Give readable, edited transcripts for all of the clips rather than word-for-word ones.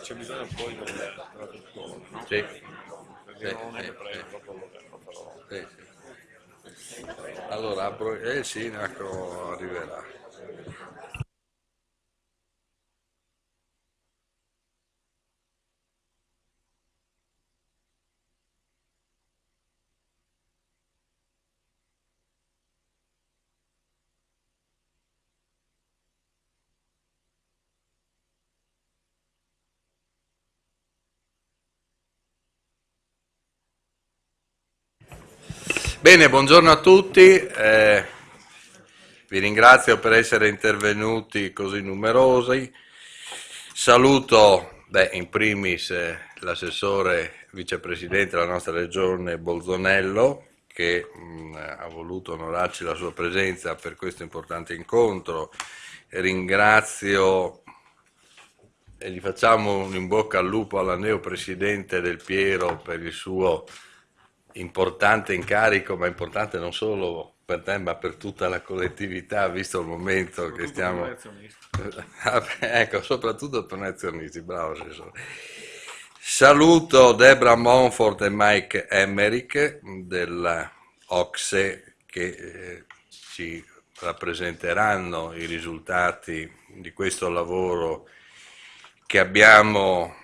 c'è bisogno poi della traduzione, no? Sì, Perché sì, non è sì, che prendo sì, proprio lo tempo, però. sì, sì. Allora, il sindaco arriverà. Bene, buongiorno a tutti. Vi ringrazio per essere intervenuti così numerosi. Saluto, in primis l'assessore vicepresidente della nostra regione Bolzonello, che ha voluto onorarci la sua presenza per questo importante incontro. Ringrazio e gli facciamo un in bocca al lupo alla neopresidente Del Piero per il suo importante incarico, ma importante non solo per te, ma per tutta la collettività, visto il momento che Soprattutto per noi stiamo. azionisti. Ecco, soprattutto per noi azionisti, bravo assessore. Saluto Debra Monfort e Mike Emmerich dell'Ocse che ci rappresenteranno i risultati di questo lavoro che abbiamo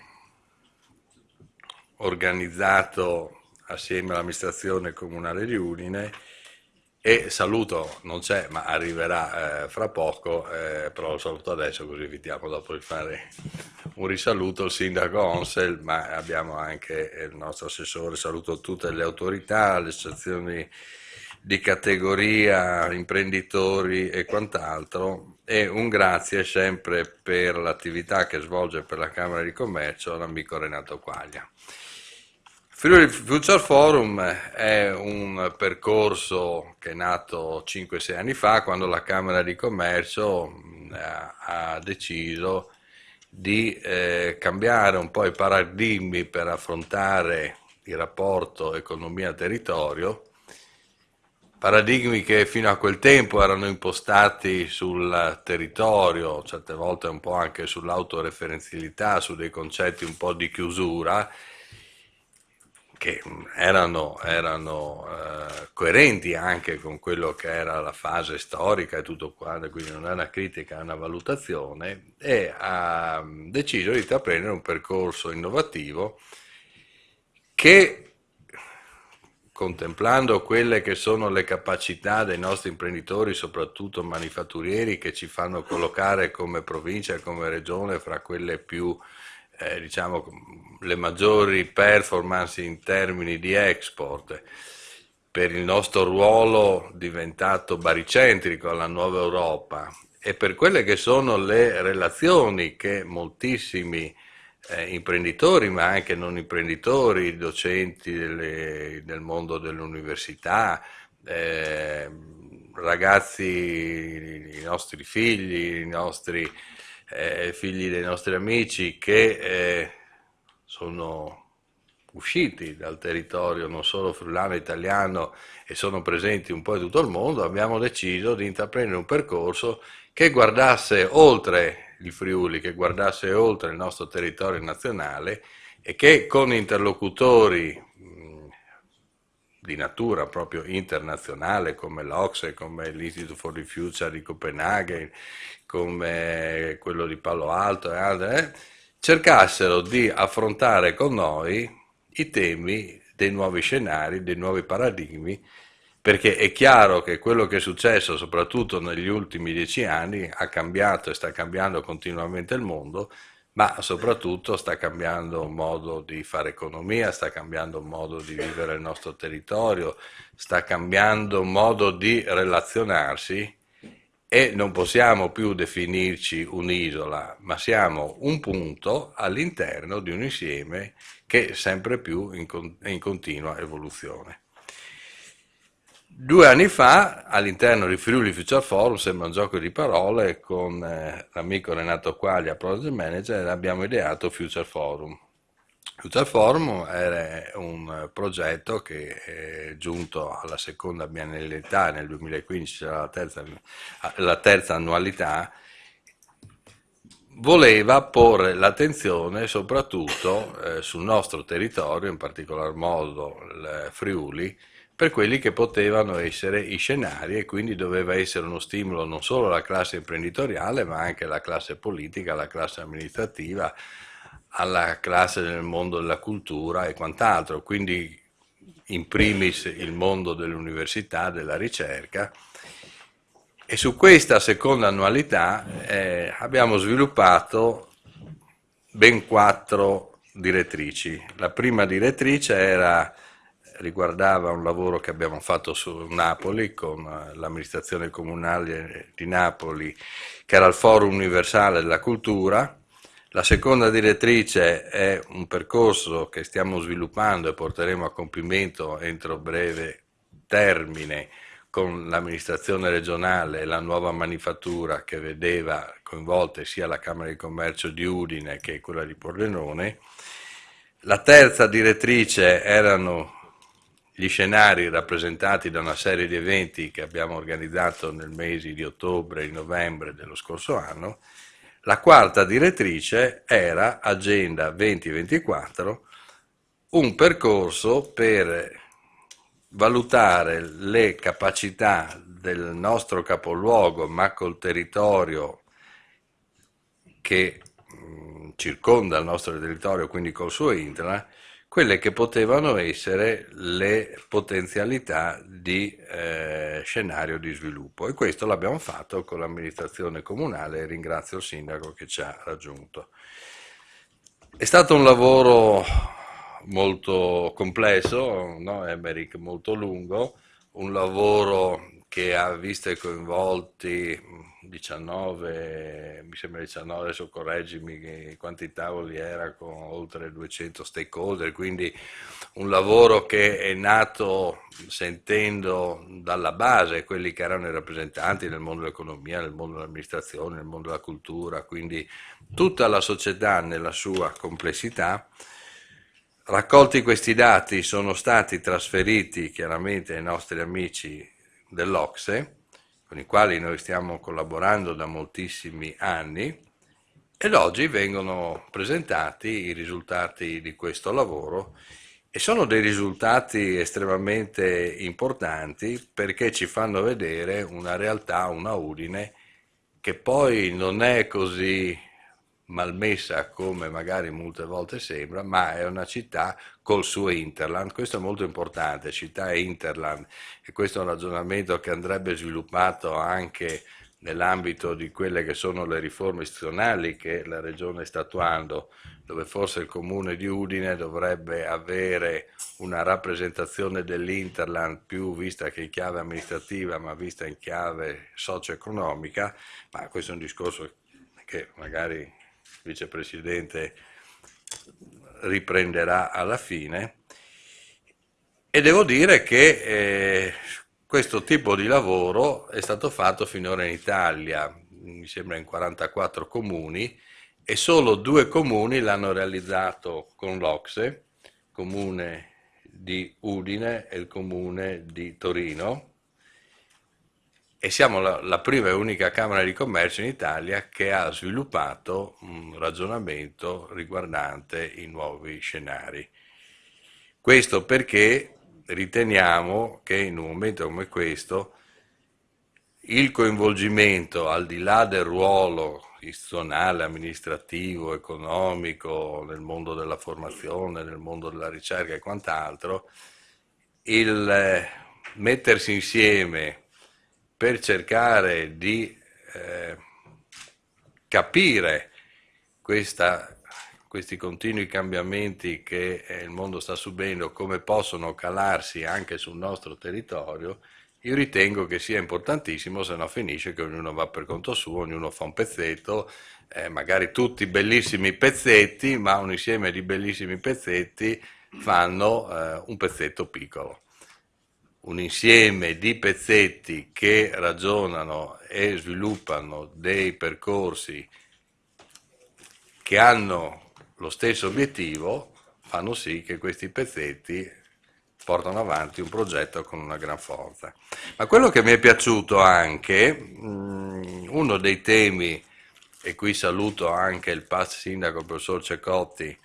organizzato assieme all'amministrazione comunale di Udine. E saluto, non c'è, ma arriverà fra poco, però lo saluto adesso così evitiamo dopo di fare un risaluto, il sindaco Onsel, ma abbiamo anche il nostro assessore, saluto tutte le autorità, le associazioni di categoria, imprenditori e quant'altro, e un grazie sempre per l'attività che svolge per la Camera di Commercio l'amico Renato Quaglia. Friuli Future Forum è un percorso che è nato 5-6 anni fa, quando la Camera di Commercio ha deciso di cambiare un po' i paradigmi per affrontare il rapporto economia-territorio, paradigmi che fino a quel tempo erano impostati sul territorio, certe volte un po' anche sull'autoreferenzialità, su dei concetti un po' di chiusura, che erano coerenti anche con quello che era la fase storica e tutto quanto, quindi non è una critica, è una valutazione, e ha deciso di intraprendere un percorso innovativo che, contemplando quelle che sono le capacità dei nostri imprenditori, soprattutto manifatturieri, che ci fanno collocare come provincia e come regione fra quelle più, diciamo, le maggiori performance in termini di export, per il nostro ruolo diventato baricentrico alla nuova Europa e per quelle che sono le relazioni che moltissimi imprenditori, ma anche non imprenditori, docenti del mondo dell'università, eh, ragazzi, i nostri figli, i nostri figli dei nostri amici che sono usciti dal territorio non solo friulano italiano e sono presenti un po' in tutto il mondo, abbiamo deciso di intraprendere un percorso che guardasse oltre il Friuli, che guardasse oltre il nostro territorio nazionale e che con interlocutori di natura proprio internazionale come l'Ocse, come l'Institute for the Future di Copenaghen, come quello di Palo Alto e altri, cercassero di affrontare con noi i temi dei nuovi scenari, dei nuovi paradigmi, perché è chiaro che quello che è successo, soprattutto negli ultimi 10 anni, ha cambiato e sta cambiando continuamente il mondo, ma soprattutto sta cambiando il modo di fare economia, sta cambiando il modo di vivere il nostro territorio, sta cambiando il modo di relazionarsi e non possiamo più definirci un'isola, ma siamo un punto all'interno di un insieme che è sempre più è in continua evoluzione. 2 anni fa, all'interno di Friuli Future Forum, sembra un gioco di parole, con l'amico Renato Quaglia, Project Manager, abbiamo ideato Future Forum. Future Forum è un progetto che è giunto alla seconda biennalità, nel 2015 sarà la terza annualità, voleva porre l'attenzione soprattutto sul nostro territorio, in particolar modo il Friuli, per quelli che potevano essere i scenari e quindi doveva essere uno stimolo non solo alla classe imprenditoriale, ma anche alla classe politica, alla classe amministrativa, alla classe del mondo della cultura e quant'altro. Quindi in primis il mondo dell'università, della ricerca. E su questa seconda annualità abbiamo sviluppato ben 4 direttrici. La prima direttrice riguardava un lavoro che abbiamo fatto su Napoli con l'amministrazione comunale di Napoli, che era il Forum Universale della Cultura. La seconda direttrice è un percorso che stiamo sviluppando e porteremo a compimento entro breve termine con l'amministrazione regionale e la nuova manifattura che vedeva coinvolte sia la Camera di Commercio di Udine che quella di Pordenone. La terza direttrice erano gli scenari rappresentati da una serie di eventi che abbiamo organizzato nel mese di ottobre e novembre dello scorso anno. La quarta direttrice era Agenda 2024, un percorso per valutare le capacità del nostro capoluogo, ma col territorio che circonda il nostro territorio, quindi col suo intra, quelle che potevano essere le potenzialità di scenario di sviluppo. E questo l'abbiamo fatto con l'amministrazione comunale e ringrazio il sindaco che ci ha raggiunto. È stato un lavoro molto complesso, no? Emerick, molto lungo, un lavoro che ha visto e coinvolti 19, mi sembra 19, adesso correggimi quanti tavoli era, con oltre 200 stakeholder, quindi un lavoro che è nato sentendo dalla base quelli che erano i rappresentanti del mondo dell'economia, del mondo dell'amministrazione, del mondo della cultura, quindi tutta la società nella sua complessità. Raccolti questi dati sono stati trasferiti chiaramente ai nostri amici dell'Ocse, con i quali noi stiamo collaborando da moltissimi anni, ed oggi vengono presentati i risultati di questo lavoro e sono dei risultati estremamente importanti perché ci fanno vedere una realtà, una Udine, che poi non è così malmessa come magari molte volte sembra, ma è una città col suo hinterland. Questo è molto importante, città e hinterland, e questo è un ragionamento che andrebbe sviluppato anche nell'ambito di quelle che sono le riforme istituzionali che la Regione sta attuando, dove forse il comune di Udine dovrebbe avere una rappresentazione dell'Interland più vista che in chiave amministrativa, ma vista in chiave socio-economica, ma questo è un discorso che magari il vicepresidente riprenderà alla fine. E devo dire che questo tipo di lavoro è stato fatto finora in Italia, mi sembra in 44 comuni, e solo 2 comuni l'hanno realizzato con l'Ocse, comune di Udine e il comune di Torino, e siamo la prima e unica Camera di Commercio in Italia che ha sviluppato un ragionamento riguardante i nuovi scenari. Questo perché riteniamo che in un momento come questo il coinvolgimento, al di là del ruolo istituzionale, amministrativo, economico, nel mondo della formazione, nel mondo della ricerca e quant'altro, il mettersi insieme per cercare di capire questi continui cambiamenti che il mondo sta subendo, come possono calarsi anche sul nostro territorio, io ritengo che sia importantissimo, se no finisce che ognuno va per conto suo, ognuno fa un pezzetto, magari tutti bellissimi pezzetti, ma un insieme di bellissimi pezzetti fanno un pezzetto piccolo. Un insieme di pezzetti che ragionano e sviluppano dei percorsi che hanno lo stesso obiettivo, fanno sì che questi pezzetti portano avanti un progetto con una gran forza. Ma quello che mi è piaciuto anche, uno dei temi e qui saluto anche il past sindaco professor Cecotti.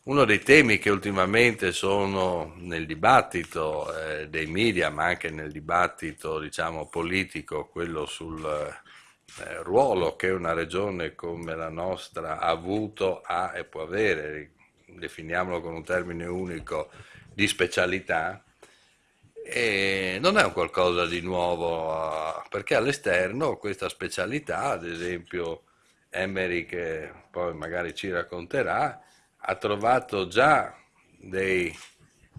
Uno dei temi che ultimamente sono nel dibattito dei media, ma anche nel dibattito, diciamo, politico, quello sul ruolo che una regione come la nostra ha avuto, ha e può avere, definiamolo con un termine unico, di specialità, e non è un qualcosa di nuovo, perché all'esterno questa specialità, ad esempio Emery, che poi magari ci racconterà, ha trovato già dei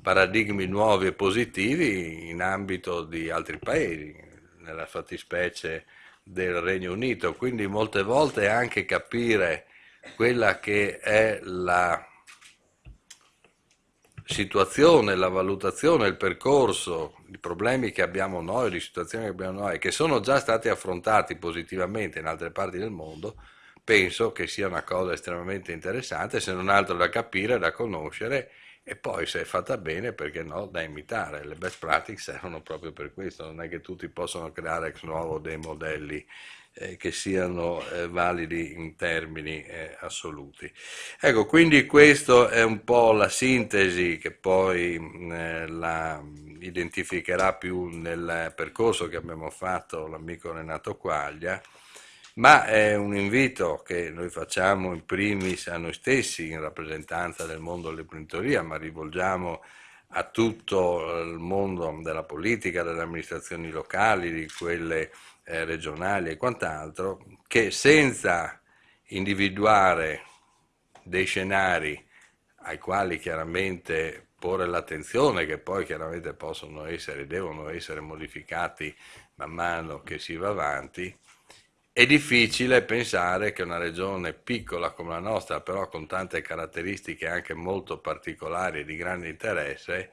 paradigmi nuovi e positivi in ambito di altri paesi, nella fattispecie del Regno Unito, quindi molte volte anche capire quella che è la situazione, la valutazione, il percorso, i problemi che abbiamo noi, le situazioni che abbiamo noi, che sono già stati affrontati positivamente in altre parti del mondo, penso che sia una cosa estremamente interessante, se non altro da capire, da conoscere e poi se è fatta bene, perché no, da imitare. Le best practice servono proprio per questo, non è che tutti possono creare ex novo dei modelli che siano validi in termini assoluti. Ecco, quindi questo è un po' la sintesi che poi la identificherà più nel percorso che abbiamo fatto l'amico Renato Quaglia, ma è un invito che noi facciamo in primis a noi stessi in rappresentanza del mondo dell'imprenditoria, ma rivolgiamo a tutto il mondo della politica, delle amministrazioni locali, di quelle regionali e quant'altro, che senza individuare dei scenari ai quali chiaramente porre l'attenzione, che poi chiaramente possono essere, devono essere modificati man mano che si va avanti, è difficile pensare che una regione piccola come la nostra, però con tante caratteristiche anche molto particolari e di grande interesse,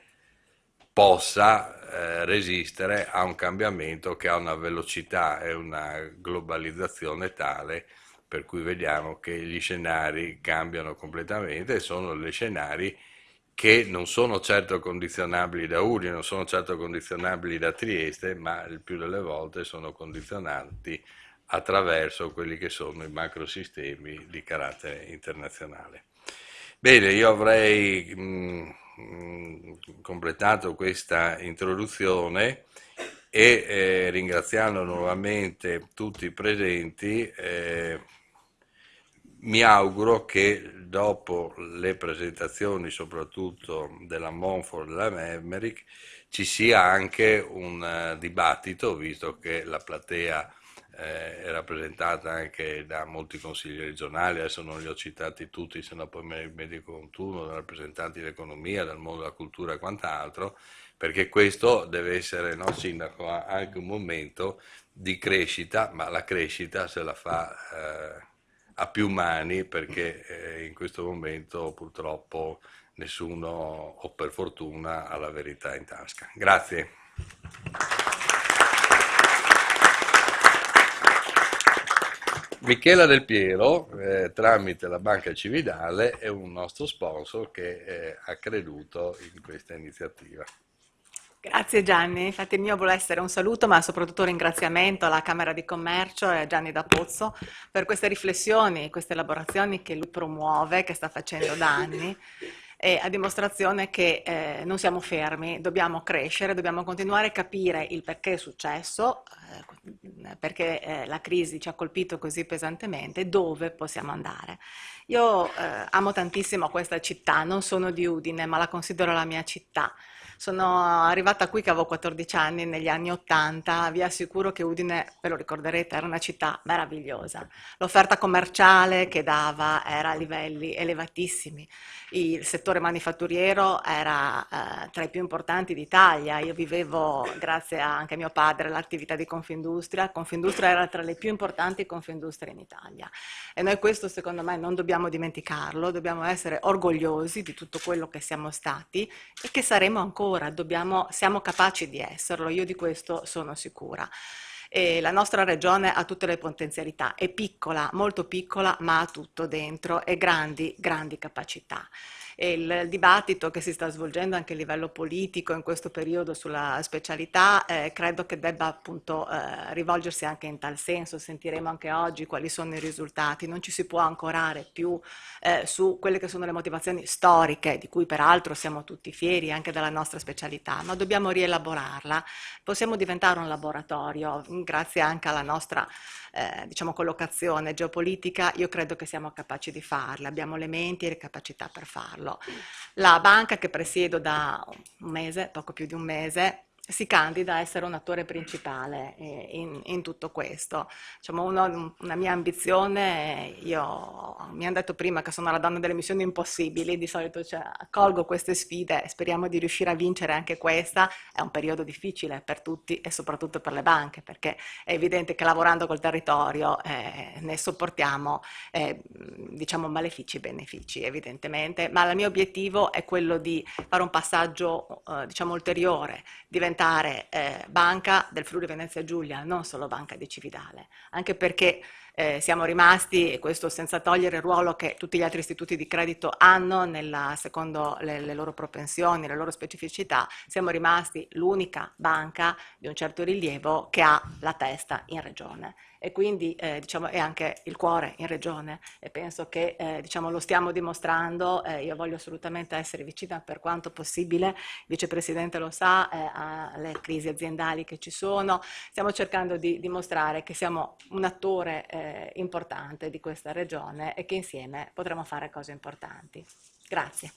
possa resistere a un cambiamento che ha una velocità e una globalizzazione tale per cui vediamo che gli scenari cambiano completamente e sono gli scenari che non sono certo condizionabili da Udine, non sono certo condizionabili da Trieste, ma il più delle volte sono condizionati attraverso quelli che sono i macrosistemi di carattere internazionale. Bene, io avrei completato questa introduzione e ringraziando nuovamente tutti i presenti, mi auguro che dopo le presentazioni, soprattutto della Monfort e della Emmerich, ci sia anche un dibattito, visto che la platea è rappresentata anche da molti consigli regionali, adesso non li ho citati tutti, se no poi me ne conto uno, da rappresentanti dell'economia, del mondo della cultura e quant'altro, perché questo deve essere, no, Sindaco, anche un momento di crescita, ma la crescita se la fa a più mani, perché in questo momento purtroppo nessuno, o per fortuna, ha la verità in tasca. Grazie. Michela Del Piero, tramite la Banca Cividale, è un nostro sponsor che ha creduto in questa iniziativa. Grazie Gianni, infatti il mio vuole essere un saluto ma soprattutto un ringraziamento alla Camera di Commercio e a Gianni da Pozzo per queste riflessioni, queste elaborazioni che lui promuove, che sta facendo da anni e a dimostrazione che non siamo fermi, dobbiamo crescere, dobbiamo continuare a capire il perché è successo, perché la crisi ci ha colpito così pesantemente, dove possiamo andare. Io amo tantissimo questa città, non sono di Udine ma la considero la mia città. Sono arrivata qui che avevo 14 anni, negli anni 80, vi assicuro che Udine, ve lo ricorderete, era una città meravigliosa. L'offerta commerciale che dava era a livelli elevatissimi, il settore manifatturiero era tra i più importanti d'Italia, io vivevo, grazie anche a mio padre, l'attività di Confindustria. Confindustria era tra le più importanti confindustrie in Italia e noi questo secondo me non dobbiamo dimenticarlo, dobbiamo essere orgogliosi di tutto quello che siamo stati e che saremo ancora, siamo capaci di esserlo, io di questo sono sicura. E la nostra regione ha tutte le potenzialità, è piccola, molto piccola, ma ha tutto dentro e grandi, grandi capacità. E il dibattito che si sta svolgendo anche a livello politico in questo periodo sulla specialità credo che debba appunto rivolgersi anche in tal senso. Sentiremo anche oggi quali sono i risultati, non ci si può ancorare più su quelle che sono le motivazioni storiche, di cui peraltro siamo tutti fieri anche della nostra specialità, ma dobbiamo rielaborarla. Possiamo diventare un laboratorio, grazie anche alla nostra diciamo collocazione geopolitica, io credo che siamo capaci di farla, abbiamo le menti e le capacità per farlo. La banca che presiedo da un mese, poco più di un mese, si candida a essere un attore principale in tutto questo. Diciamo, una mia ambizione, mi hanno detto prima che sono la donna delle missioni impossibili, di solito accolgo queste sfide e speriamo di riuscire a vincere anche questa. È un periodo difficile per tutti e soprattutto per le banche, perché è evidente che lavorando col territorio ne sopportiamo diciamo malefici e benefici evidentemente, ma il mio obiettivo è quello di fare un passaggio diciamo ulteriore, diventare banca del Friuli Venezia Giulia, non solo banca di Cividale, anche perché siamo rimasti, e questo senza togliere il ruolo che tutti gli altri istituti di credito hanno secondo le loro propensioni, le loro specificità, siamo rimasti l'unica banca di un certo rilievo che ha la testa in regione e quindi diciamo, è anche il cuore in regione e penso che diciamo, lo stiamo dimostrando. Io voglio assolutamente essere vicina per quanto possibile, il vicepresidente lo sa, alle crisi aziendali che ci sono, stiamo cercando di dimostrare che siamo un attore importante di questa regione e che insieme potremo fare cose importanti. Grazie.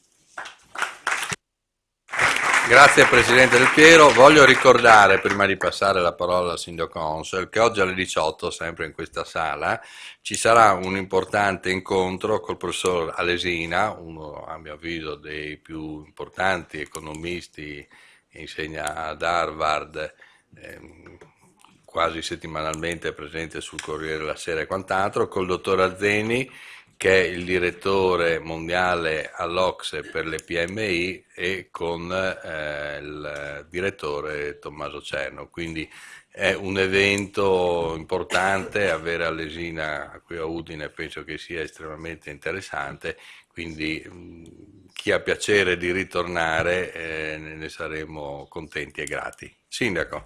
Grazie Presidente Del Piero. Voglio ricordare, prima di passare la parola al Sindaco Consel, che oggi alle 18, sempre in questa sala, ci sarà un importante incontro col professor Alesina, uno a mio avviso dei più importanti economisti, insegna ad Harvard, quasi settimanalmente presente sul Corriere della Sera e quant'altro, col dottor Azzeni, che è il direttore mondiale all'Ocse per le PMI, e con il direttore Tommaso Cerno. Quindi è un evento importante, avere Alesina qui a Udine penso che sia estremamente interessante, quindi chi ha piacere di ritornare ne saremo contenti e grati. Sindaco.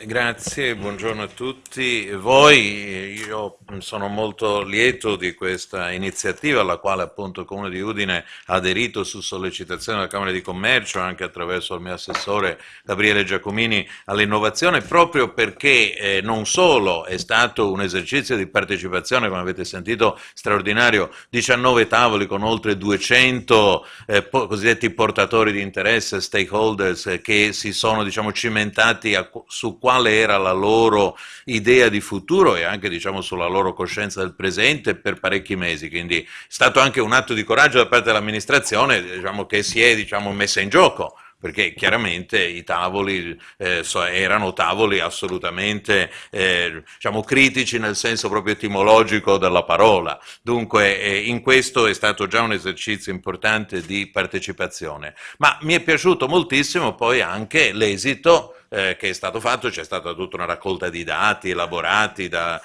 Grazie, buongiorno a tutti voi. Io sono molto lieto di questa iniziativa alla quale appunto il Comune di Udine ha aderito su sollecitazione della Camera di Commercio, anche attraverso il mio assessore Gabriele Giacomini all'innovazione, proprio perché non solo è stato un esercizio di partecipazione, come avete sentito, straordinario, 19 tavoli con oltre 200 cosiddetti portatori di interesse, stakeholders, che si sono diciamo cimentati su quale era la loro idea di futuro e anche diciamo sulla loro coscienza del presente per parecchi mesi, quindi è stato anche un atto di coraggio da parte dell'amministrazione diciamo, che si è diciamo, messa in gioco, perché chiaramente i tavoli erano tavoli assolutamente diciamo, critici nel senso proprio etimologico della parola. Dunque in questo è stato già un esercizio importante di partecipazione, ma mi è piaciuto moltissimo poi anche l'esito che è stato fatto. C'è stata tutta una raccolta di dati elaborati da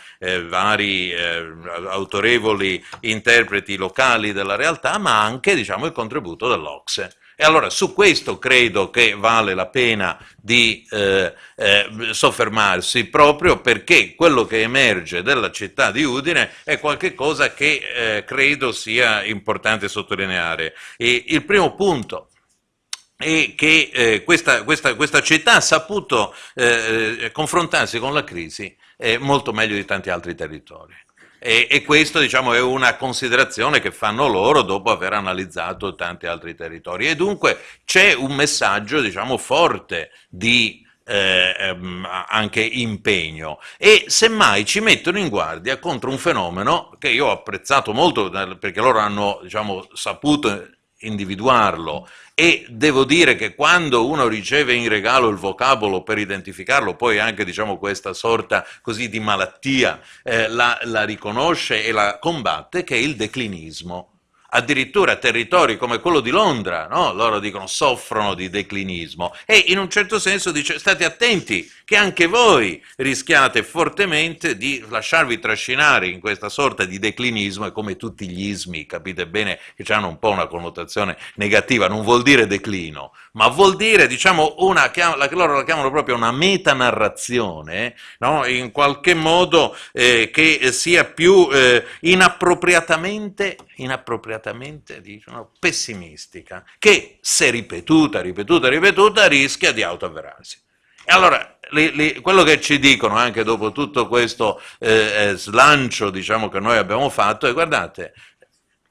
vari autorevoli interpreti locali della realtà, ma anche diciamo, il contributo dell'Ocse. E allora su questo credo che vale la pena di soffermarsi, proprio perché quello che emerge della città di Udine è qualcosa che credo sia importante sottolineare. E il primo punto è che questa città ha saputo confrontarsi con la crisi molto meglio di tanti altri territori. E questo diciamo, è una considerazione che fanno loro dopo aver analizzato tanti altri territori. E dunque c'è un messaggio diciamo, forte di anche impegno, e semmai ci mettono in guardia contro un fenomeno che io ho apprezzato molto, perché loro hanno diciamo, saputo individuarlo, e devo dire che quando uno riceve in regalo il vocabolo per identificarlo, poi anche diciamo, questa sorta così di malattia la riconosce e la combatte, che è il declinismo. addirittura territori come quello di Londra, no? Loro dicono soffrono di declinismo, e in un certo senso dice state attenti che anche voi rischiate fortemente di lasciarvi trascinare in questa sorta di declinismo, e come tutti gli ismi, capite bene che hanno un po' una connotazione negativa, non vuol dire declino, ma vuol dire, diciamo, loro la chiamano proprio una metanarrazione, no? In qualche modo che sia più inappropriatamente diciamo, pessimistica, che se ripetuta rischia di autoavverarsi. E allora quello che ci dicono anche dopo tutto questo slancio, diciamo, che noi abbiamo fatto è: guardate,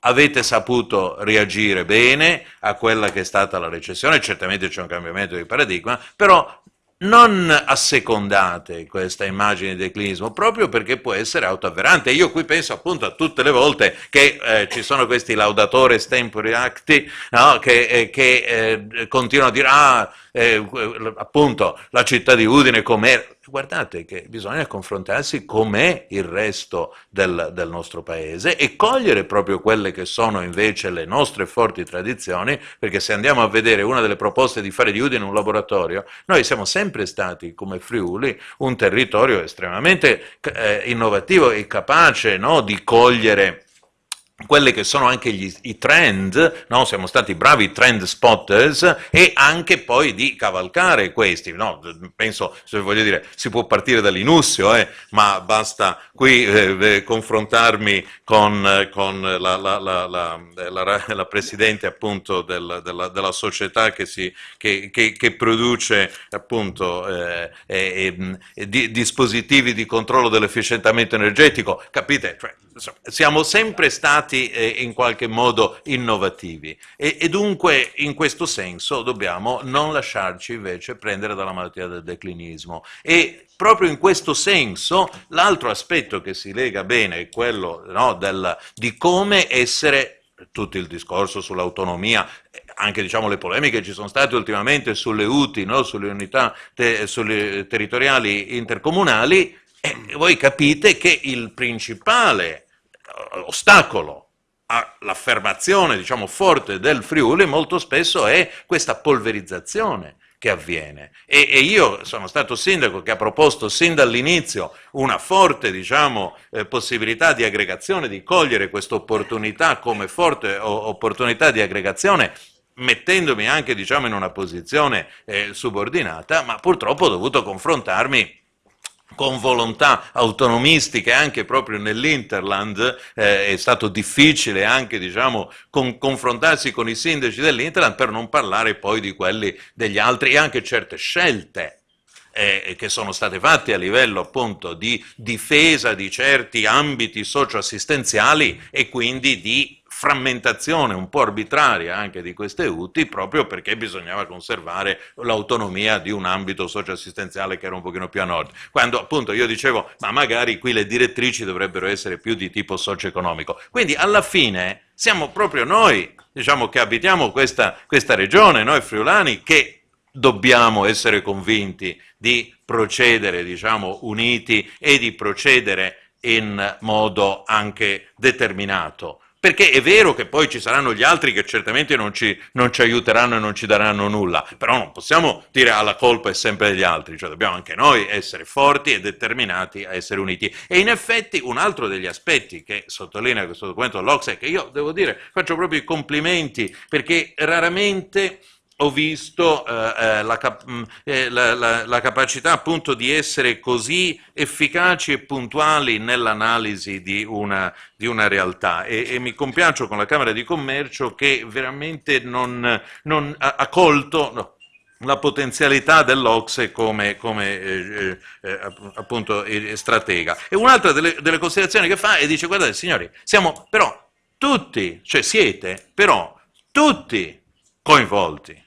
avete saputo reagire bene a quella che è stata la recessione, certamente c'è un cambiamento di paradigma, però non assecondate questa immagine di declinismo, proprio perché può essere autoavverante. Io qui penso appunto a tutte le volte che ci sono questi laudatores tempori acti, no? che continuano a dire appunto la città di Udine com'è. Guardate che bisogna confrontarsi com'è il resto del nostro paese e cogliere proprio quelle che sono invece le nostre forti tradizioni, perché se andiamo a vedere una delle proposte di fare di Udine un laboratorio, noi siamo sempre stati come Friuli un territorio estremamente innovativo e capace, no, di cogliere quelli che sono anche i trend, no? Siamo stati bravi trend spotters, e anche poi di cavalcare questi, no? Penso, se voglio dire, si può partire dall'Inussio, ma basta qui confrontarmi con la presidente appunto della società che produce appunto dispositivi di controllo dell'efficientamento energetico, capite? Cioè, siamo sempre stati in qualche modo innovativi e dunque in questo senso dobbiamo non lasciarci invece prendere dalla malattia del declinismo. E proprio in questo senso l'altro aspetto che si lega bene è quello, no, di come essere, tutto il discorso sull'autonomia, anche diciamo le polemiche che ci sono state ultimamente sulle UTI, no, sulle unità sulle territoriali intercomunali, voi capite che il principale ostacolo all'affermazione, diciamo, forte del Friuli molto spesso è questa polverizzazione che avviene. E io sono stato sindaco che ha proposto sin dall'inizio una forte, diciamo, possibilità di aggregazione, di cogliere questa opportunità come forte opportunità di aggregazione, mettendomi anche, diciamo, in una posizione subordinata, ma purtroppo ho dovuto confrontarmi con volontà autonomistiche anche proprio nell'Interland. È stato difficile anche, diciamo, confrontarsi con i sindaci dell'Interland, per non parlare poi di quelli degli altri, e anche certe scelte che sono state fatte a livello appunto di difesa di certi ambiti socioassistenziali e quindi di frammentazione un po' arbitraria anche di queste UTI, proprio perché bisognava conservare l'autonomia di un ambito socioassistenziale che era un pochino più a nord. Quando appunto io dicevo, ma magari qui le direttrici dovrebbero essere più di tipo socio-economico. Quindi alla fine siamo proprio noi, diciamo, che abitiamo questa regione, noi friulani, che dobbiamo essere convinti di procedere, diciamo, uniti e di procedere in modo anche determinato. Perché è vero che poi ci saranno gli altri che certamente non ci aiuteranno e non ci daranno nulla, però non possiamo dire la colpa è sempre degli altri, cioè dobbiamo anche noi essere forti e determinati a essere uniti. E in effetti un altro degli aspetti che sottolinea questo documento dell'Ocse, che io devo dire faccio proprio i complimenti, perché raramente ho visto la capacità appunto di essere così efficaci e puntuali nell'analisi di una realtà, e mi compiaccio con la Camera di Commercio che veramente non ha colto, no, la potenzialità dell'Ocse come appunto stratega. E un'altra delle considerazioni che fa è: dice, guardate signori, siamo però tutti, cioè siete però tutti coinvolti.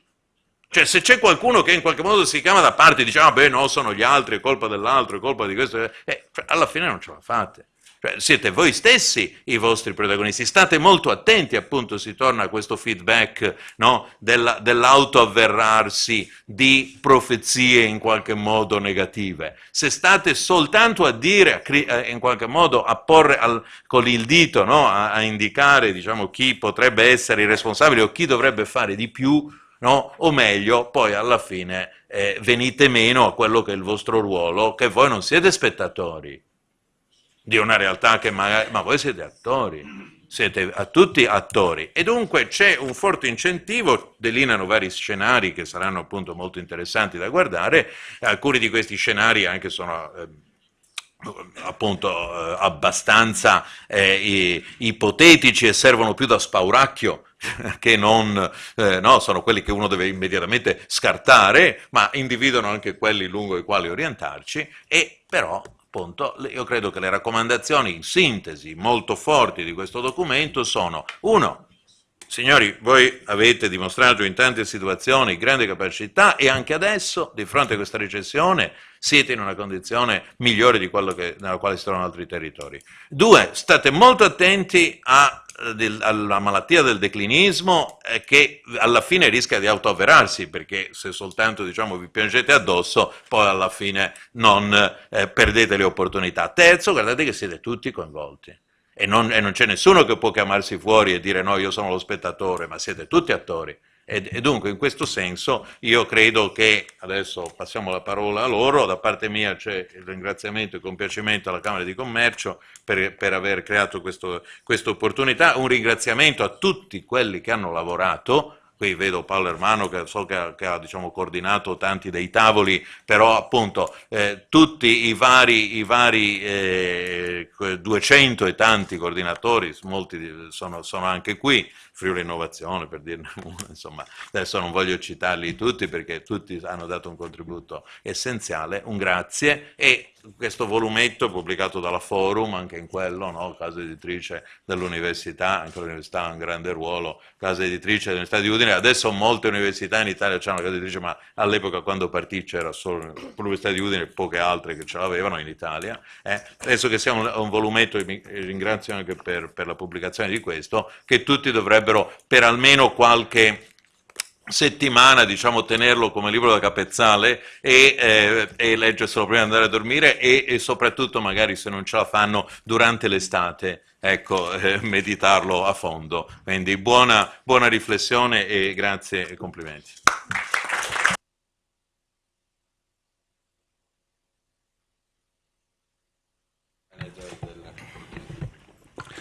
Cioè, se c'è qualcuno che in qualche modo si chiama da parte e dice, beh, no, sono gli altri, è colpa dell'altro, è colpa di questo, cioè, alla fine non ce la fate. Cioè, siete voi stessi i vostri protagonisti, state molto attenti, appunto si torna a questo feedback, no? Dell'autoavverarsi di profezie in qualche modo negative. Se state soltanto a dire, in qualche modo a porre con il dito, no? a indicare, diciamo, chi potrebbe essere il responsabile o chi dovrebbe fare di più, no? O meglio, poi alla fine venite meno a quello che è il vostro ruolo, che voi non siete spettatori di una realtà che magari, ma voi siete attori, siete a tutti attori, e dunque c'è un forte incentivo, delineano vari scenari che saranno appunto molto interessanti da guardare, alcuni di questi scenari anche sono appunto abbastanza ipotetici e servono più da spauracchio che non, no, sono quelli che uno deve immediatamente scartare, ma individuano anche quelli lungo i quali orientarci, e però appunto io credo che le raccomandazioni in sintesi molto forti di questo documento sono: uno, signori, voi avete dimostrato in tante situazioni grande capacità e anche adesso, di fronte a questa recessione, siete in una condizione migliore di quello nella quale si trovano altri territori. Due, state molto attenti alla malattia del declinismo, che alla fine rischia di autoavverarsi, perché se soltanto, diciamo, vi piangete addosso, poi alla fine non perdete le opportunità. Terzo, guardate che siete tutti coinvolti. E non c'è nessuno che può chiamarsi fuori e dire no, io sono lo spettatore, ma siete tutti attori. E dunque in questo senso io credo che, adesso passiamo la parola a loro, da parte mia c'è il ringraziamento e il compiacimento alla Camera di Commercio per aver creato questa opportunità, un ringraziamento a tutti quelli che hanno lavorato. Qui vedo Paolo Ermano, che so che ha diciamo, coordinato tanti dei tavoli, però appunto tutti i vari 200 e tanti coordinatori, molti sono anche qui, Friuli Innovazione per dirne uno, insomma, adesso non voglio citarli tutti perché tutti hanno dato un contributo essenziale, un grazie, e questo volumetto pubblicato dalla Forum, anche in quello, no? Casa editrice dell'università, anche l'università ha un grande ruolo, casa editrice dell'Università di Udine, adesso molte università in Italia hanno una casa editrice, ma all'epoca quando partì c'era solo l'Università di Udine e poche altre che ce l'avevano in Italia. Adesso che siamo un volumetto, e mi ringrazio anche per la pubblicazione di questo, che tutti dovrebbero per almeno qualche settimana, diciamo, tenerlo come libro da capezzale e leggerselo prima di andare a dormire e soprattutto magari se non ce la fanno durante l'estate, ecco, meditarlo a fondo. Quindi buona riflessione e grazie e complimenti.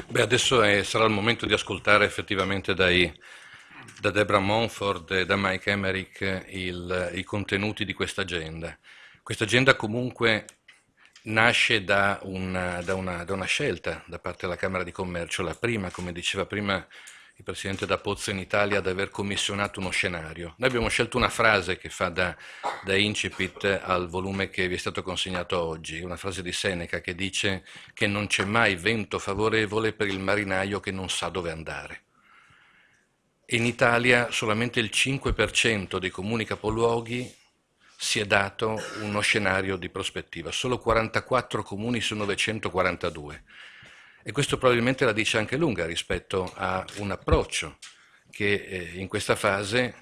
Beh, adesso sarà il momento di ascoltare effettivamente da Deborah Monford e da Mike Emmerich i contenuti di questa agenda. Questa agenda comunque nasce da una scelta da parte della Camera di Commercio, la prima, come diceva prima il Presidente da Pozzo in Italia, ad aver commissionato uno scenario. Noi abbiamo scelto una frase che fa da incipit al volume che vi è stato consegnato oggi, una frase di Seneca che dice che non c'è mai vento favorevole per il marinaio che non sa dove andare. In Italia solamente il 5% dei comuni capoluoghi si è dato uno scenario di prospettiva, solo 44 comuni su 942. E questo probabilmente la dice anche lunga rispetto a un approccio che in questa fase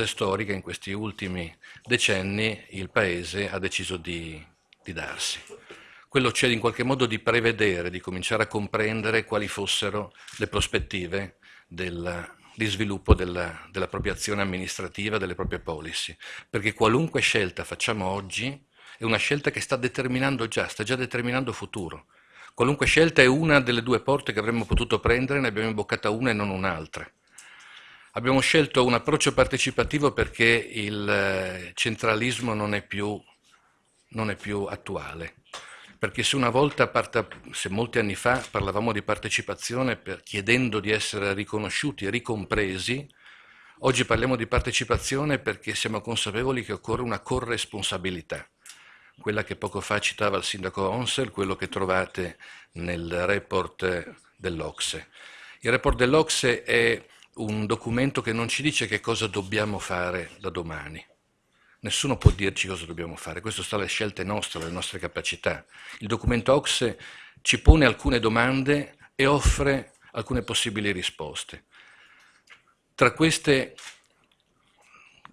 storica, in questi ultimi decenni, il Paese ha deciso di darsi. Quello c'è in qualche modo di prevedere, di cominciare a comprendere quali fossero le prospettive di sviluppo della propria azione amministrativa, delle proprie policy, perché qualunque scelta facciamo oggi è una scelta che sta già determinando futuro. Qualunque scelta è una delle due porte che avremmo potuto prendere, ne abbiamo imboccata una e non un'altra. Abbiamo scelto un approccio partecipativo perché il centralismo non è più attuale. Perché se una volta, se molti anni fa, parlavamo di partecipazione chiedendo di essere riconosciuti e ricompresi, oggi parliamo di partecipazione perché siamo consapevoli che occorre una corresponsabilità. Quella che poco fa citava il sindaco Onsel, quello che trovate nel report dell'Ocse. Il report dell'Ocse è un documento che non ci dice che cosa dobbiamo fare da domani. Nessuno può dirci cosa dobbiamo fare, questo sta alle scelte nostre, alle nostre capacità. Il documento Ocse ci pone alcune domande e offre alcune possibili risposte. Tra queste,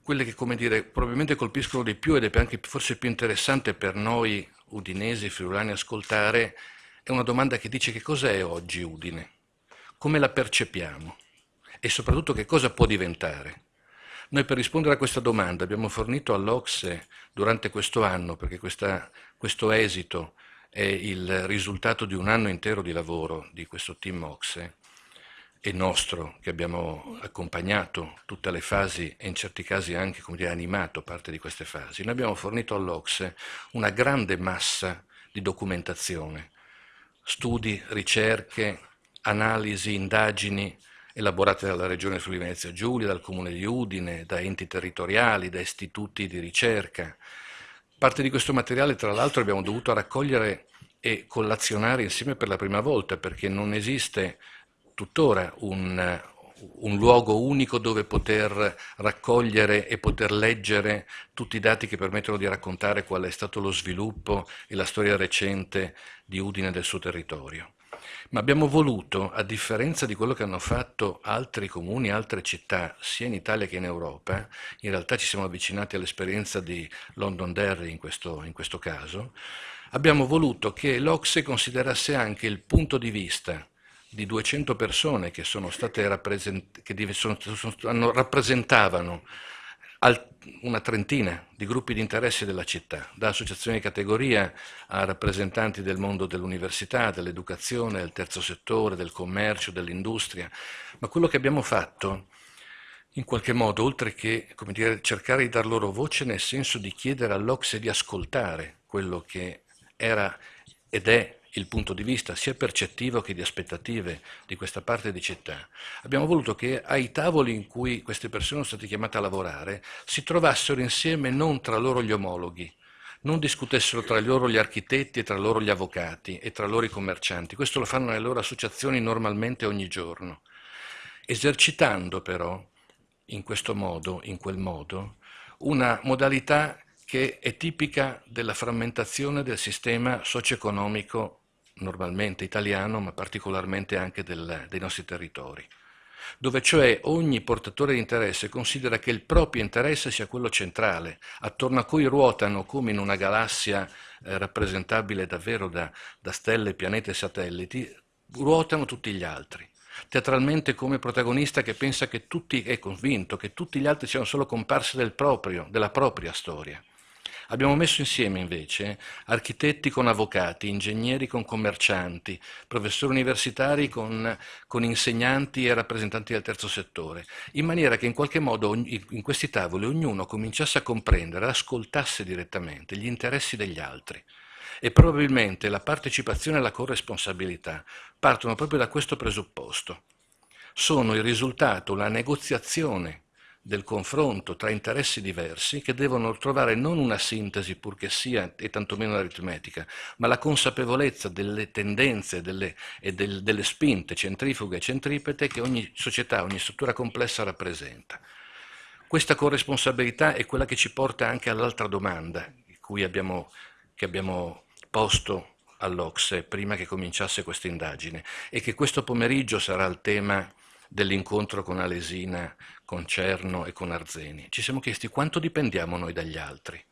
quelle che, come dire, probabilmente colpiscono di più ed è anche forse più interessante per noi udinesi, friulani, ascoltare, è una domanda che dice: che cos'è oggi Udine? Come la percepiamo? E soprattutto che cosa può diventare? Noi per rispondere a questa domanda abbiamo fornito all'OCSE durante questo anno, perché questo esito è il risultato di un anno intero di lavoro di questo team OCSE e nostro, che abbiamo accompagnato tutte le fasi e in certi casi anche, come dire, animato parte di queste fasi. Noi abbiamo fornito all'OCSE una grande massa di documentazione, studi, ricerche, analisi, indagini elaborate dalla Regione Friuli Venezia Giulia, dal Comune di Udine, da enti territoriali, da istituti di ricerca. Parte di questo materiale, tra l'altro, abbiamo dovuto raccogliere e collazionare insieme per la prima volta, perché non esiste tuttora un luogo unico dove poter raccogliere e poter leggere tutti i dati che permettono di raccontare qual è stato lo sviluppo e la storia recente di Udine e del suo territorio. Ma abbiamo voluto, a differenza di quello che hanno fatto altri comuni, altre città, sia in Italia che in Europa, in realtà ci siamo avvicinati all'esperienza di Londonderry in questo caso, abbiamo voluto che l'OCSE considerasse anche il punto di vista di 200 persone che sono state rappresentavano una trentina di gruppi di interesse della città, da associazioni di categoria a rappresentanti del mondo dell'università, dell'educazione, del terzo settore, del commercio, dell'industria. Ma quello che abbiamo fatto, in qualche modo, oltre che, come dire, cercare di dar loro voce nel senso di chiedere all'OCSE di ascoltare quello che era ed è il punto di vista sia percettivo che di aspettative di questa parte di città, abbiamo voluto che ai tavoli in cui queste persone sono state chiamate a lavorare si trovassero insieme non tra loro gli omologhi, non discutessero tra loro gli architetti e tra loro gli avvocati e tra loro i commercianti. Questo lo fanno nelle loro associazioni normalmente ogni giorno, esercitando però in questo modo, in quel modo, una modalità che è tipica della frammentazione del sistema socio-economico normalmente italiano, ma particolarmente anche dei nostri territori, dove cioè ogni portatore di interesse considera che il proprio interesse sia quello centrale, attorno a cui ruotano, come in una galassia rappresentabile davvero da stelle, pianeti e satelliti, ruotano tutti gli altri. Teatralmente come protagonista che pensa che è convinto che tutti gli altri siano solo comparse della propria storia. Abbiamo messo insieme invece architetti con avvocati, ingegneri con commercianti, professori universitari con insegnanti e rappresentanti del terzo settore, in maniera che in qualche modo in questi tavoli ognuno cominciasse a comprendere, ascoltasse direttamente gli interessi degli altri. E probabilmente la partecipazione e la corresponsabilità partono proprio da questo presupposto. Sono il risultato, la negoziazione del confronto tra interessi diversi che devono trovare non una sintesi purché sia e tantomeno l'aritmetica, ma la consapevolezza delle tendenze e delle spinte centrifughe e centripete che ogni società, ogni struttura complessa rappresenta. Questa corresponsabilità è quella che ci porta anche all'altra domanda che abbiamo posto all'OCSE prima che cominciasse questa indagine e che questo pomeriggio sarà il tema dell'incontro con Alesina, con Cerno e con Arzeni. Ci siamo chiesti quanto dipendiamo noi dagli altri,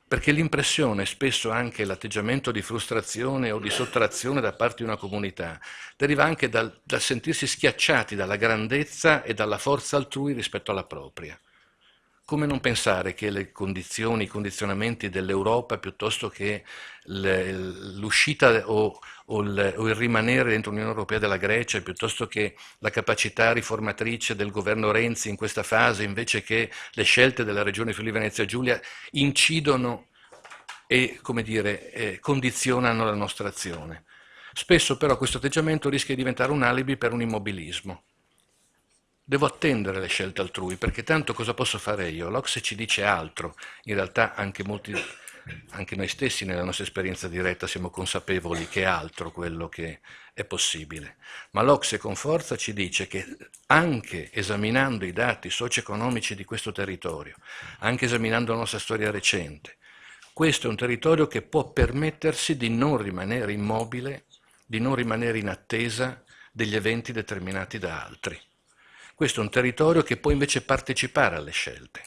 perché l'impressione, spesso anche l'atteggiamento di frustrazione o di sottrazione da parte di una comunità, deriva anche dal sentirsi schiacciati dalla grandezza e dalla forza altrui rispetto alla propria. Come non pensare che le condizioni, i condizionamenti dell'Europa, piuttosto che l'uscita o il rimanere dentro l'Unione Europea della Grecia, piuttosto che la capacità riformatrice del governo Renzi in questa fase, invece che le scelte della Regione Friuli Venezia Giulia, incidono e, come dire, condizionano la nostra azione. Spesso però questo atteggiamento rischia di diventare un alibi per un immobilismo. Devo attendere le scelte altrui, perché tanto cosa posso fare io? L'OCSE ci dice altro. In realtà anche noi stessi nella nostra esperienza diretta siamo consapevoli che è altro quello che è possibile. Ma l'OCSE con forza ci dice che anche esaminando i dati socio-economici di questo territorio, anche esaminando la nostra storia recente, Questo è un territorio che può permettersi di non rimanere immobile, di non rimanere in attesa degli eventi determinati da altri. Questo è un territorio che può invece partecipare alle scelte.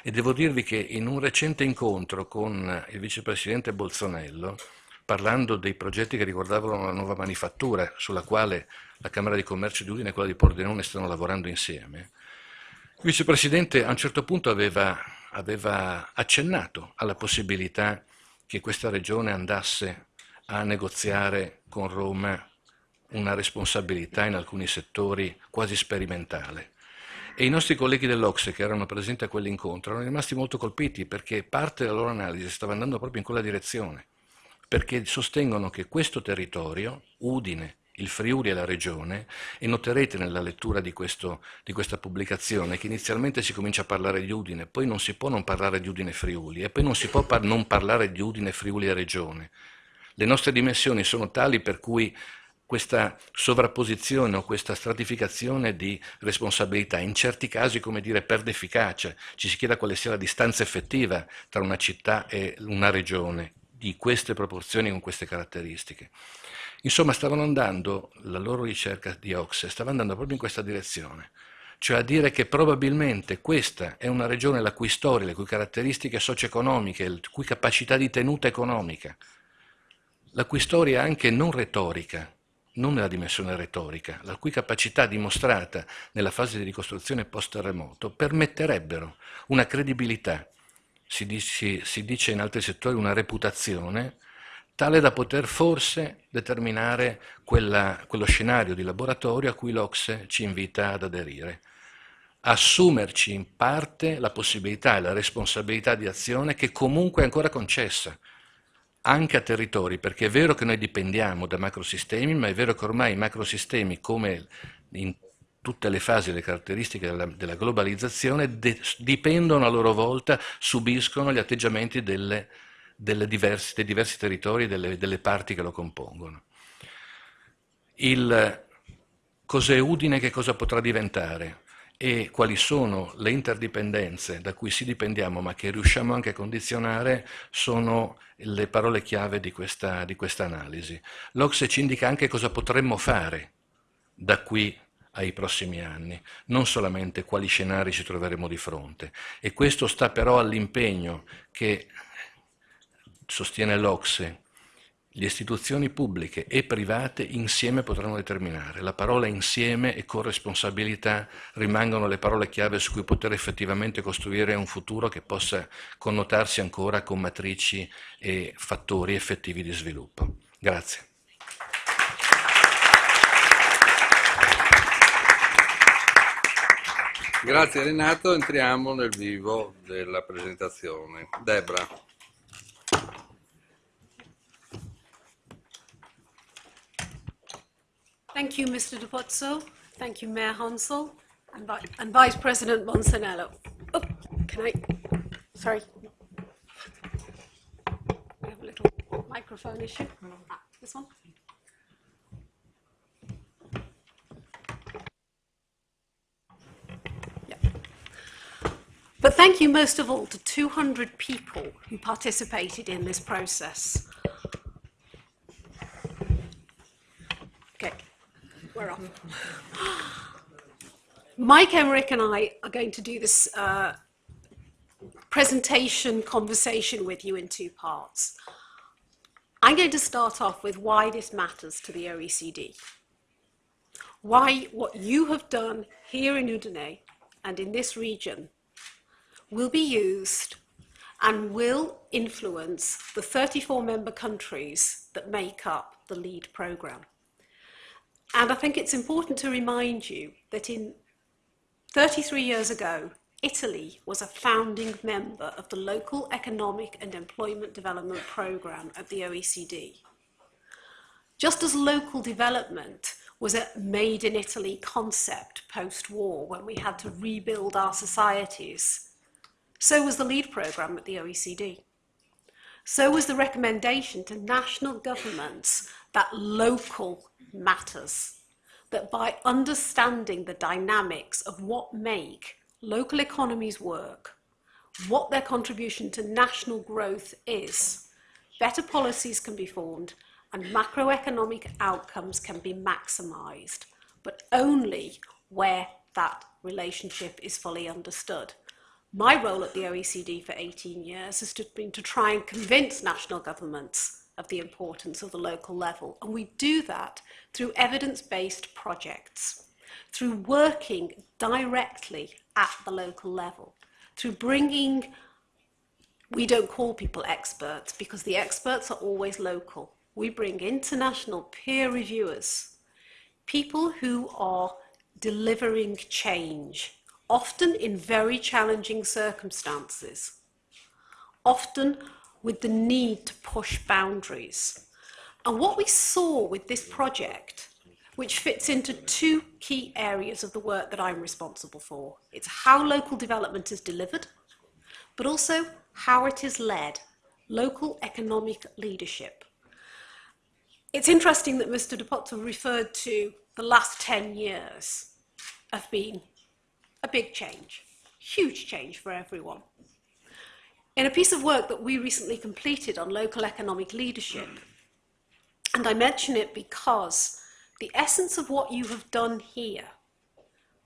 E devo dirvi che in un recente incontro con il vicepresidente Bolsonello, parlando dei progetti che riguardavano la nuova manifattura, sulla quale la Camera di Commercio di Udine e quella di Pordenone stanno lavorando insieme, il vicepresidente a un certo punto aveva accennato alla possibilità che questa regione andasse a negoziare con Roma una responsabilità in alcuni settori quasi sperimentale. E i nostri colleghi dell'Ocse che erano presenti a quell'incontro erano rimasti molto colpiti perché parte della loro analisi stava andando proprio in quella direzione, perché sostengono che questo territorio, Udine, il Friuli e la regione, e noterete nella lettura di questa pubblicazione che inizialmente si comincia a parlare di Udine, poi non si può non parlare di Udine Friuli e poi non si può non parlare di Udine Friuli e regione. Le nostre dimensioni sono tali per cui questa sovrapposizione o questa stratificazione di responsabilità in certi casi, come dire, perde efficacia. Ci si chiede quale sia la distanza effettiva tra una città e una regione di queste proporzioni con queste caratteristiche. Insomma, stavano andando, la loro ricerca di Ocse stava andando proprio in questa direzione, cioè a dire che probabilmente questa è una regione la cui storia, le cui caratteristiche socio-economiche, la cui capacità di tenuta economica, la cui storia anche non retorica, non nella dimensione retorica, la cui capacità dimostrata nella fase di ricostruzione post-terremoto permetterebbero una credibilità, si dice in altri settori una reputazione, tale da poter forse determinare quello scenario di laboratorio a cui l'Ocse ci invita ad aderire. Assumerci in parte la possibilità e la responsabilità di azione che comunque è ancora concessa, anche a territori, perché è vero che noi dipendiamo da macrosistemi, ma è vero che ormai i macrosistemi, come in tutte le fasi e le caratteristiche della globalizzazione, dipendono a loro volta, subiscono gli atteggiamenti dei diversi territori e delle parti che lo compongono. Cos'è Udine, che cosa potrà diventare e quali sono le interdipendenze da cui sì dipendiamo ma che riusciamo anche a condizionare sono le parole chiave di questa analisi. L'Ocse ci indica anche cosa potremmo fare da qui ai prossimi anni, non solamente quali scenari ci troveremo di fronte. E questo sta però all'impegno che sostiene l'Ocse. Le istituzioni pubbliche e private insieme potranno determinare. La parola insieme e corresponsabilità rimangono le parole chiave su cui poter effettivamente costruire un futuro che possa connotarsi ancora con matrici e fattori effettivi di sviluppo. Grazie. Grazie Renato, entriamo nel vivo della presentazione. Debra. Thank you, Mr. Di Pozzo. Thank you, Mayor Hansel and Vice President Monsanello. Oh, can I? Sorry. I have a little microphone issue. This one. Yeah. But thank you most of all to 200 people who participated in this process. Okay. We're off. Mike Emmerich and I are going to do this presentation conversation with you in two parts. I'm going to start off with why this matters to the OECD. Why what you have done here in Udine and in this region will be used and will influence the 34 member countries that make up the LEAD programme. And I think it's important to remind you that 33 years ago, Italy was a founding member of the Local Economic and Employment Development Programme of the OECD. Just as local development was a made in Italy concept post-war when we had to rebuild our societies, so was the LEAD programme at the OECD. So was the recommendation to national governments that local matters, that by understanding the dynamics of what make local economies work, what their contribution to national growth is, better policies can be formed and macroeconomic outcomes can be maximised, but only where that relationship is fully understood. My role at the OECD for 18 years has been to try and convince national governments of the importance of the local level, and we do that through evidence-based projects, through working directly at the local level, through bringing, we don't call people experts because the experts are always local. We bring international peer reviewers, people who are delivering change, often in very challenging circumstances, often with the need to push boundaries. And what we saw with this project, which fits into two key areas of the work that I'm responsible for, it's how local development is delivered, but also how it is led, local economic leadership. It's interesting that Mr. De Pozzo referred to the last 10 years have been a big change, huge change for everyone. In a piece of work that we recently completed on local economic leadership, and I mention it because the essence of what you have done here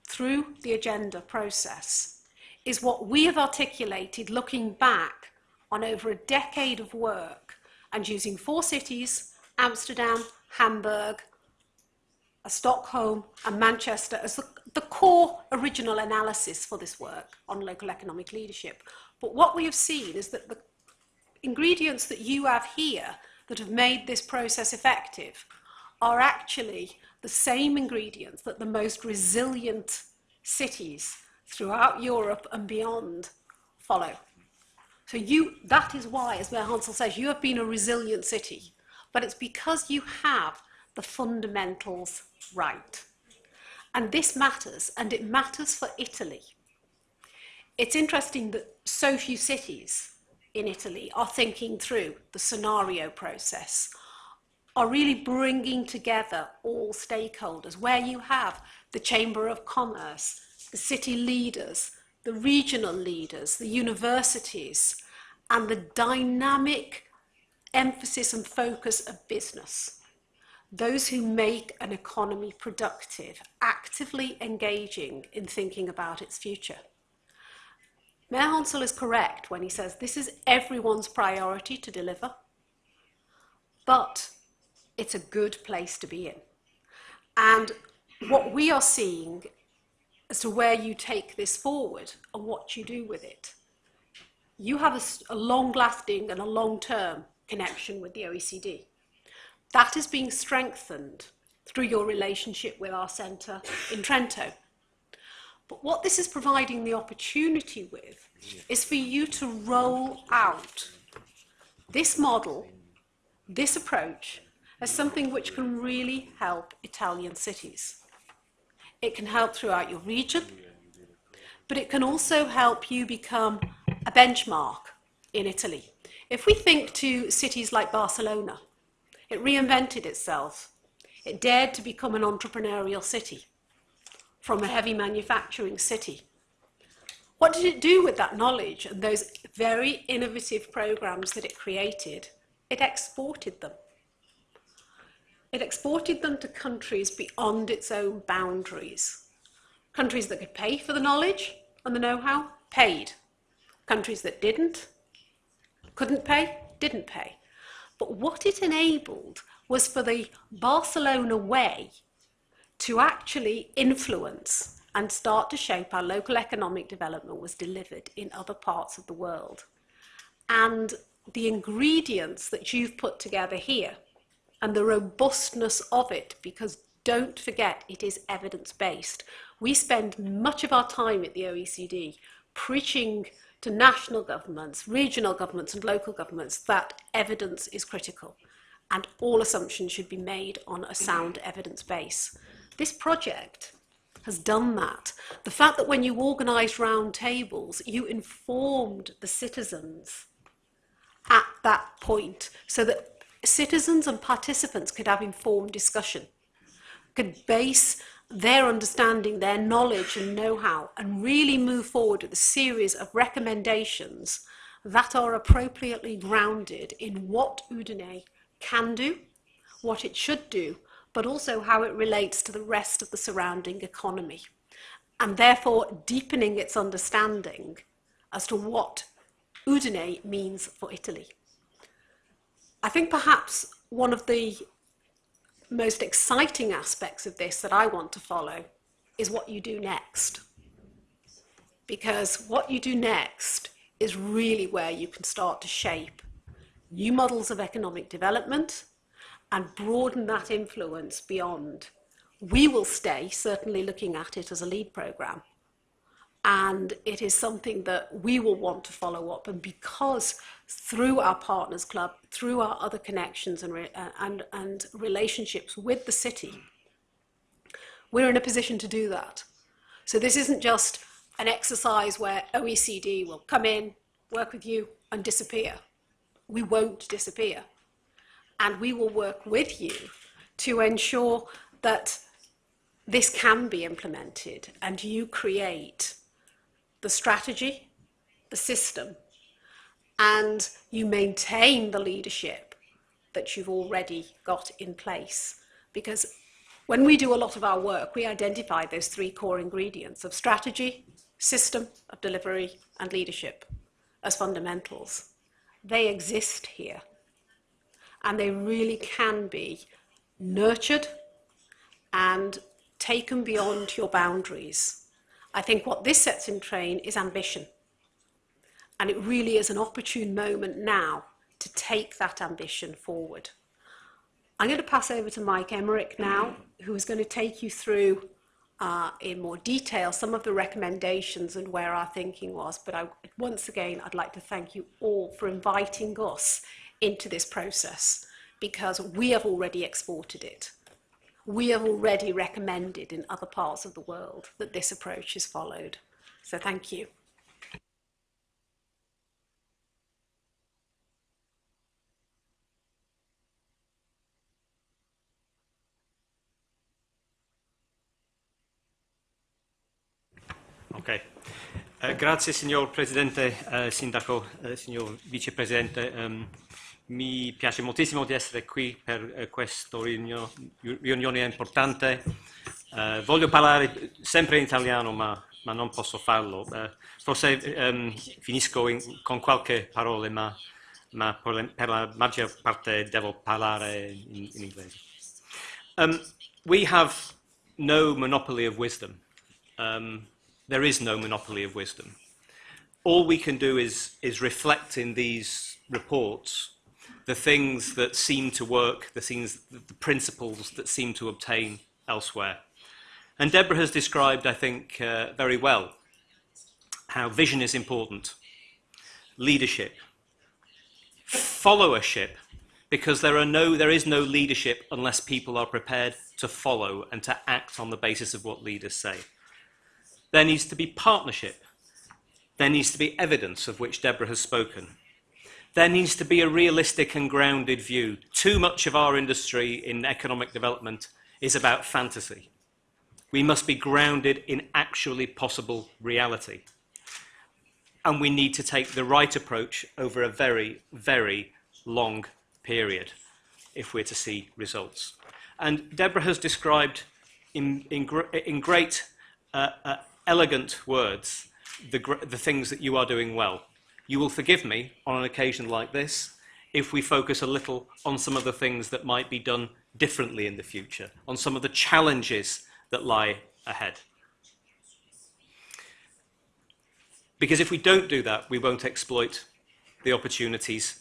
through the agenda process is what we have articulated looking back on over a decade of work and using 4 cities, Amsterdam, Hamburg, Stockholm and Manchester as the core original analysis for this work on local economic leadership. But what we have seen is that the ingredients that you have here that have made this process effective are actually the same ingredients that the most resilient cities throughout Europe and beyond follow. So that is why, as Mayor Hansel says, you have been a resilient city, but it's because you have the fundamentals right. And this matters, and it matters for Italy. It's interesting that so few cities in Italy are thinking through the scenario process, are really bringing together all stakeholders, where you have the Chamber of Commerce, the city leaders, the regional leaders, the universities, and the dynamic emphasis and focus of business. Those who make an economy productive, actively engaging in thinking about its future. Mayor Hansel is correct when he says this is everyone's priority to deliver, but it's a good place to be in. And what we are seeing as to where you take this forward and what you do with it, you have a long-lasting and a long-term connection with the OECD. That is being strengthened through your relationship with our centre in Trento. But what this is providing the opportunity with is for you to roll out this model, this approach, as something which can really help Italian cities. It can help throughout your region, but it can also help you become a benchmark in Italy. If we think to cities like Barcelona, it reinvented itself. It dared to become an entrepreneurial city from a heavy manufacturing city. What did it do with that knowledge and those very innovative programs that it created? It exported them. It exported them to countries beyond its own boundaries. Countries that could pay for the knowledge and the know-how, paid. Countries that couldn't pay, didn't pay. But what it enabled was for the Barcelona way to actually influence and start to shape how local economic development was delivered in other parts of the world. And the ingredients that you've put together here and the robustness of it, because don't forget it is evidence-based. We spend much of our time at the OECD preaching to national governments, regional governments and local governments that evidence is critical and all assumptions should be made on a sound evidence base. This project has done that. The fact that when you organised round tables, you informed the citizens at that point so that citizens and participants could have informed discussion, could base their understanding, their knowledge and know-how, and really move forward with a series of recommendations that are appropriately grounded in what Udine can do, what it should do, but also how it relates to the rest of the surrounding economy, and therefore deepening its understanding as to what Udine means for Italy. I think perhaps one of the most exciting aspects of this that I want to follow is what you do next. Because what you do next is really where you can start to shape new models of economic development and broaden that influence beyond. We will stay certainly looking at it as a lead programme. And it is something that we will want to follow up. And because through our Partners Club, through our other connections and relationships with the city, we're in a position to do that. So this isn't just an exercise where OECD will come in, work with you, and disappear. We won't disappear. And we will work with you to ensure that this can be implemented and you create the strategy, the system, and you maintain the leadership that you've already got in place. Because when we do a lot of our work, we identify those three core ingredients of strategy, system of delivery, and leadership as fundamentals. They exist here, and they really can be nurtured and taken beyond your boundaries. I think what this sets in train is ambition. And it really is an opportune moment now to take that ambition forward. I'm going to pass over to Mike Emmerich now, who is going to take you through in more detail some of the recommendations and where our thinking was. But once again, I'd like to thank you all for inviting us into this process, because we have already exported it. We have already recommended in other parts of the world that this approach is followed. So thank you. Ok, grazie signor Presidente, Sindaco, signor Vicepresidente. Mi piace moltissimo di essere qui per questa riunione importante. Voglio parlare sempre in italiano, ma non posso farlo. Forse finisco con qualche parola, ma per la maggior parte devo parlare in inglese. We have no monopoly of wisdom. There is no monopoly of wisdom. All we can do is reflect in these reports the things that seem to work, the principles that seem to obtain elsewhere. And Deborah has described, I think, very well how vision is important, leadership, followership, because there is no leadership unless people are prepared to follow and to act on the basis of what leaders say. There needs to be partnership. There needs to be evidence, of which Deborah has spoken. There needs to be a realistic and grounded view. Too much of our industry in economic development is about fantasy. We must be grounded in actually possible reality. And we need to take the right approach over a very, very long period if we're to see results. And Deborah has described in great, elegant words the things that you are doing well. You will forgive me on an occasion like this if we focus a little on some of the things that might be done differently in the future, on some of the challenges that lie ahead. Because if we don't do that, we won't exploit the opportunities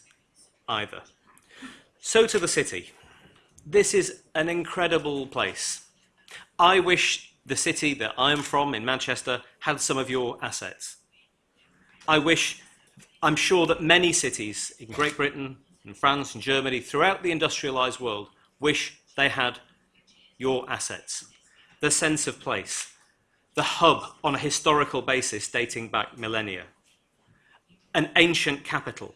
either. So to the city. This is an incredible place. I wish the city that I'm from in Manchester had some of your assets. I'm sure that many cities in Great Britain, in France, in Germany, throughout the industrialized world, wish they had your assets. The sense of place, the hub on a historical basis dating back millennia, an ancient capital,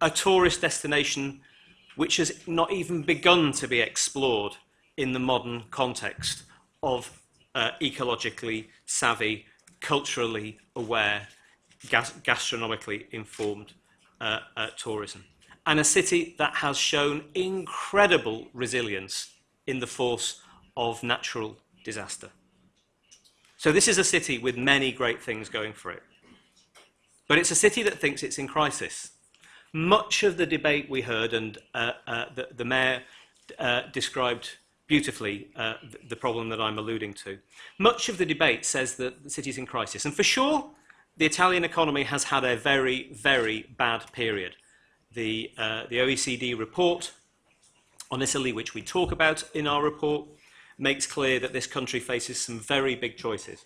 a tourist destination which has not even begun to be explored in the modern context of ecologically savvy, culturally aware, gastronomically informed tourism. And a city that has shown incredible resilience in the force of natural disaster. So this is a city with many great things going for it. But it's a city that thinks it's in crisis. Much of the debate we heard, and the mayor described beautifully the problem that I'm alluding to, much of the debate says that the city's in crisis. And for sure, the Italian economy has had a very, very bad period. The OECD report on Italy, which we talk about in our report, makes clear that this country faces some very big choices.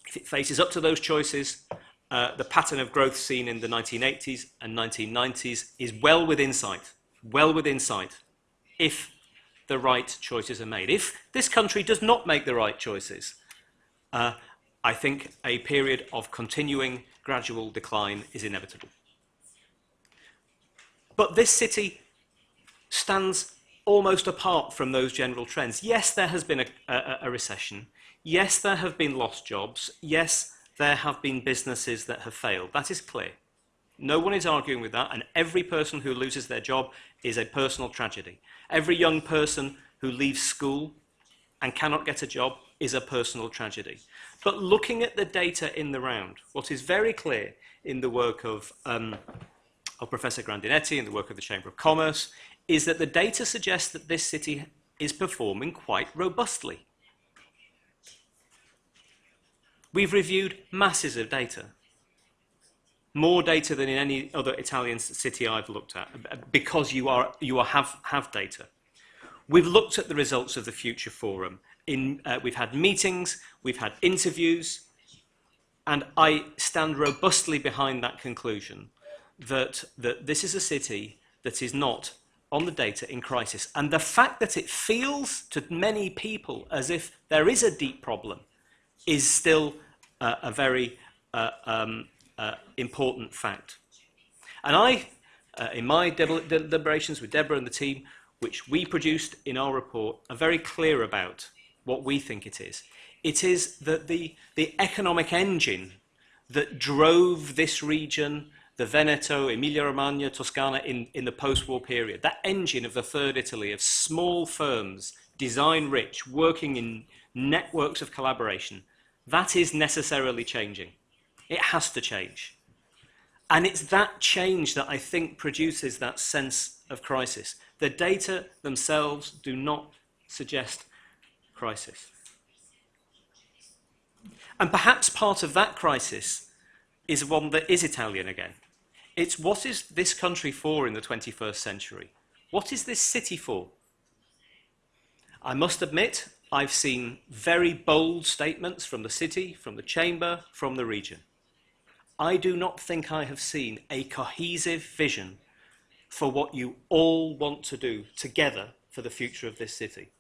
If it faces up to those choices, the pattern of growth seen in the 1980s and 1990s is well within sight, if the right choices are made. If this country does not make the right choices, I think a period of continuing gradual decline is inevitable. But this city stands almost apart from those general trends. Yes, there has been a recession. Yes, there have been lost jobs. Yes, there have been businesses that have failed. That is clear. No one is arguing with that, and every person who loses their job is a personal tragedy. Every young person who leaves school and cannot get a job is a personal tragedy. But looking at the data in the round, what is very clear in the work of Professor Grandinetti and the work of the Chamber of Commerce is that the data suggests that this city is performing quite robustly. We've reviewed masses of data, more data than in any other Italian city I've looked at, because you have data. We've looked at the results of the Future Forum. We've had meetings, we've had interviews, and I stand robustly behind that conclusion that this is a city that is not, on the data, in crisis. And the fact that it feels to many people as if there is a deep problem is still a very important fact. And I, in my deliberations with Deborah and the team, which we produced in our report, are very clear about what we think it is. It is that the economic engine that drove this region, the Veneto, Emilia-Romagna, Toscana, in the post-war period, that engine of the Third Italy, of small firms, design-rich, working in networks of collaboration, that is necessarily changing. It has to change. And it's that change that I think produces that sense of crisis. The data themselves do not suggest crisis. And perhaps part of that crisis is one that is Italian again. It's what is this country for in the 21st century? What is this city for? I must admit, I've seen very bold statements from the city, from the chamber, from the region. I do not think I have seen a cohesive vision for what you all want to do together for the future of this city.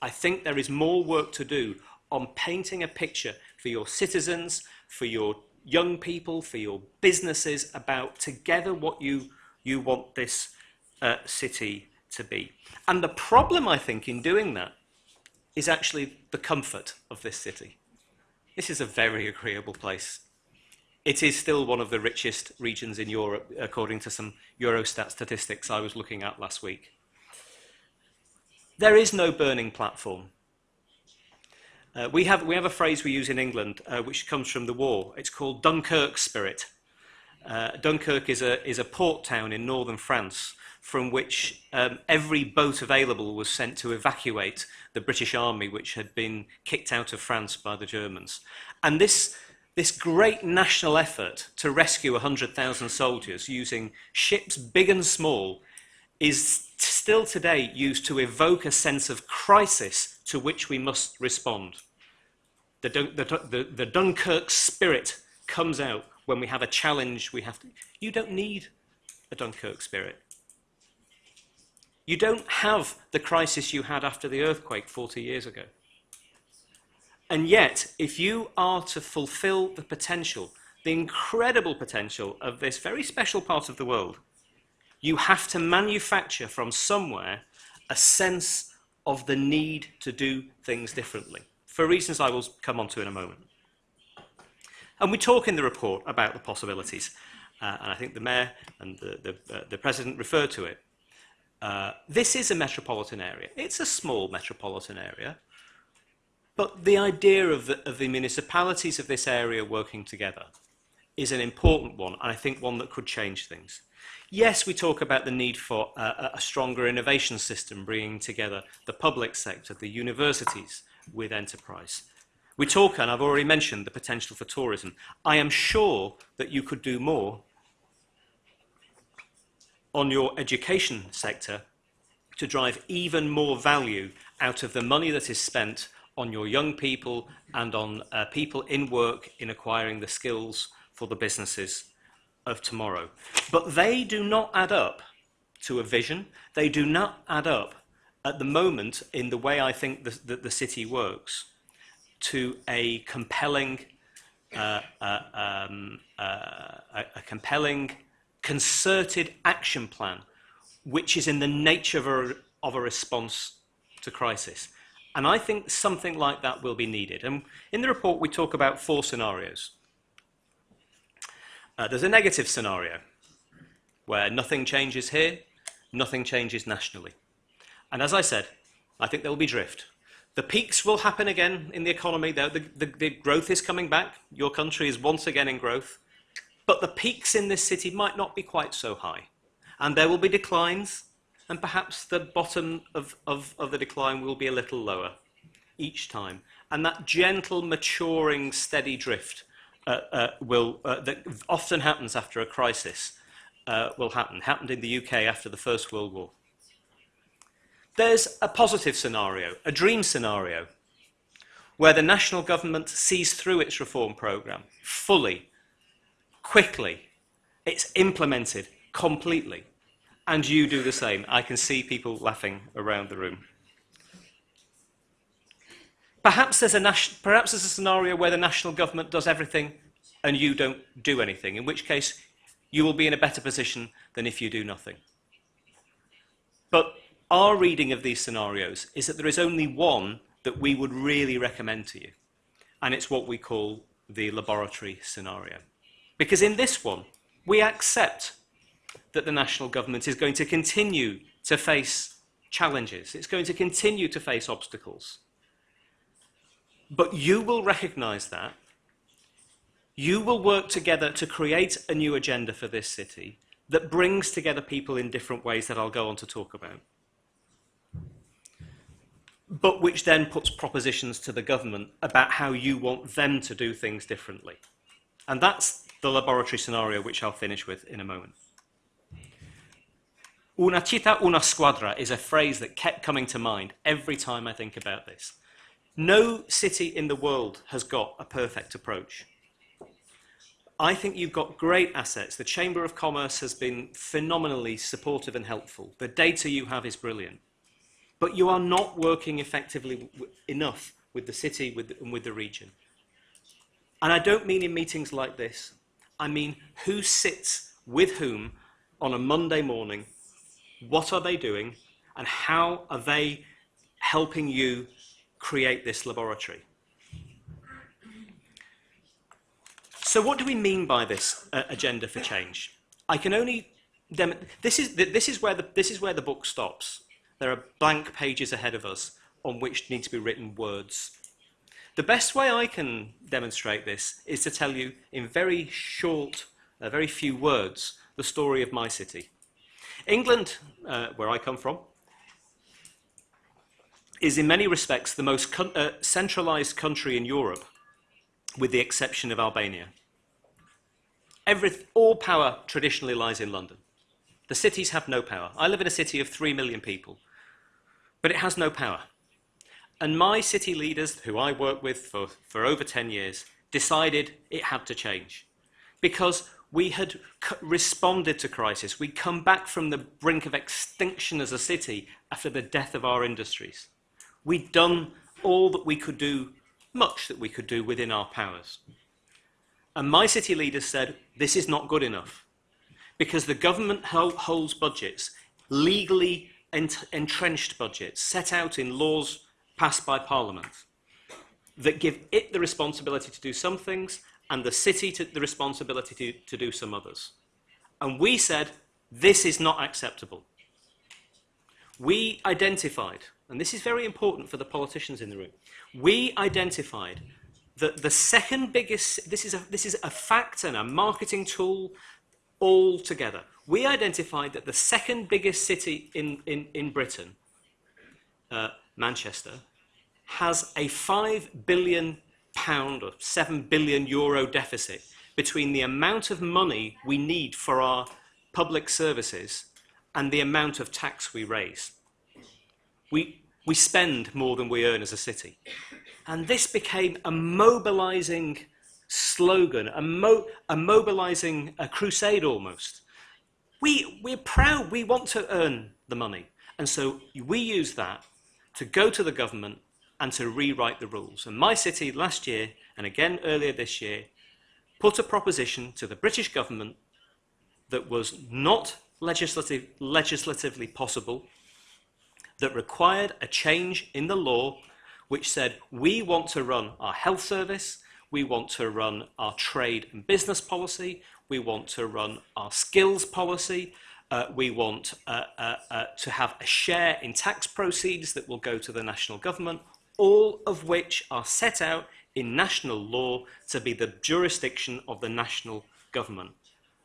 I think there is more work to do on painting a picture for your citizens, for your young people, for your businesses, about together what you want this city to be. And the problem, I think, in doing that is actually the comfort of this city. This is a very agreeable place. It is still one of the richest regions in Europe, according to some Eurostat statistics I was looking at last week. There is no burning platform. We have a phrase we use in England, which comes from the war. It's called Dunkirk spirit. Dunkirk is a port town in northern France from which every boat available was sent to evacuate the British army, which had been kicked out of France by the Germans. And this great national effort to rescue 100,000 soldiers using ships big and small is still today used to evoke a sense of crisis to which we must respond. The Dunkirk spirit comes out when we have a challenge. You don't need a Dunkirk spirit. You don't have the crisis you had after the earthquake 40 years ago. And yet, if you are to fulfill the potential, the incredible potential of this very special part of the world, you have to manufacture from somewhere a sense of the need to do things differently, for reasons I will come on to in a moment. And we talk in the report about the possibilities, and I think the Mayor and the President referred to it. This is a metropolitan area. It's a small metropolitan area, but the idea of the municipalities of this area working together is an important one, and I think one that could change things. Yes, we talk about the need for a stronger innovation system, bringing together the public sector, the universities with enterprise. We talk, and I've already mentioned, the potential for tourism. I am sure that you could do more on your education sector to drive even more value out of the money that is spent on your young people and on people in work in acquiring the skills for the businesses of tomorrow. But they do not add up to a vision. They do not add up at the moment in the way I think the city works to a compelling, concerted action plan, which is in the nature of a response to crisis. And I think something like that will be needed. And in the report, we talk about 4 scenarios. There's a negative scenario where nothing changes here, nothing changes nationally. And as I said, I think there will be drift. The peaks will happen again in the economy. The growth is coming back. Your country is once again in growth. But the peaks in this city might not be quite so high. And there will be declines, and perhaps the bottom of the decline will be a little lower each time. And that gentle, maturing, steady drift that often happens after a crisis will happen. Happened in the UK after the First World War. There's a positive scenario, a dream scenario, where the national government sees through its reform programme fully, quickly. It's implemented completely. And you do the same. I can see people laughing around the room. Perhaps there's a scenario where the national government does everything and you don't do anything, in which case you will be in a better position than if you do nothing. But our reading of these scenarios is that there is only one that we would really recommend to you, and it's what we call the laboratory scenario. Because in this one, we accept that the national government is going to continue to face challenges. It's going to continue to face obstacles. But you will recognise that. You will work together to create a new agenda for this city that brings together people in different ways that I'll go on to talk about, but which then puts propositions to the government about how you want them to do things differently. And that's the laboratory scenario, which I'll finish with in a moment. Una città, una squadra is a phrase that kept coming to mind every time I think about this. No city in the world has got a perfect approach. I think you've got great assets. The Chamber of Commerce has been phenomenally supportive and helpful. The data you have is brilliant. But you are not working effectively enough with the city and with the region. And I don't mean in meetings like this. I mean who sits with whom on a Monday morning, what are they doing, and how are they helping you create this laboratory? So what do we mean by this agenda for change? I can only this is where the book stops. There are blank pages ahead of us on which need to be written words. The best way I can demonstrate this is to tell you in very short, very few words, the story of my city. England, where I come from, is in many respects the most centralised country in Europe, with the exception of Albania. All power traditionally lies in London. The cities have no power. I live in a city of 3 million people, but it has no power. And my city leaders, who I worked with for over 10 years, decided it had to change. Because we had responded to crisis. We'd come back from the brink of extinction as a city after the death of our industries. We'd done all that we could do, much that we could do within our powers. And my city leaders said, this is not good enough. Because the government holds budgets legally entrenched budgets set out in laws passed by Parliament that give it the responsibility to do some things and the city the responsibility to do some others. And we said, this is not acceptable. We identified, and this is very important for the politicians in the room, we identified that the second biggest, this is a factor and a marketing tool all together. We identified that the second biggest city in Britain, Manchester, has a £5 billion or €7 billion deficit between the amount of money we need for our public services and the amount of tax we raise. We spend more than we earn as a city. And this became a mobilizing slogan, a mobilizing a crusade almost. We're proud, we want to earn the money. And so we use that to go to the government and to rewrite the rules. And my city last year, and again earlier this year, put a proposition to the British government that was not legislatively possible, that required a change in the law which said we want to run our health service, we want to run our trade and business policy, we want to run our skills policy, we want to have a share in tax proceeds that will go to the national government, all of which are set out in national law to be the jurisdiction of the national government.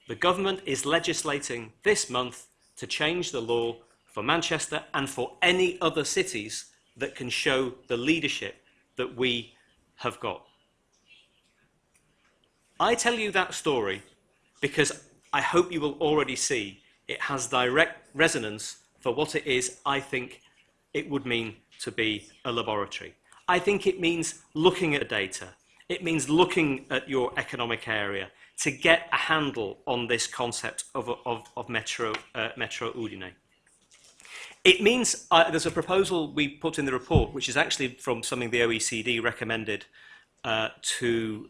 The government is legislating this month to change the law for Manchester and for any other cities that can show the leadership that we have got. I tell you that story because I hope you will already see it has direct resonance for what it is I think it would mean to be a laboratory. I think it means looking at data. It means looking at your economic area to get a handle on this concept of Metro Udine. It means there's a proposal we put in the report, which is actually from something the OECD recommended to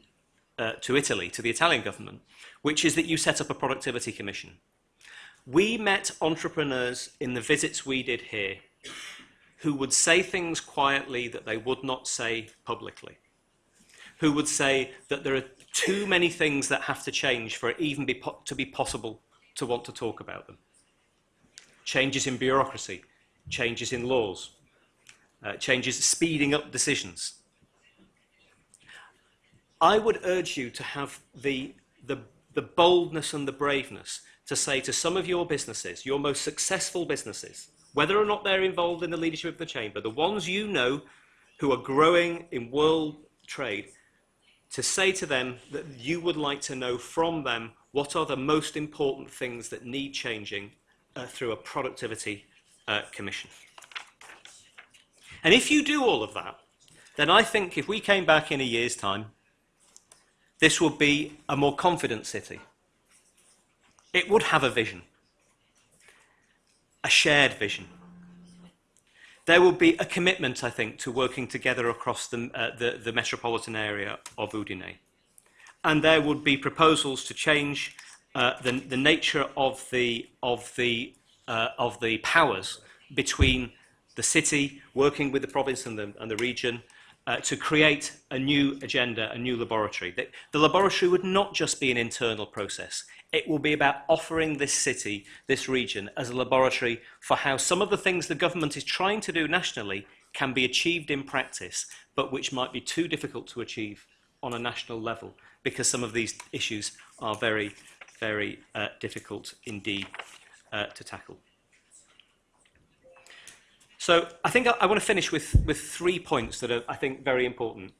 Italy, to the Italian government, which is that you set up a productivity commission. We met entrepreneurs in the visits we did here who would say things quietly that they would not say publicly, who would say that there are too many things that have to change for it even to be possible to want to talk about them. Changes in bureaucracy, changes in laws, changes speeding up decisions. I would urge you to have the boldness and the braveness to say to some of your businesses, your most successful businesses, whether or not they're involved in the leadership of the chamber, the ones you know who are growing in world trade, to say to them that you would like to know from them what are the most important things that need changing through a productivity commission. And if you do all of that, then I think if we came back in a year's time, this would be a more confident city. It would have a vision, a shared vision. There would be a commitment, I think, to working together across the metropolitan area of Udine. And there would be proposals to change the nature of the powers between the city, working with the province and the region, to create a new agenda, a new laboratory. The laboratory would not just be an internal process. It will be about offering this city, this region, as a laboratory for how some of the things the government is trying to do nationally can be achieved in practice, but which might be too difficult to achieve on a national level, because some of these issues are very, very difficult indeed to tackle. So I think I want to finish with 3 points that are, I think, very important.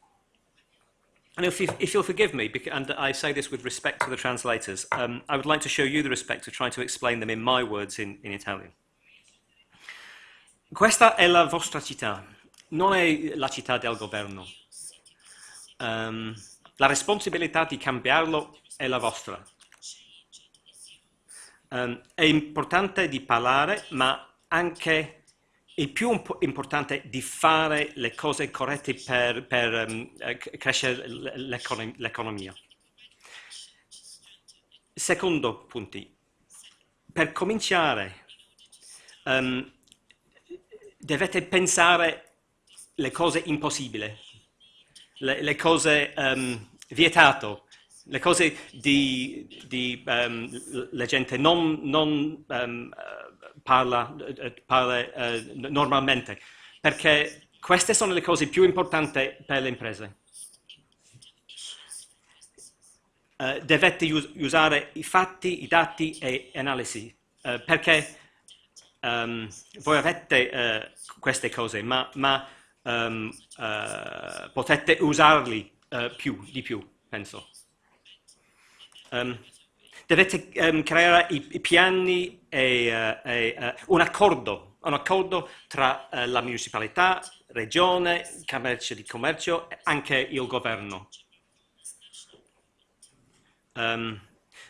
And if you'll forgive me, and I say this with respect to the translators, I would like to show you the respect to try to explain them in my words in Italian. Questa è la vostra città, non è la città del governo. La responsabilità di cambiarlo è la vostra. È importante di parlare, ma anche il più importante è di fare le cose corrette per crescere l'economia. Secondo punto, per cominciare, dovete pensare le cose impossibili, le cose vietato, le cose la gente non parla normalmente, perché queste sono le cose più importanti per le imprese. Dovete usare i fatti, i dati e analisi, perché voi avete queste cose, ma potete usarli di più, penso. Dovete creare i piani e un accordo tra la municipalità, regione, camera di commercio e anche il governo.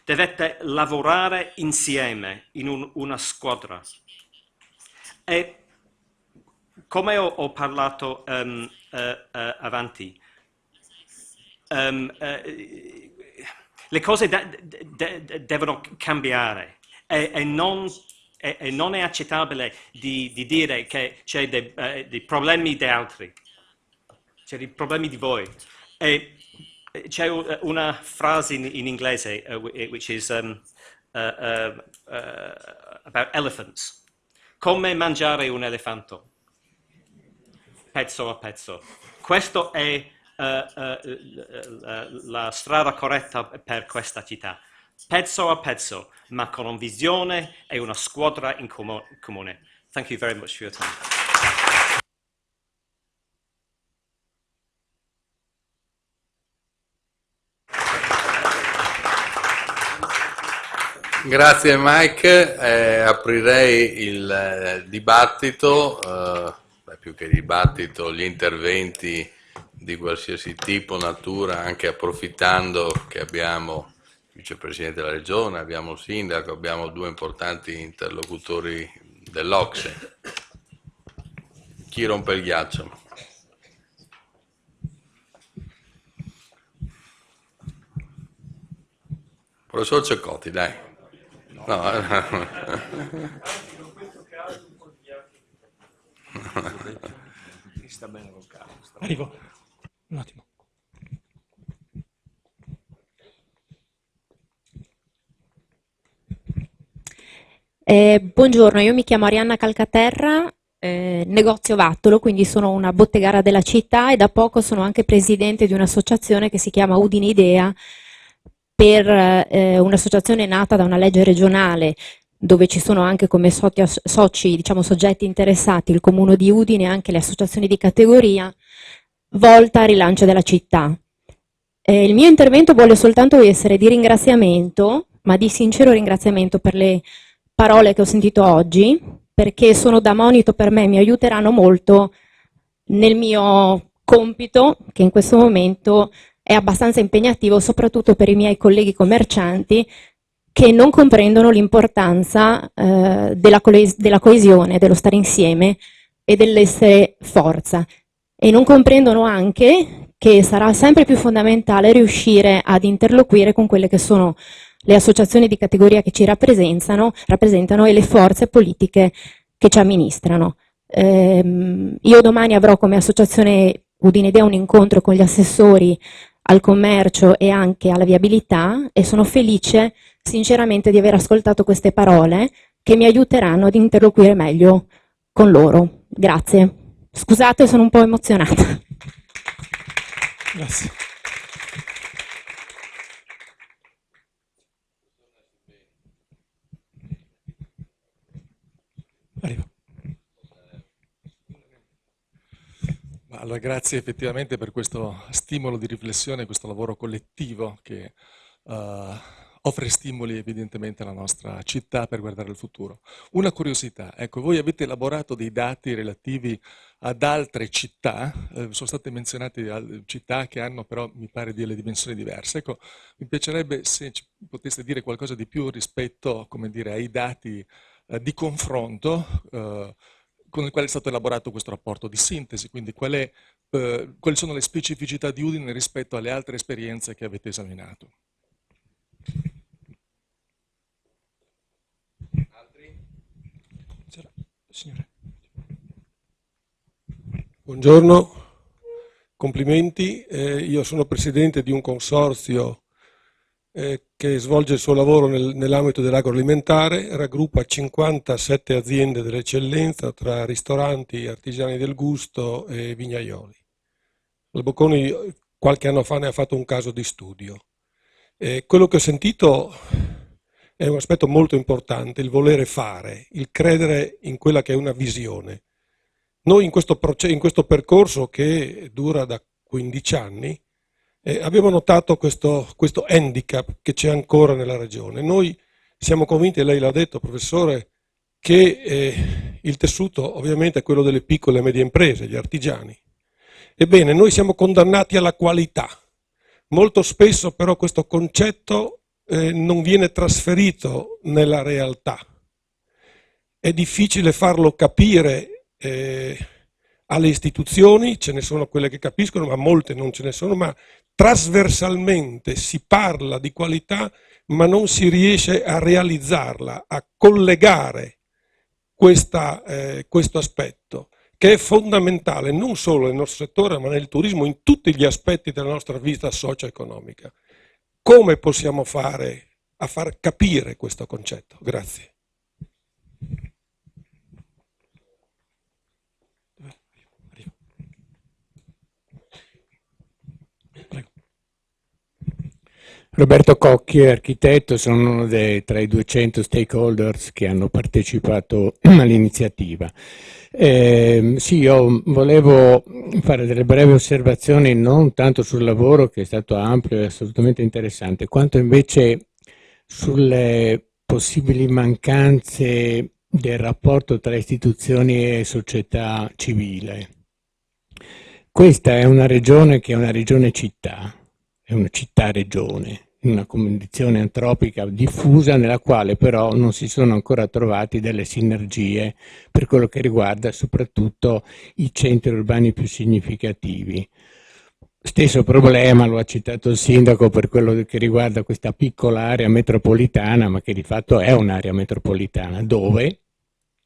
Dovete lavorare insieme in una squadra. E come ho parlato avanti, le cose devono cambiare e non è accettabile di dire che c'è dei problemi di altri, c'è dei problemi di voi. E c'è una frase in inglese which is about elephants. Come mangiare un elefante, pezzo a pezzo. Questa è la strada corretta per questa città. Pezzo a pezzo, ma con una visione e una squadra in comune. Thank you very much for your time. Grazie Mike, aprirei il dibattito, più che dibattito, gli interventi di qualsiasi tipo, natura, anche approfittando che abbiamo il vicepresidente della regione, abbiamo il sindaco, abbiamo due importanti interlocutori dell'Ocse. Chi rompe il ghiaccio? Professor Ceccotti, dai. No. Sta bene col caso. Arrivo, un attimo. Buongiorno, io mi chiamo Arianna Calcaterra, negozio Vattolo, quindi sono una bottegara della città e da poco sono anche presidente di un'associazione che si chiama Udine Idea, per un'associazione nata da una legge regionale dove ci sono anche come soci, diciamo, soggetti interessati, il Comune di Udine e anche le associazioni di categoria, volta al rilancio della città. Il mio intervento vuole soltanto essere di ringraziamento, ma di sincero ringraziamento per le parole che ho sentito oggi, perché sono da monito per me, mi aiuteranno molto nel mio compito, che in questo momento è abbastanza impegnativo, soprattutto per i miei colleghi commercianti che non comprendono l'importanza della coesione, dello stare insieme e dell'essere forza. E non comprendono anche che sarà sempre più fondamentale riuscire ad interloquire con quelle che sono le associazioni di categoria che ci rappresentano e le forze politiche che ci amministrano. Io domani avrò come associazione Udine Idea un incontro con gli assessori al commercio e anche alla viabilità e sono felice sinceramente di aver ascoltato queste parole che mi aiuteranno ad interloquire meglio con loro. Grazie. Scusate, sono un po' emozionata. Grazie. Arrivo. Allora, grazie effettivamente per questo stimolo di riflessione, questo lavoro collettivo che offre stimoli evidentemente alla nostra città per guardare al futuro. Una curiosità, ecco, voi avete elaborato dei dati relativi ad altre città, sono state menzionate città che hanno però, mi pare, delle dimensioni diverse. Ecco, mi piacerebbe se ci poteste dire qualcosa di più rispetto, come dire, ai dati di confronto con il quale è stato elaborato questo rapporto di sintesi, quindi quali sono le specificità di Udine rispetto alle altre esperienze che avete esaminato. Altri? Signore. Buongiorno, complimenti. Io sono presidente di un consorzio che svolge il suo lavoro nell'ambito dell'agroalimentare, raggruppa 57 aziende dell'eccellenza tra ristoranti, artigiani del gusto e vignaioli. La Bocconi qualche anno fa ne ha fatto un caso di studio. Quello che ho sentito è un aspetto molto importante, il volere fare, il credere in quella che è una visione. Noi in questo percorso che dura da 15 anni abbiamo notato questo handicap che c'è ancora nella regione. Noi siamo convinti, e lei l'ha detto, professore, che il tessuto ovviamente è quello delle piccole e medie imprese, gli artigiani. Ebbene, noi siamo condannati alla qualità. Molto spesso però questo concetto non viene trasferito nella realtà. È difficile farlo capire alle istituzioni, ce ne sono quelle che capiscono, ma molte non ce ne sono, ma trasversalmente si parla di qualità, ma non si riesce a realizzarla, a collegare questo aspetto, che è fondamentale non solo nel nostro settore, ma nel turismo, in tutti gli aspetti della nostra vita socio-economica. Come possiamo fare a far capire questo concetto? Grazie. Roberto Cocchi, architetto, sono uno tra i 200 stakeholders che hanno partecipato all'iniziativa. Sì, io volevo fare delle brevi osservazioni non tanto sul lavoro, che è stato ampio e assolutamente interessante, quanto invece sulle possibili mancanze del rapporto tra istituzioni e società civile. Questa è una regione che è una regione città, è una città-regione, una condizione antropica diffusa nella quale però non si sono ancora trovati delle sinergie per quello che riguarda soprattutto i centri urbani più significativi. Stesso problema lo ha citato il sindaco per quello che riguarda questa piccola area metropolitana, ma che di fatto è un'area metropolitana, dove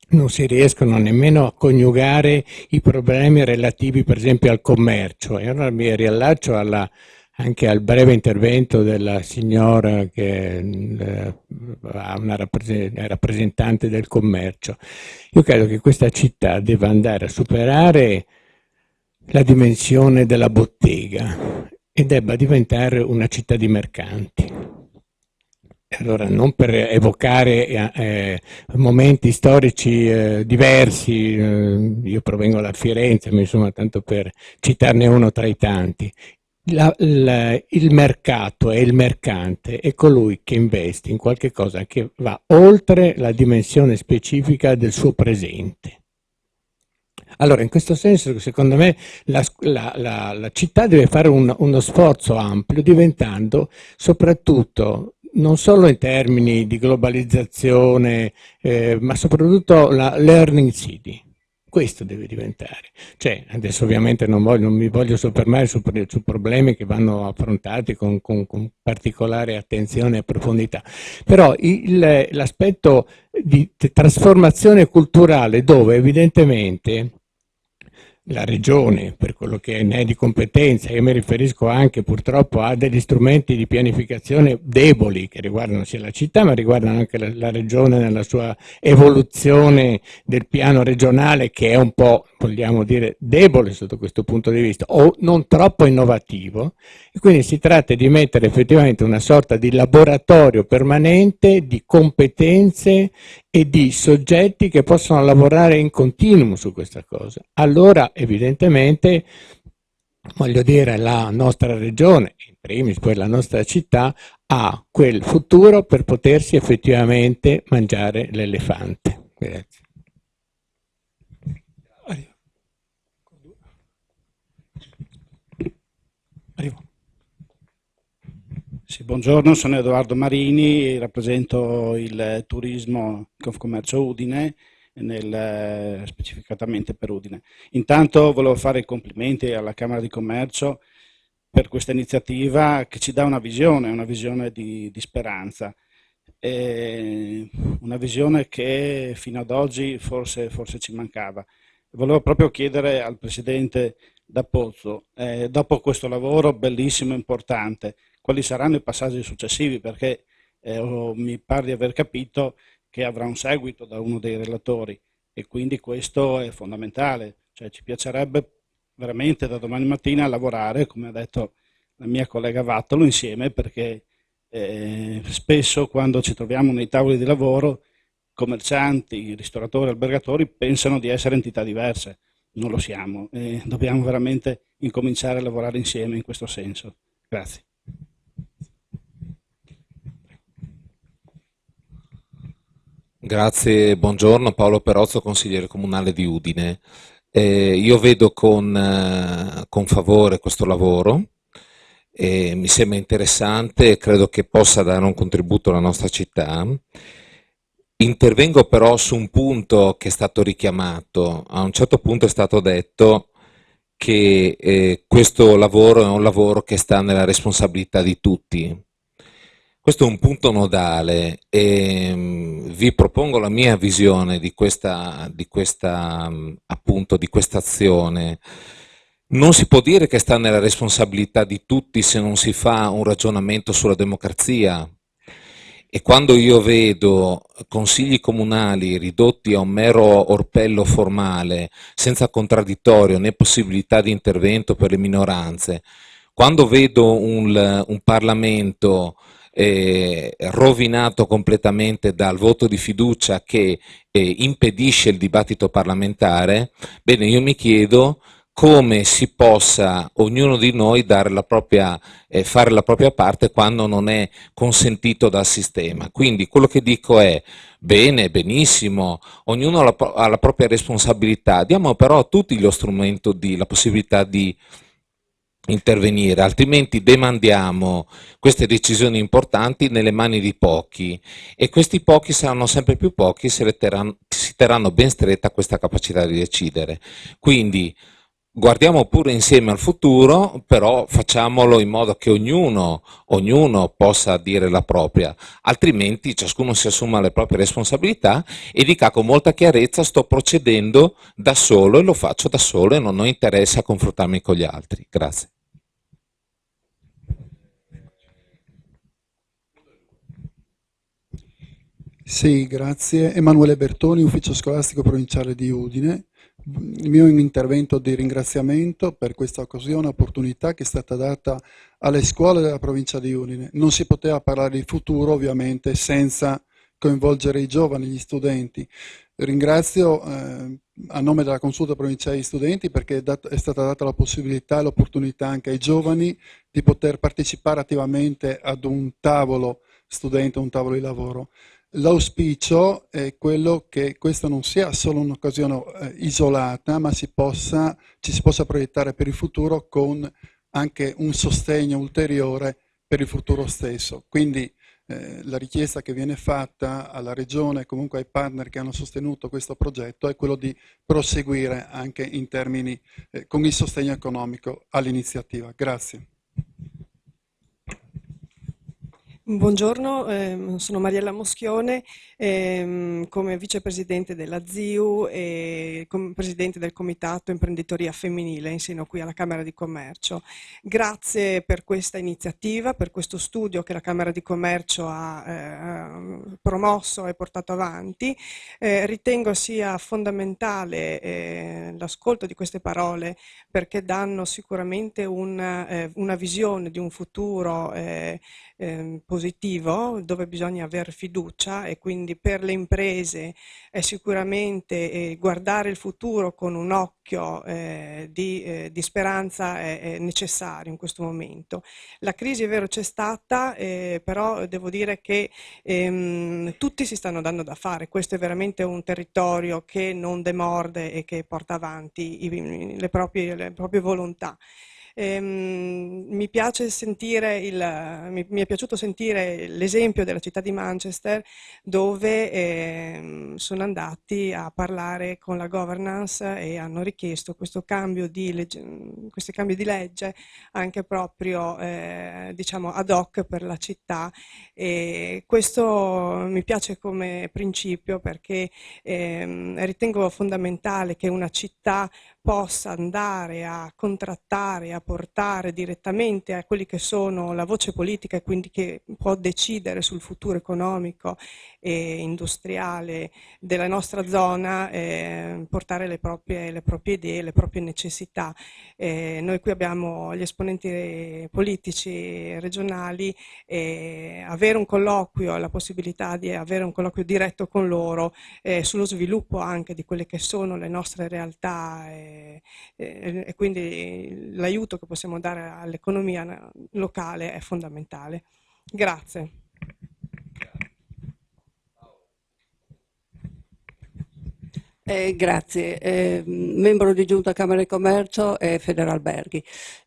non si riescono nemmeno a coniugare i problemi relativi per esempio al commercio. E allora mi riallaccio anche al breve intervento della signora che è rappresentante del commercio. Io credo che questa città debba andare a superare la dimensione della bottega e debba diventare una città di mercanti. Allora, non per evocare momenti storici diversi, io provengo da Firenze, ma insomma tanto per citarne uno tra i tanti. Il mercato e il mercante è colui che investe in qualche cosa che va oltre la dimensione specifica del suo presente. Allora, in questo senso, secondo me, la città deve fare uno sforzo ampio, diventando soprattutto, non solo in termini di globalizzazione, ma soprattutto la learning city. Questo deve diventare. Cioè, adesso ovviamente non mi voglio soffermare su problemi che vanno affrontati con particolare attenzione e profondità, però l'aspetto di trasformazione culturale dove evidentemente la regione, per quello che ne è di competenza, io mi riferisco anche purtroppo a degli strumenti di pianificazione deboli che riguardano sia la città ma riguardano anche la regione nella sua evoluzione del piano regionale, che è un po', vogliamo dire, debole sotto questo punto di vista o non troppo innovativo, e quindi si tratta di mettere effettivamente una sorta di laboratorio permanente di competenze e di soggetti che possono lavorare in continuum su questa cosa. Allora evidentemente, voglio dire, la nostra regione, in primis poi la nostra città, ha quel futuro per potersi effettivamente mangiare l'elefante. Grazie. Sì, buongiorno, sono Edoardo Marini, rappresento il turismo Confcommercio Udine, specificatamente per Udine. Intanto volevo fare i complimenti alla Camera di Commercio per questa iniziativa che ci dà una visione di speranza, una visione che fino ad oggi forse ci mancava. Volevo proprio chiedere al Presidente D'Apozzo, dopo questo lavoro bellissimo e importante, quali saranno i passaggi successivi? Perché mi pare di aver capito che avrà un seguito da uno dei relatori e quindi questo è fondamentale. Cioè, ci piacerebbe veramente da domani mattina lavorare, come ha detto la mia collega Vattolo, insieme, perché spesso quando ci troviamo nei tavoli di lavoro, commercianti, ristoratori, albergatori pensano di essere entità diverse. Non lo siamo e dobbiamo veramente incominciare a lavorare insieme in questo senso. Grazie. Grazie, buongiorno, Paolo Perozzo, consigliere comunale di Udine. Io vedo con favore questo lavoro, mi sembra interessante e credo che possa dare un contributo alla nostra città. Intervengo però su un punto che è stato richiamato. A un certo punto è stato detto che questo lavoro è un lavoro che sta nella responsabilità di tutti. Questo è un punto nodale e vi propongo la mia visione di questa azione. Non si può dire che sta nella responsabilità di tutti se non si fa un ragionamento sulla democrazia. E quando io vedo consigli comunali ridotti a un mero orpello formale, senza contraddittorio né possibilità di intervento per le minoranze, quando vedo un Parlamento rovinato completamente dal voto di fiducia che impedisce il dibattito parlamentare, bene, io mi chiedo come si possa ognuno di noi fare la propria parte quando non è consentito dal sistema. Quindi quello che dico è bene, benissimo, ognuno ha la propria responsabilità, diamo però a tutti lo strumento la possibilità di intervenire, altrimenti demandiamo queste decisioni importanti nelle mani di pochi e questi pochi saranno sempre più pochi se si terranno ben stretta questa capacità di decidere. Quindi guardiamo pure insieme al futuro, però facciamolo in modo che ognuno possa dire la propria, altrimenti ciascuno si assuma le proprie responsabilità e dica con molta chiarezza: sto procedendo da solo e lo faccio da solo e non ho interesse a confrontarmi con gli altri. Grazie. Sì, grazie. Emanuele Bertoni, Ufficio Scolastico Provinciale di Udine. Il mio intervento di ringraziamento per questa occasione, opportunità che è stata data alle scuole della provincia di Udine. Non si poteva parlare di futuro ovviamente senza coinvolgere i giovani, gli studenti. Ringrazio a nome della Consulta Provinciale di Studenti perché è stata data la possibilità e l'opportunità anche ai giovani di poter partecipare attivamente ad un tavolo studente, un tavolo di lavoro. L'auspicio è quello che questa non sia solo un'occasione isolata, ma ci si possa proiettare per il futuro con anche un sostegno ulteriore per il futuro stesso. Quindi la richiesta che viene fatta alla Regione e comunque ai partner che hanno sostenuto questo progetto è quello di proseguire anche in termini con il sostegno economico all'iniziativa. Grazie. Buongiorno, sono Mariella Moschione, come vicepresidente della ZIU e come presidente del Comitato Imprenditoria Femminile in seno qui alla Camera di Commercio. Grazie per questa iniziativa, per questo studio che la Camera di Commercio ha promosso e portato avanti. Ritengo sia fondamentale l'ascolto di queste parole perché danno sicuramente una visione di un futuro positivo dove bisogna aver fiducia e quindi per le imprese è sicuramente guardare il futuro con un occhio di speranza è necessario in questo momento. La crisi è vero c'è stata, però devo dire che tutti si stanno dando da fare, questo è veramente un territorio che non demorde e che porta avanti le proprie volontà. Mi piace mi è piaciuto sentire l'esempio della città di Manchester, dove sono andati a parlare con la governance e hanno richiesto questo cambio di legge anche proprio diciamo ad hoc per la città, e questo mi piace come principio perché ritengo fondamentale che una città possa andare a contrattare, a portare direttamente a quelli che sono la voce politica e quindi che può decidere sul futuro economico e industriale della nostra zona, portare le proprie idee, le proprie necessità. Noi qui abbiamo gli esponenti politici regionali, avere un colloquio, la possibilità di avere un colloquio diretto con loro sullo sviluppo anche di quelle che sono le nostre realtà e quindi l'aiuto che possiamo dare all'economia locale è fondamentale. Grazie. Grazie, membro di Giunta Camera di Commercio e Federalberghi.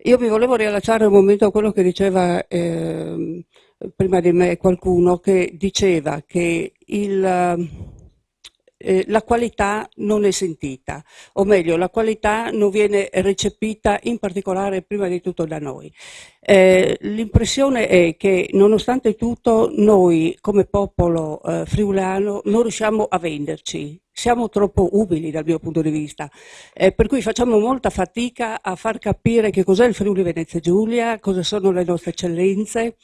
Io mi volevo riallacciare un momento a quello che diceva prima di me qualcuno che diceva che la qualità non è sentita, o meglio, la qualità non viene recepita in particolare prima di tutto da noi. L'impressione è che nonostante tutto noi come popolo friulano non riusciamo a venderci. Siamo troppo umili dal mio punto di vista, per cui facciamo molta fatica a far capire che cos'è il Friuli Venezia Giulia, cosa sono le nostre eccellenze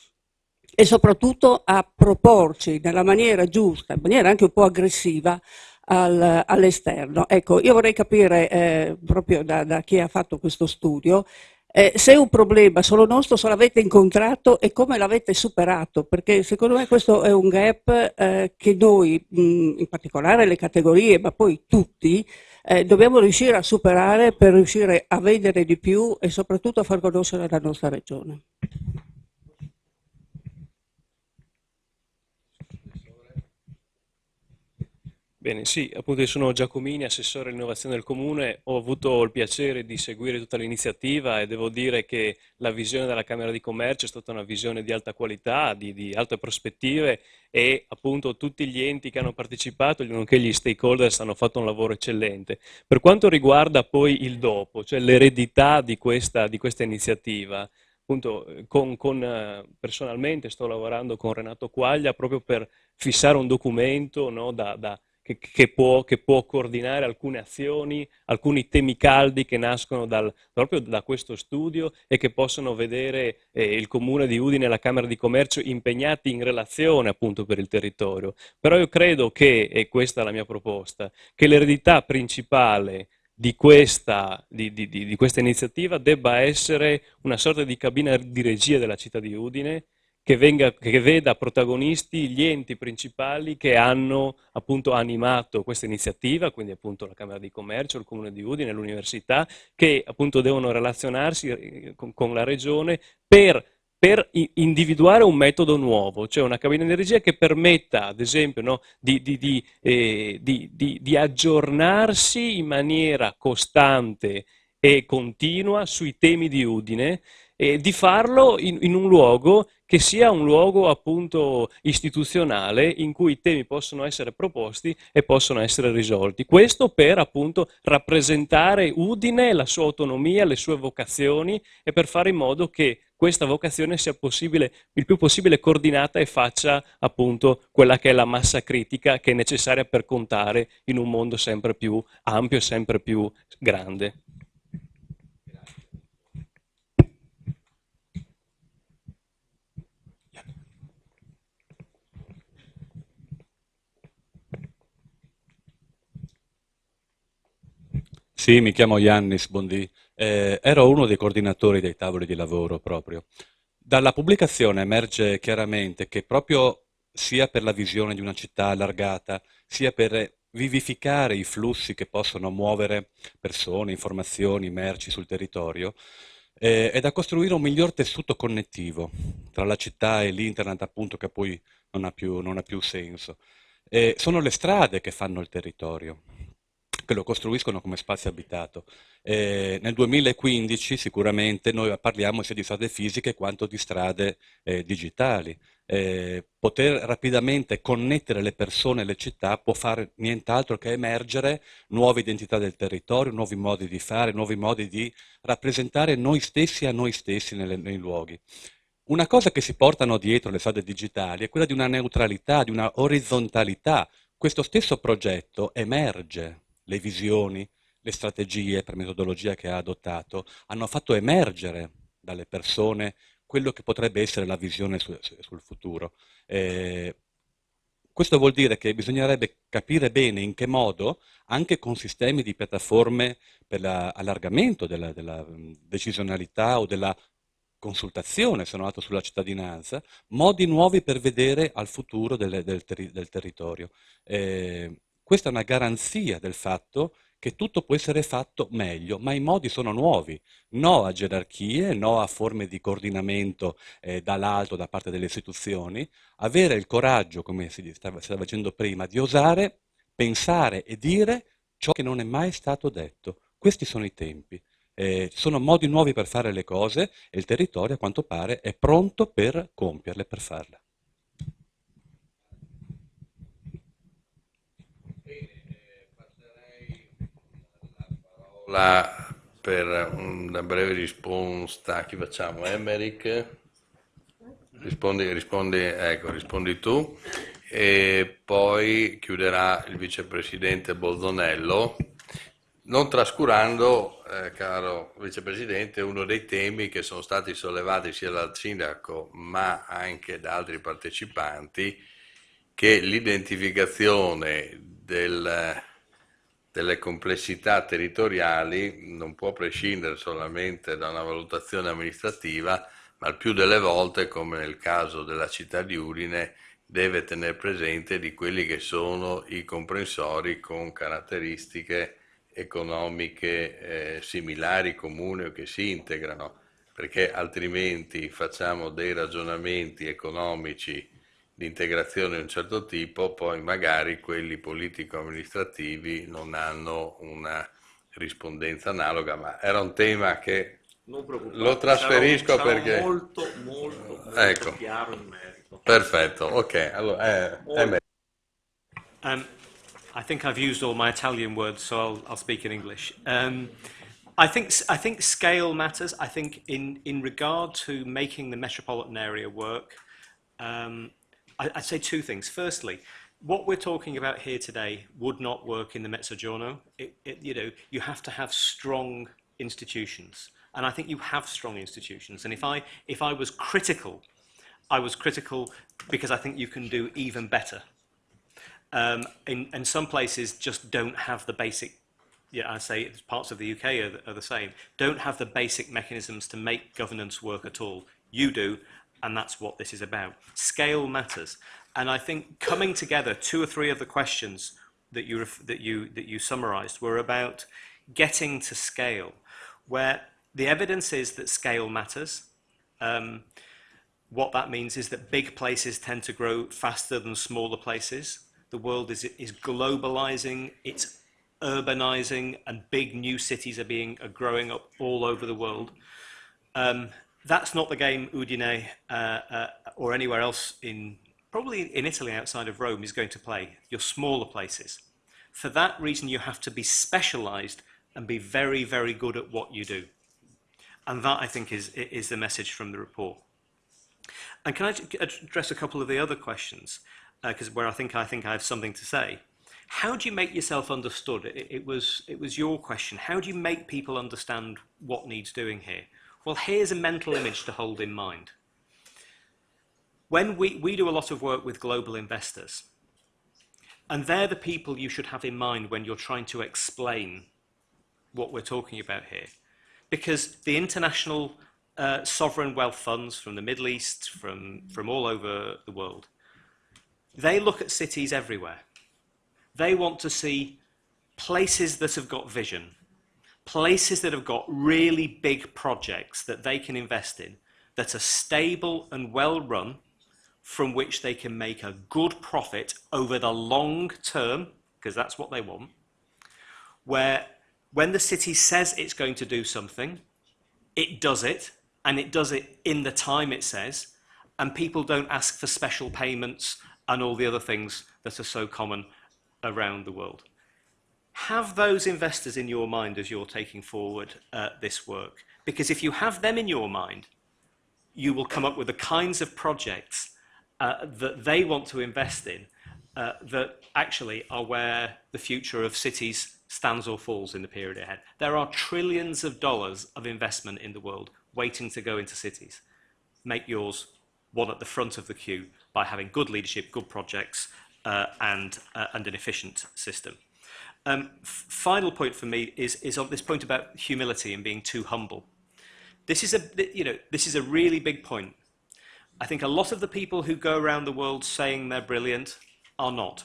e soprattutto a proporci nella maniera giusta, in maniera anche un po' aggressiva all'esterno. Ecco, io vorrei capire proprio da chi ha fatto questo studio se è un problema solo nostro, se l'avete incontrato e come l'avete superato, perché secondo me questo è un gap che noi, in particolare le categorie, ma poi tutti, dobbiamo riuscire a superare per riuscire a vendere di più e soprattutto a far conoscere la nostra regione. Bene, sì, appunto io sono Giacomini, assessore all'innovazione del Comune, ho avuto il piacere di seguire tutta l'iniziativa e devo dire che la visione della Camera di Commercio è stata una visione di alta qualità, di alte prospettive e appunto tutti gli enti che hanno partecipato, nonché gli stakeholders, hanno fatto un lavoro eccellente. Per quanto riguarda poi il dopo, cioè l'eredità di questa iniziativa, appunto personalmente sto lavorando con Renato Quaglia proprio per fissare un documento, no, che può coordinare alcune azioni, alcuni temi caldi che nascono proprio da questo studio e che possono vedere il Comune di Udine e la Camera di Commercio impegnati in relazione appunto per il territorio. Però io credo che, e questa è la mia proposta, che l'eredità principale di questa iniziativa debba essere una sorta di cabina di regia della città di Udine, che veda protagonisti gli enti principali che hanno appunto animato questa iniziativa, quindi appunto la Camera di Commercio, il Comune di Udine, l'Università, che appunto devono relazionarsi con la Regione per individuare un metodo nuovo, cioè una cabina di regia che permetta, ad esempio, no, di aggiornarsi in maniera costante e continua sui temi di Udine e di farlo in un luogo che sia un luogo appunto istituzionale in cui i temi possono essere proposti e possono essere risolti. Questo per appunto rappresentare Udine, la sua autonomia, le sue vocazioni e per fare in modo che questa vocazione sia il più possibile coordinata e faccia appunto quella che è la massa critica che è necessaria per contare in un mondo sempre più ampio e sempre più grande. Sì, mi chiamo Yannis Bondi, ero uno dei coordinatori dei tavoli di lavoro proprio. Dalla pubblicazione emerge chiaramente che proprio sia per la visione di una città allargata, sia per vivificare i flussi che possono muovere persone, informazioni, merci sul territorio, è da costruire un miglior tessuto connettivo tra la città e l'internet, appunto, che poi non ha più senso. Sono le strade che fanno il territorio. che lo costruiscono come spazio abitato. Nel 2015 sicuramente noi parliamo sia di strade fisiche quanto di strade digitali. Poter rapidamente connettere le persone e le città può fare nient'altro che emergere nuove identità del territorio, nuovi modi di fare, nuovi modi di rappresentare noi stessi a noi stessi nei luoghi. Una cosa che si portano dietro le strade digitali è quella di una neutralità, di una orizzontalità. Questo stesso progetto emerge, le visioni, le strategie per metodologia che ha adottato hanno fatto emergere dalle persone quello che potrebbe essere la visione sul futuro. Questo vuol dire che bisognerebbe capire bene in che modo, anche con sistemi di piattaforme per l'allargamento della decisionalità o della consultazione, sono nato sulla cittadinanza, modi nuovi per vedere al futuro del territorio. Questa è una garanzia del fatto che tutto può essere fatto meglio, ma i modi sono nuovi. No a gerarchie, no a forme di coordinamento dall'alto da parte delle istituzioni, avere il coraggio, come si stava facendo prima, di osare, pensare e dire ciò che non è mai stato detto. Questi sono i tempi. Ci sono modi nuovi per fare le cose e il territorio, a quanto pare, è pronto per compierle, per farle. Per una breve risposta, chi facciamo? Emerick? Rispondi tu, e poi chiuderà il vicepresidente Boldonello, non trascurando, caro vicepresidente, uno dei temi che sono stati sollevati sia dal sindaco ma anche da altri partecipanti, che l'identificazione delle complessità territoriali non può prescindere solamente da una valutazione amministrativa, ma il più delle volte, come nel caso della città di Udine, deve tenere presente di quelli che sono i comprensori con caratteristiche economiche similari, comuni o che si integrano, perché altrimenti facciamo dei ragionamenti economici di integrazione di un certo tipo, poi magari quelli politico-amministrativi non hanno una rispondenza analoga, ma era un tema che lo trasferisco sarò perché molto ecco, chiaro in merito. perfetto, ok, allora I think I've used all my Italian words, so I'll speak in English. I think scale matters. I think in regard to making the metropolitan area work, I'd say two things. Firstly, what we're talking about here today would not work in the Mezzogiorno. You have to have strong institutions, and I think you have strong institutions. And if I was critical, I was critical because I think you can do even better. And some places just don't have the basic, I say parts of the UK are the same, don't have the basic mechanisms to make governance work at all. You do, and that's what this is about. Scale matters. And I think coming together, two or three of the questions that you summarized were about getting to scale, where the evidence is that scale matters. What that means is that big places tend to grow faster than smaller places. The world is globalizing, it's urbanizing, and big new cities are growing up all over the world. That's not the game Udine or anywhere else probably in Italy outside of Rome is going to play, your smaller places. For that reason, you have to be specialized and be very, very good at what you do. And that, I think, is the message from the report. And can I address a couple of the other questions? Because where I think I have something to say. How do you make yourself understood? It was your question. How do you make people understand what needs doing here? Well, here's a mental image to hold in mind. When we do a lot of work with global investors, and they're the people you should have in mind when you're trying to explain what we're talking about here. Because the international sovereign wealth funds from the Middle East, from all over the world, they look at cities everywhere. They want to see places that have got vision, places that have got really big projects that they can invest in, that are stable and well run, from which they can make a good profit over the long term, because that's what they want, where when the city says it's going to do something, it does it, and it does it in the time it says, and people don't ask for special payments and all the other things that are so common around the world. Have those investors in your mind as you're taking forward this work, because if you have them in your mind, you will come up with the kinds of projects that they want to invest in that actually are where the future of cities stands or falls in the period ahead. There are trillions of dollars of investment in the world waiting to go into cities. Make yours one at the front of the queue by having good leadership, good projects, and an efficient system. Final point for me is on this point about humility and being too humble. This is a really big point. I think a lot of the people who go around the world saying they're brilliant are not.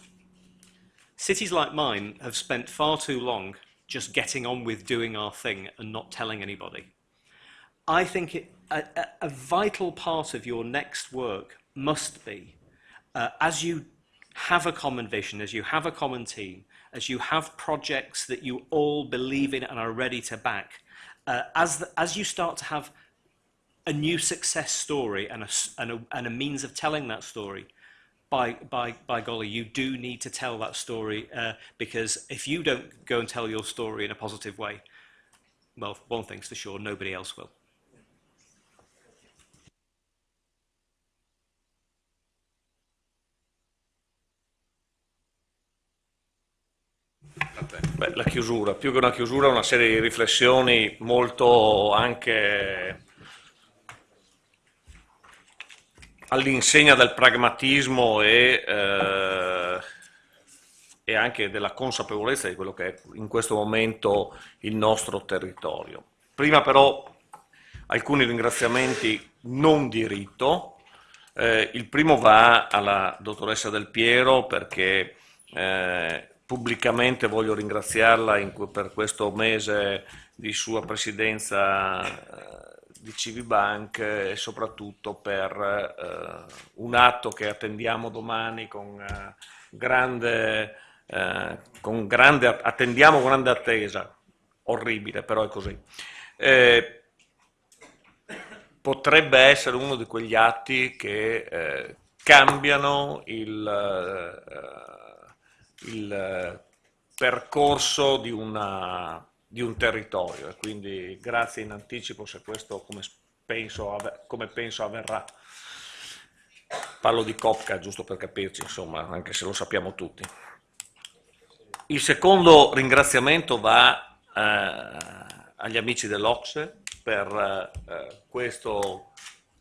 Cities like mine have spent far too long just getting on with doing our thing and not telling anybody. I think a vital part of your next work must be, as you have a common vision, as you have a common team, as you have projects that you all believe in and are ready to back, as you start to have a new success story and a means of telling that story, by golly, you do need to tell that story, because if you don't go and tell your story in a positive way, well, one thing's for sure, nobody else will. Beh, la chiusura, più che una chiusura, una serie di riflessioni molto anche all'insegna del pragmatismo e anche della consapevolezza di quello che è in questo momento il nostro territorio. Prima però alcuni ringraziamenti non di rito. Il primo va alla dottoressa Del Piero perché pubblicamente voglio ringraziarla per questo mese di sua presidenza di Civibank e soprattutto per un atto che attendiamo domani attendiamo con grande attesa, orribile però è così. Potrebbe essere uno di quegli atti che cambiano il percorso di un territorio e quindi grazie in anticipo se questo come penso avverrà. Parlo di Kopka giusto per capirci, insomma, anche se lo sappiamo tutti. Il secondo ringraziamento va agli amici dell'Ocse per questo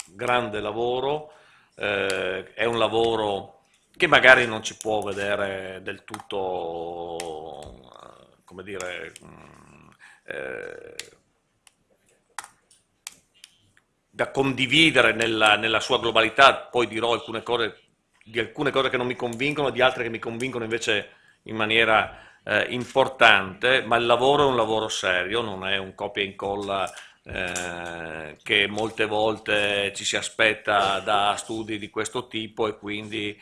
grande lavoro. È un lavoro che magari non ci può vedere del tutto, come dire, da condividere nella sua globalità. Poi dirò alcune cose che non mi convincono, di altre che mi convincono invece in maniera importante, ma il lavoro è un lavoro serio, non è un copia e incolla che molte volte ci si aspetta da studi di questo tipo e quindi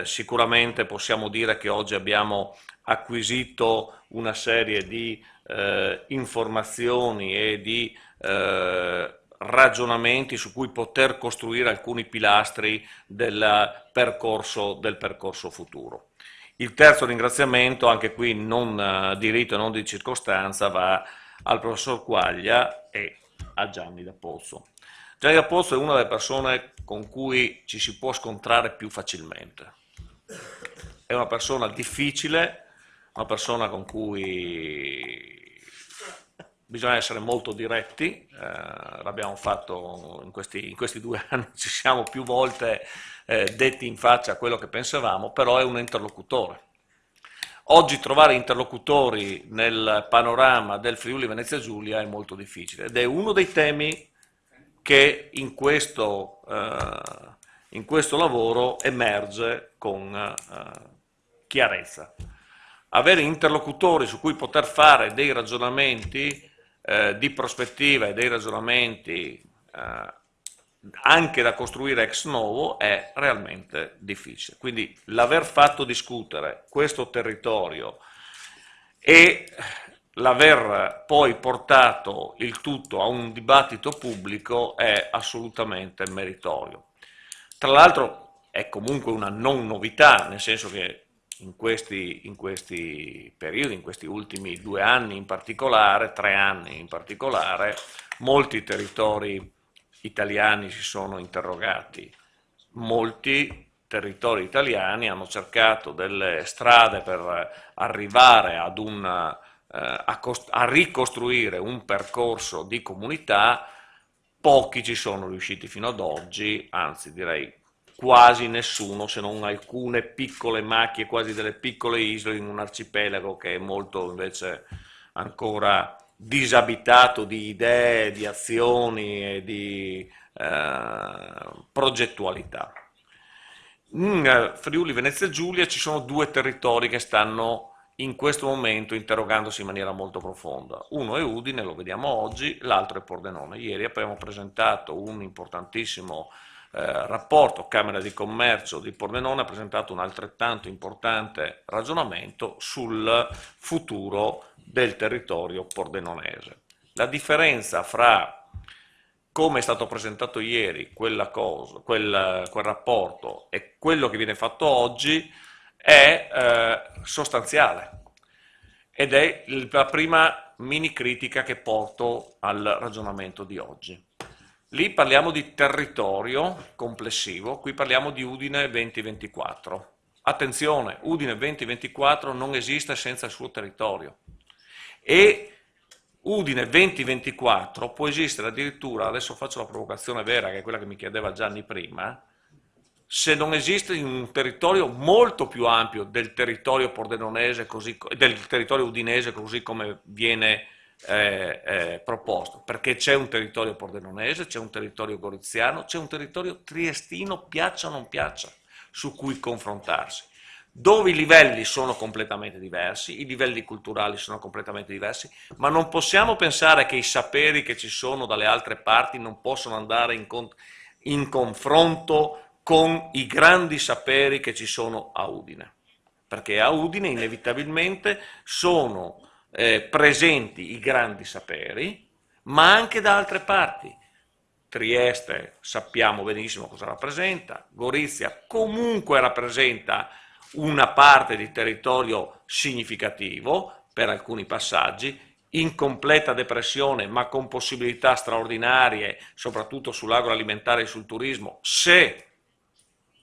sicuramente possiamo dire che oggi abbiamo acquisito una serie di informazioni e di ragionamenti su cui poter costruire alcuni pilastri del percorso futuro. Il terzo ringraziamento, anche qui non di rito e non di circostanza, va al professor Quaglia e a Gianni D'Apozzo. Gianni D'Apozzo è una delle persone con cui ci si può scontrare più facilmente. È una persona difficile, una persona con cui bisogna essere molto diretti, l'abbiamo fatto in questi 2 anni, ci siamo più volte detti in faccia quello che pensavamo, però è un interlocutore. Oggi trovare interlocutori nel panorama del Friuli Venezia Giulia è molto difficile ed è uno dei temi che in questo lavoro emerge con chiarezza. Avere interlocutori su cui poter fare dei ragionamenti di prospettiva e dei ragionamenti anche da costruire ex novo è realmente difficile. Quindi l'aver fatto discutere questo territorio e l'aver poi portato il tutto a un dibattito pubblico è assolutamente meritorio. Tra l'altro è comunque una non novità, nel senso che in questi periodi, in questi ultimi 2 anni in particolare, 3 anni in particolare, molti territori italiani si sono interrogati, molti territori italiani hanno cercato delle strade per arrivare ad a ricostruire un percorso di comunità. Pochi ci sono riusciti fino ad oggi, anzi direi quasi nessuno, se non alcune piccole macchie, quasi delle piccole isole in un arcipelago che è molto invece ancora disabitato di idee, di azioni e di progettualità. In Friuli Venezia Giulia ci sono 2 territori che stanno in questo momento interrogandosi in maniera molto profonda. Uno è Udine, lo vediamo oggi, l'altro è Pordenone. Ieri abbiamo presentato un importantissimo rapporto, Camera di Commercio di Pordenone ha presentato un altrettanto importante ragionamento sul futuro del territorio pordenonese. La differenza fra come è stato presentato ieri quel rapporto e quello che viene fatto oggi è sostanziale ed è la prima mini critica che porto al ragionamento di oggi. Lì parliamo di territorio complessivo, qui parliamo di Udine 2024. Attenzione, Udine 2024 non esiste senza il suo territorio e Udine 2024 può esistere addirittura, adesso faccio la provocazione vera che è quella che mi chiedeva Gianni prima, se non esiste in un territorio molto più ampio del territorio pordenonese, del territorio udinese così come viene proposto, perché c'è un territorio pordenonese, c'è un territorio goriziano, c'è un territorio triestino, piaccia o non piaccia, su cui confrontarsi, dove i livelli sono completamente diversi, i livelli culturali sono completamente diversi, ma non possiamo pensare che i saperi che ci sono dalle altre parti non possono andare in confronto con i grandi saperi che ci sono a Udine, perché a Udine inevitabilmente sono presenti i grandi saperi, ma anche da altre parti. Trieste sappiamo benissimo cosa rappresenta, Gorizia comunque rappresenta una parte di territorio significativo per alcuni passaggi, in completa depressione ma con possibilità straordinarie, soprattutto sull'agroalimentare e sul turismo, se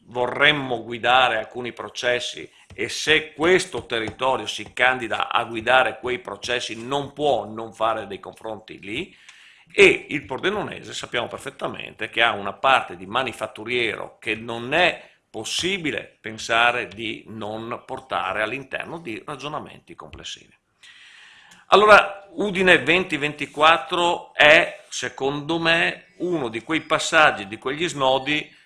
vorremmo guidare alcuni processi e se questo territorio si candida a guidare quei processi non può non fare dei confronti lì. E il pordenonese sappiamo perfettamente che ha una parte di manifatturiero che non è possibile pensare di non portare all'interno di ragionamenti complessivi. Allora Udine 2024 è secondo me uno di quei passaggi, di quegli snodi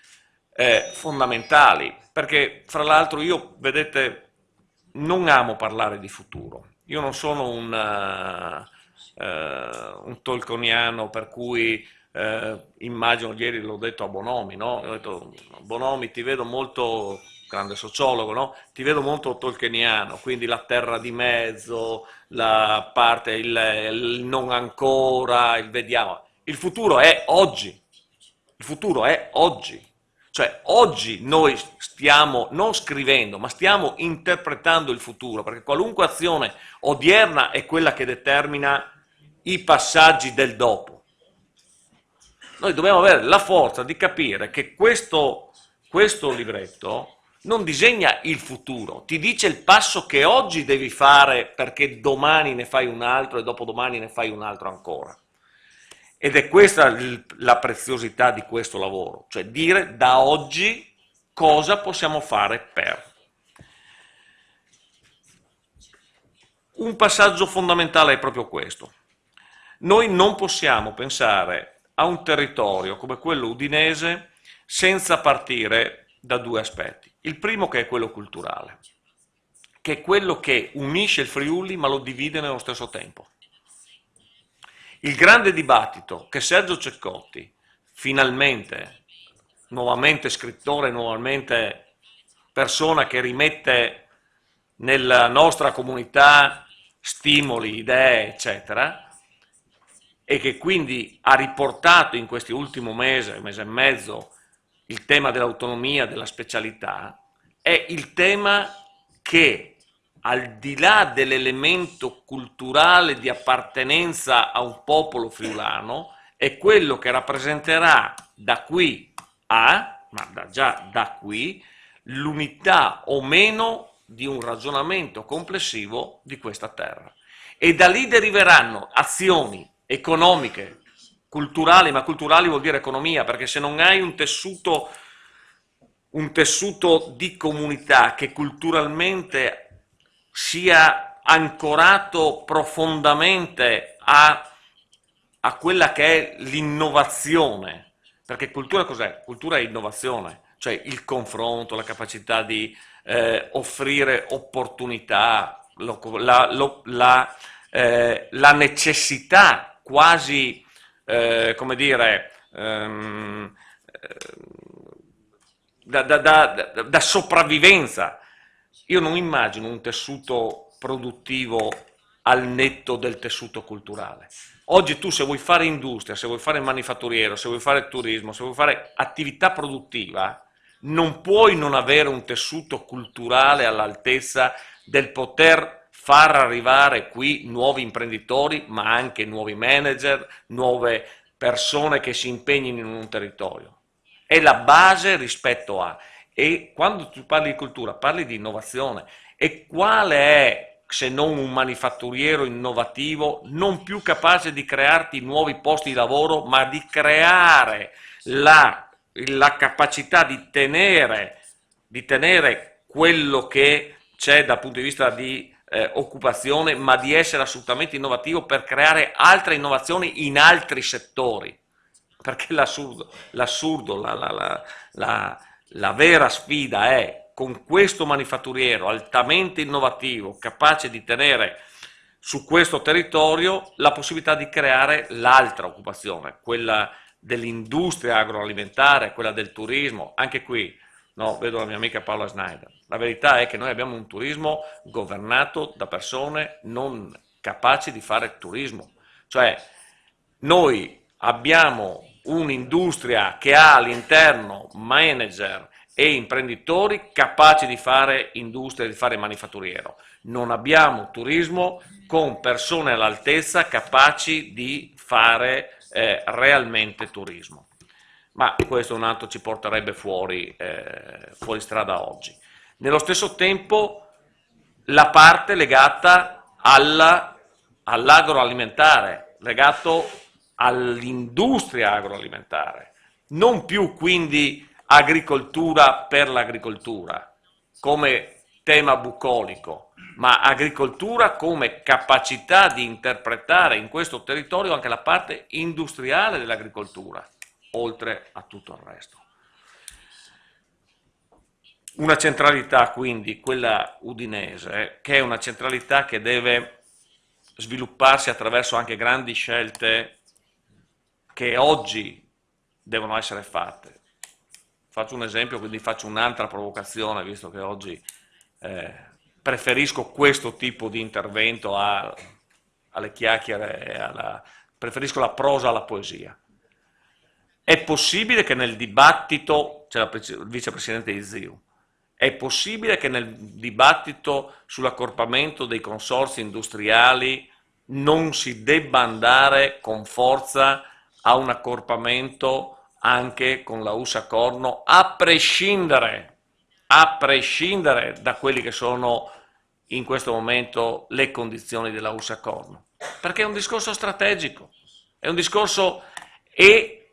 fondamentali, perché fra l'altro io, vedete, non amo parlare di futuro, io non sono un tolkieniano per cui immagino, ieri l'ho detto a Bonomi, no? Ho detto, Bonomi, ti vedo molto, grande sociologo, no? Ti vedo molto tolkieniano, quindi la terra di mezzo, la parte, il non ancora, il vediamo. Il futuro è oggi, il futuro è oggi. Cioè oggi noi stiamo non scrivendo, ma stiamo interpretando il futuro, perché qualunque azione odierna è quella che determina i passaggi del dopo. Noi dobbiamo avere la forza di capire che questo libretto non disegna il futuro, ti dice il passo che oggi devi fare perché domani ne fai un altro e dopodomani ne fai un altro ancora. Ed è questa la preziosità di questo lavoro, cioè dire da oggi cosa possiamo fare per. Un passaggio fondamentale è proprio questo. Noi non possiamo pensare a un territorio come quello udinese senza partire da 2 aspetti. Il primo che è quello culturale, che è quello che unisce il Friuli ma lo divide nello stesso tempo. Il grande dibattito che Sergio Ceccotti, finalmente, nuovamente scrittore, nuovamente persona che rimette nella nostra comunità stimoli, idee, eccetera, e che quindi ha riportato in questi ultimi mese e mezzo, il tema dell'autonomia, della specialità, è il tema che, al di là dell'elemento culturale di appartenenza a un popolo friulano, è quello che rappresenterà da qui già da qui, l'unità o meno di un ragionamento complessivo di questa terra. E da lì deriveranno azioni economiche, culturali, ma culturali vuol dire economia, perché se non hai un tessuto di comunità che culturalmente sia ancorato profondamente a quella che è l'innovazione, perché cultura cos'è? Cultura è innovazione, cioè il confronto, la capacità di offrire opportunità, la necessità quasi, come dire, da sopravvivenza. Io non immagino un tessuto produttivo al netto del tessuto culturale. Oggi tu, se vuoi fare industria, se vuoi fare manifatturiero, se vuoi fare turismo, se vuoi fare attività produttiva, non puoi non avere un tessuto culturale all'altezza del poter far arrivare qui nuovi imprenditori, ma anche nuovi manager, nuove persone che si impegnino in un territorio. È la base rispetto a... E quando tu parli di cultura, parli di innovazione. E quale è, se non un manifatturiero innovativo, non più capace di crearti nuovi posti di lavoro, ma di creare la capacità di tenere quello che c'è dal punto di vista di occupazione, ma di essere assolutamente innovativo per creare altre innovazioni in altri settori. Perché l'assurdo, la vera sfida è, con questo manifatturiero altamente innovativo, capace di tenere su questo territorio la possibilità di creare l'altra occupazione, quella dell'industria agroalimentare, quella del turismo. Anche qui, no, vedo la mia amica Paola Schneider, la verità è che noi abbiamo un turismo governato da persone non capaci di fare turismo, cioè noi abbiamo un'industria che ha all'interno manager e imprenditori capaci di fare industria, di fare manifatturiero. Non abbiamo turismo con persone all'altezza capaci di fare realmente turismo. Ma questo un altro ci porterebbe fuori strada oggi. Nello stesso tempo la parte legata all'agroalimentare, legato all'industria agroalimentare, non più quindi agricoltura per l'agricoltura come tema bucolico, ma agricoltura come capacità di interpretare in questo territorio anche la parte industriale dell'agricoltura, oltre a tutto il resto. Una centralità quindi, quella udinese, che è una centralità che deve svilupparsi attraverso anche grandi scelte che oggi devono essere fatte. Faccio un esempio, quindi faccio un'altra provocazione, visto che oggi preferisco questo tipo di intervento alle chiacchiere, preferisco la prosa alla poesia. È possibile che nel dibattito, c'è il vicepresidente di ZIU, è possibile che nel dibattito sull'accorpamento dei consorzi industriali non si debba andare con forza a un accorpamento anche con la USA Corno, a prescindere da quelli che sono in questo momento le condizioni della USA Corno, perché è un discorso strategico, è un discorso, e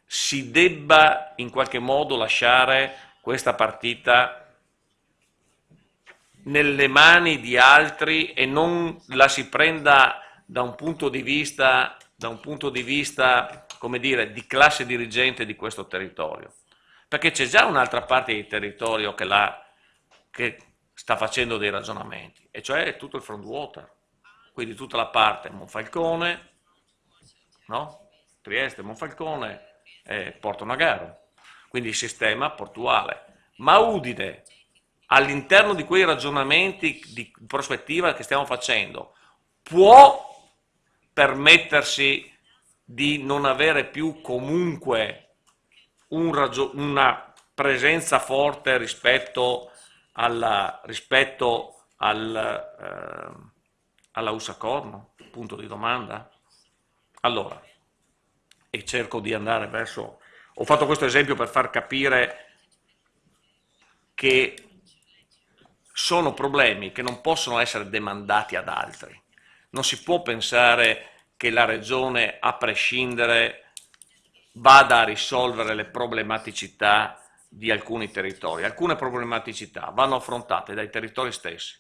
si debba in qualche modo lasciare questa partita nelle mani di altri e non la si prenda da un punto di vista come dire, di classe dirigente di questo territorio, perché c'è già un'altra parte di territorio che sta facendo dei ragionamenti, e cioè tutto il front water, quindi tutta la parte Monfalcone, no? Trieste, Monfalcone, Porto Nagaro, quindi il sistema portuale. Ma Udine all'interno di quei ragionamenti di prospettiva che stiamo facendo, può permettersi di non avere più comunque una presenza forte rispetto alla Usacorno? Punto di domanda. Allora, e cerco di andare verso... Ho fatto questo esempio per far capire che sono problemi che non possono essere demandati ad altri. Non si può pensare che la regione, a prescindere, vada a risolvere le problematicità di alcuni territori. Alcune problematicità vanno affrontate dai territori stessi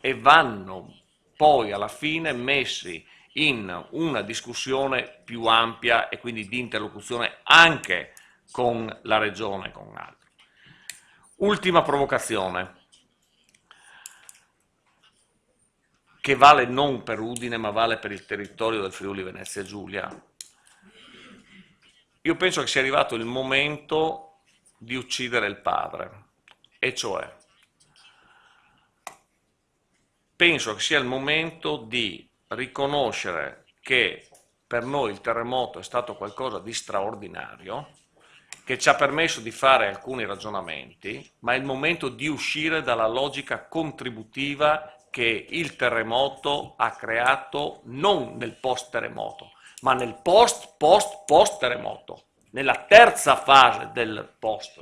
e vanno poi alla fine messi in una discussione più ampia e quindi di interlocuzione anche con la regione e con altri. Ultima provocazione, che vale non per Udine ma vale per il territorio del Friuli Venezia Giulia. Io penso che sia arrivato il momento di uccidere il padre, e cioè penso che sia il momento di riconoscere che per noi il terremoto è stato qualcosa di straordinario, che ci ha permesso di fare alcuni ragionamenti, ma è il momento di uscire dalla logica contributiva che il terremoto ha creato non nel post-terremoto, ma nel post-terremoto, nella terza fase del post.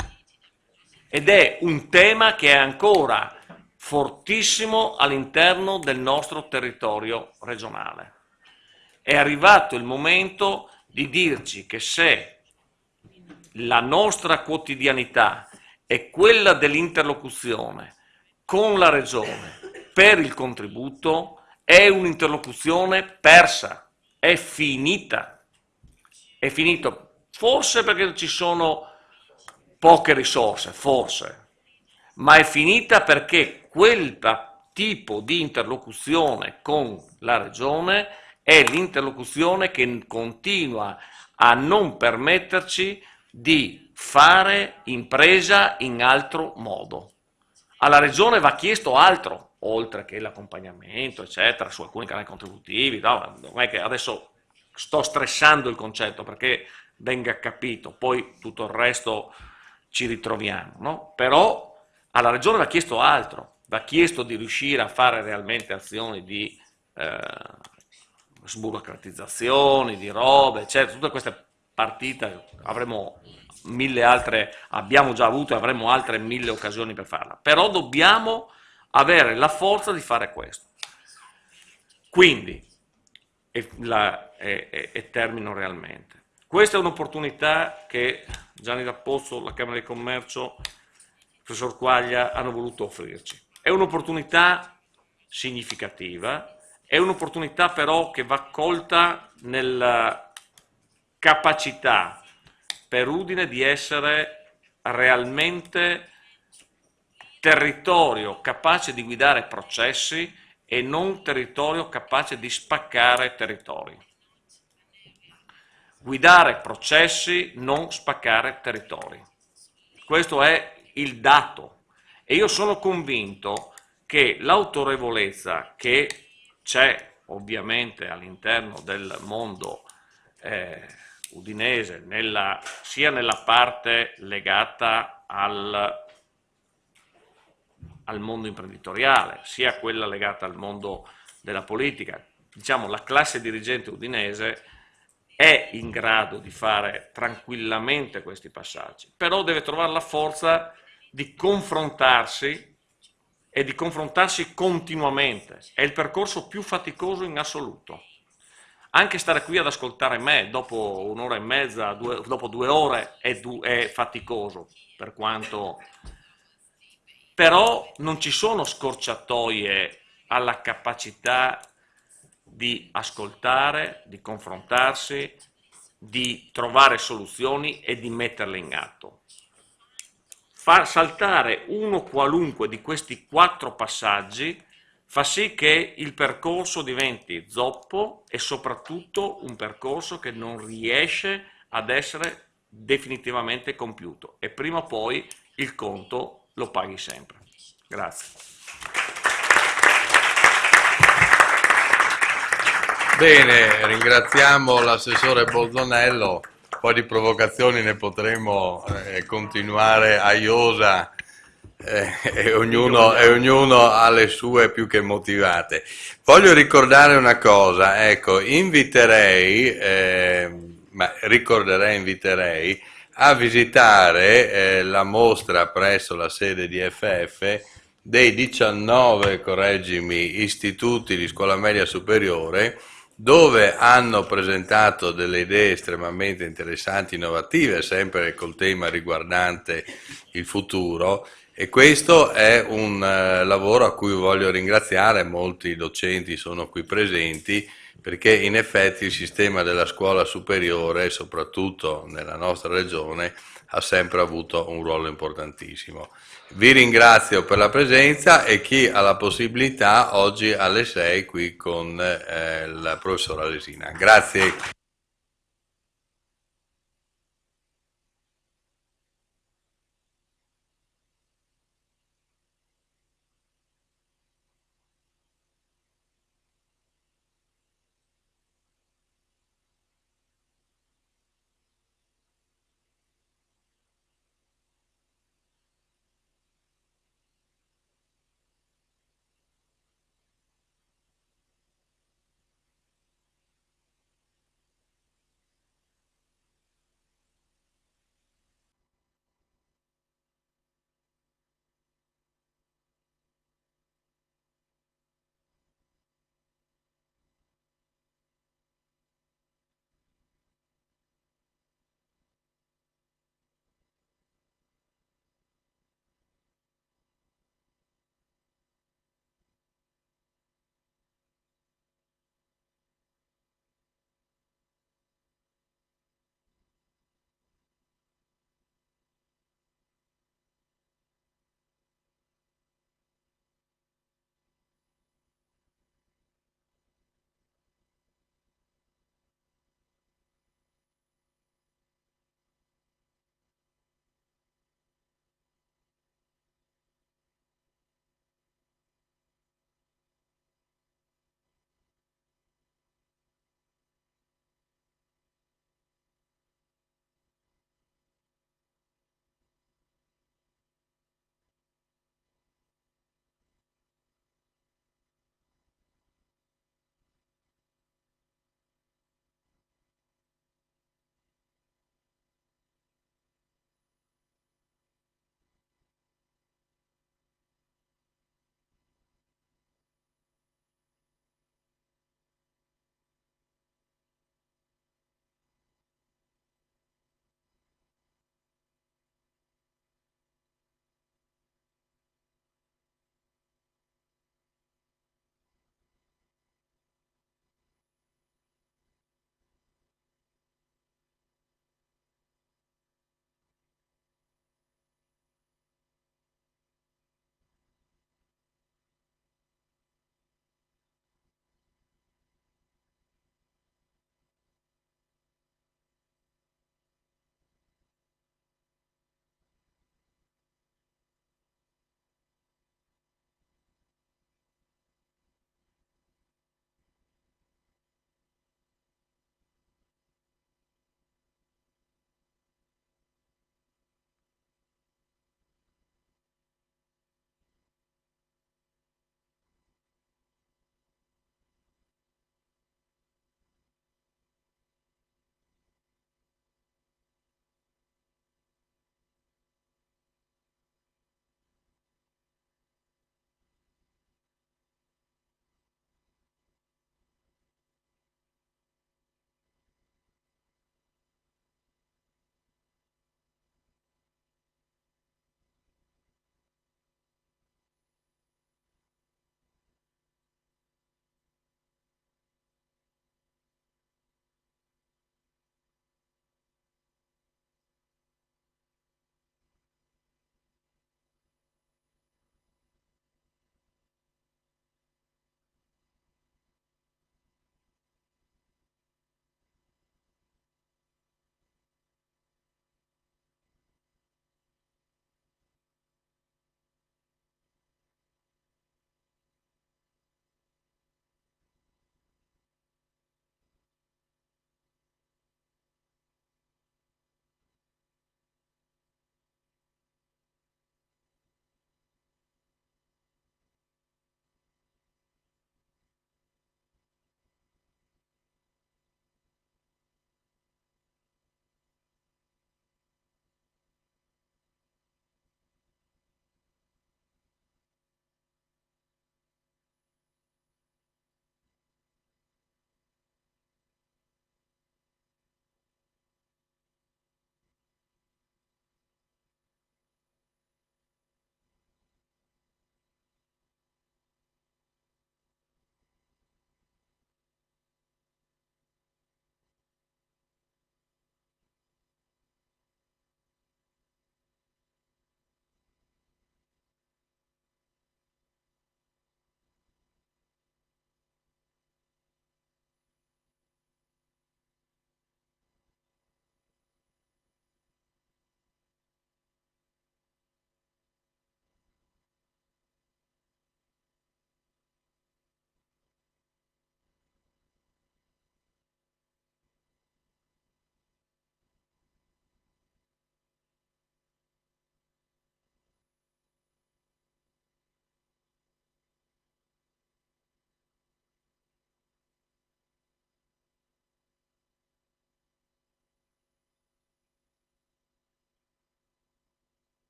Ed è un tema che è ancora fortissimo all'interno del nostro territorio regionale. È arrivato il momento di dirci che se la nostra quotidianità è quella dell'interlocuzione con la regione per il contributo, è un'interlocuzione persa, è finita. È finito, forse perché ci sono poche risorse, forse, ma è finita perché quel tipo di interlocuzione con la regione è l'interlocuzione che continua a non permetterci di fare impresa in altro modo. Alla regione va chiesto altro, oltre che l'accompagnamento, eccetera, su alcuni canali contributivi, no? Non è che adesso sto stressando il concetto perché venga capito, poi tutto il resto ci ritroviamo, no? Però alla regione va chiesto altro, va chiesto di riuscire a fare realmente azioni di sburocratizzazioni, di robe, eccetera, tutte queste partite avremo mille altre, abbiamo già avuto e avremo altre 1000 occasioni per farla, però dobbiamo avere la forza di fare questo. Quindi, e termino realmente, questa è un'opportunità che Gianni D'Appozzo, la Camera di Commercio, il professor Quaglia hanno voluto offrirci. È un'opportunità significativa, è un'opportunità però che va colta nella capacità per Udine di essere realmente territorio capace di guidare processi e non territorio capace di spaccare territori. Guidare processi, non spaccare territori. Questo è il dato e io sono convinto che l'autorevolezza che c'è ovviamente all'interno del mondo udinese, sia nella parte legata al mondo imprenditoriale, sia quella legata al mondo della politica, diciamo la classe dirigente udinese è in grado di fare tranquillamente questi passaggi, però deve trovare la forza di confrontarsi e di confrontarsi continuamente. È il percorso più faticoso in assoluto. Anche stare qui ad ascoltare me dopo un'ora e mezza, dopo 2 ore è faticoso, per quanto... Però non ci sono scorciatoie alla capacità di ascoltare, di confrontarsi, di trovare soluzioni e di metterle in atto. Far saltare uno qualunque di questi 4 passaggi fa sì che il percorso diventi zoppo e soprattutto un percorso che non riesce ad essere definitivamente compiuto e prima o poi il conto lo paghi sempre. Grazie. Bene, ringraziamo l'assessore Boldonello, poi di provocazioni ne potremo continuare a iosa e ognuno ha le sue più che motivate. Voglio ricordare una cosa, ecco, inviterei a visitare la mostra presso la sede di FF dei 19, correggimi, istituti di scuola media superiore, dove hanno presentato delle idee estremamente interessanti, innovative, sempre col tema riguardante il futuro, e questo è un lavoro a cui voglio ringraziare, molti docenti sono qui presenti, perché in effetti il sistema della scuola superiore, soprattutto nella nostra regione, ha sempre avuto un ruolo importantissimo. Vi ringrazio per la presenza e chi ha la possibilità oggi alle 6 qui con la professora Lesina. Grazie.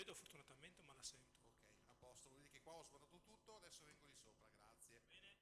vedo fortunatamente, ma la sento. Ok, a posto, vuol dire che qua ho svuotato tutto, adesso vengo di sopra, grazie. Bene.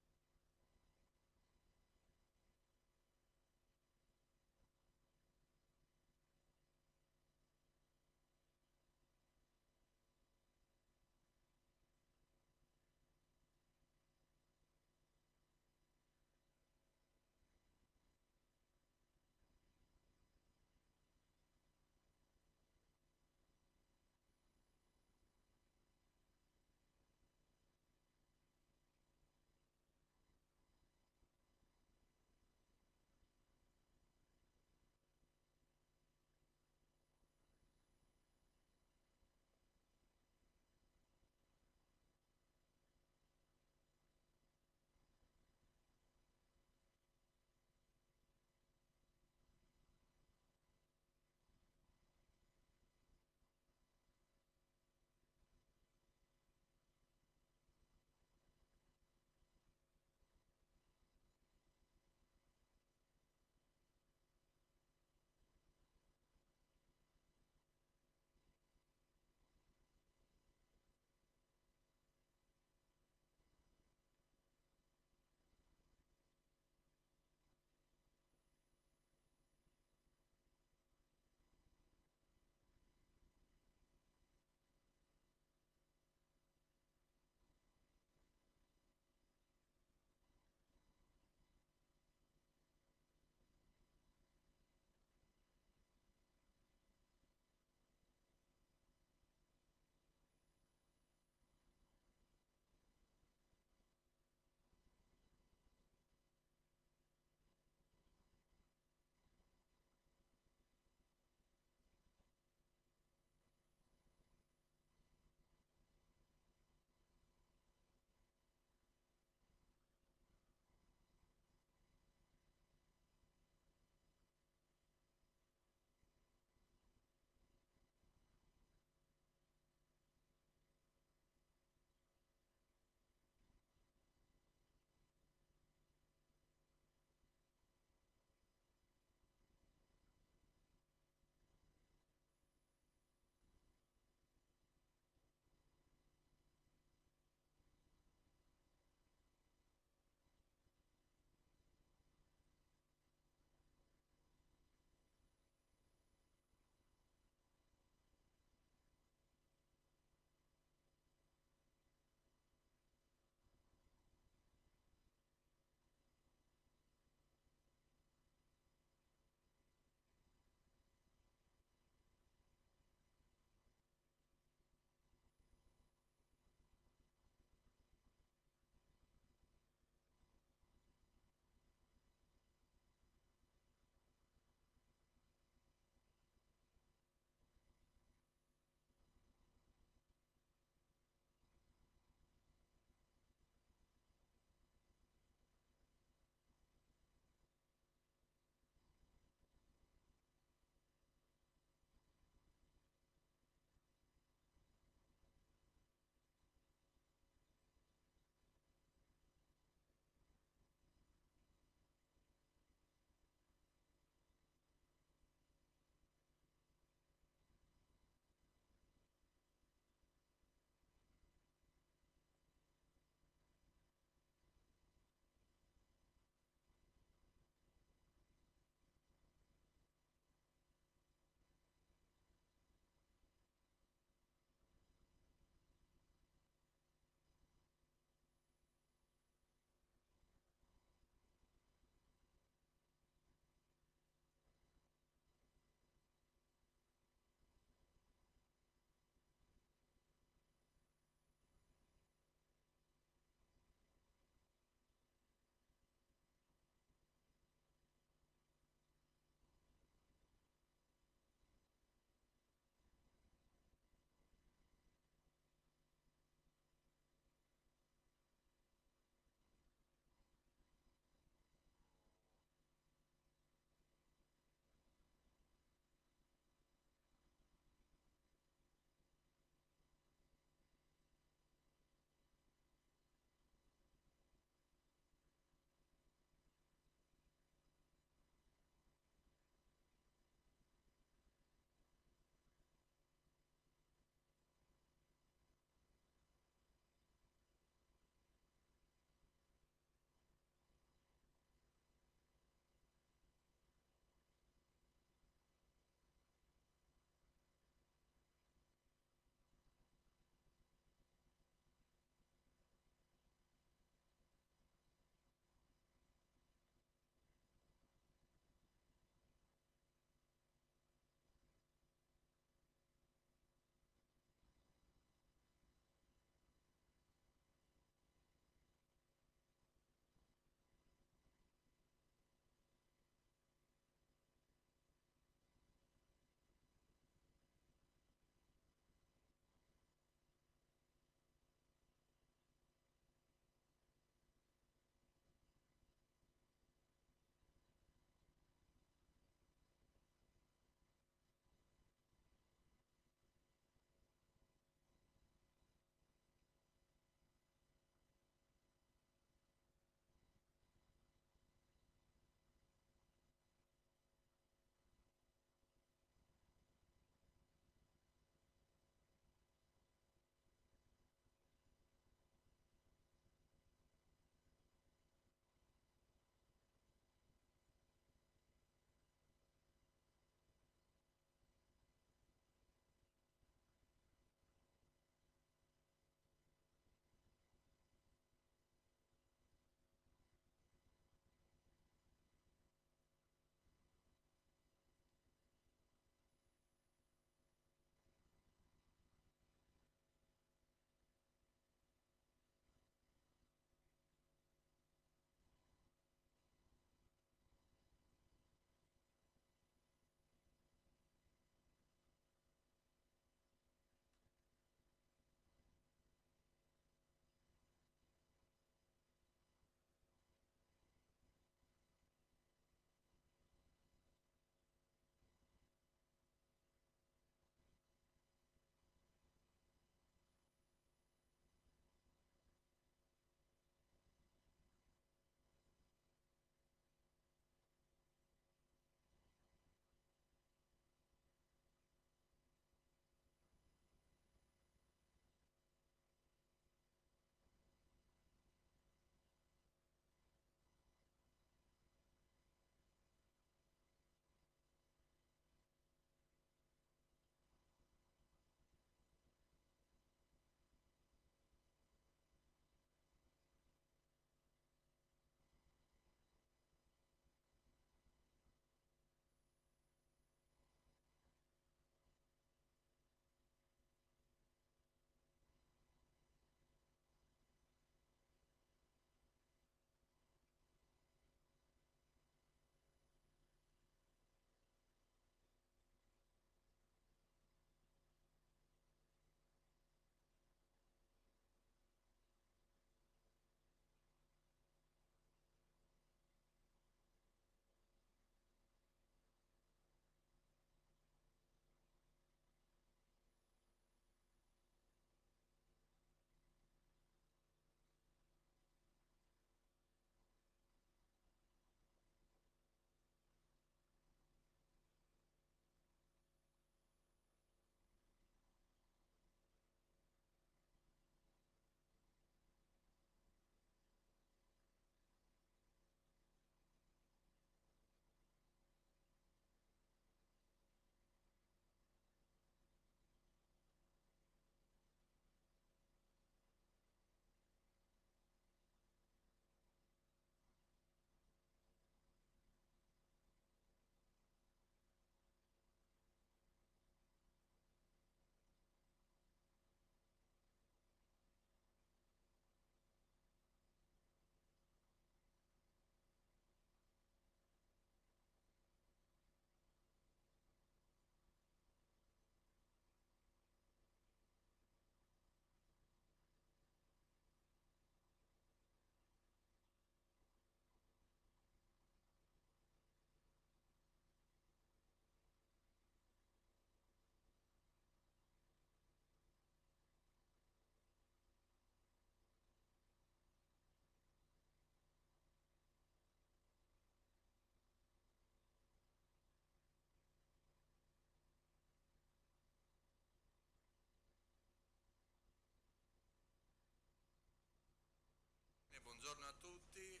Buongiorno a tutti,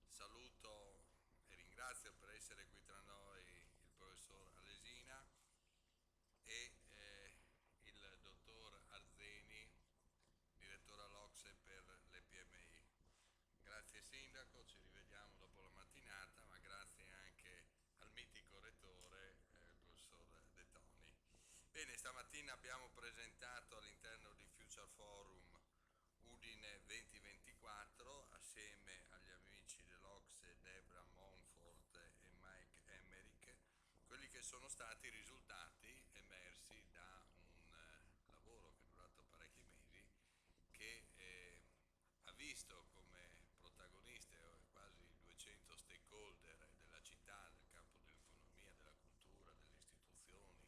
saluto e ringrazio per essere qui tra noi il professor Alesina e il dottor Arzeni, direttore all'Ocse per le PMI. Grazie Sindaco, ci rivediamo dopo la mattinata, ma grazie anche al mitico rettore, il professor De Toni. Bene, stamattina abbiamo presentato all'interno di Future Forum Udine 2024 assieme agli amici dell'Ocse Debra Monfort e Mike Emmerich quelli che sono stati i risultati emersi da un lavoro che è durato parecchi mesi che ha visto come protagoniste quasi 200 stakeholder della città, del campo dell'economia, della cultura, delle istituzioni,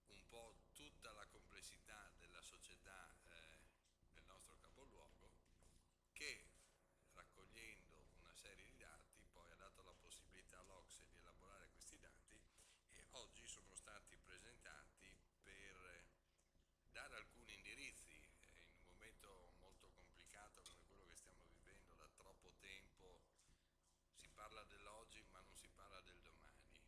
un po' tutta la complessità della società nel nostro capoluogo, che raccogliendo una serie di dati poi ha dato la possibilità all'Ocse di elaborare questi dati e oggi sono stati presentati per dare alcuni indirizzi in un momento molto complicato come quello che stiamo vivendo da troppo tempo. Si parla dell'oggi ma non si parla del domani.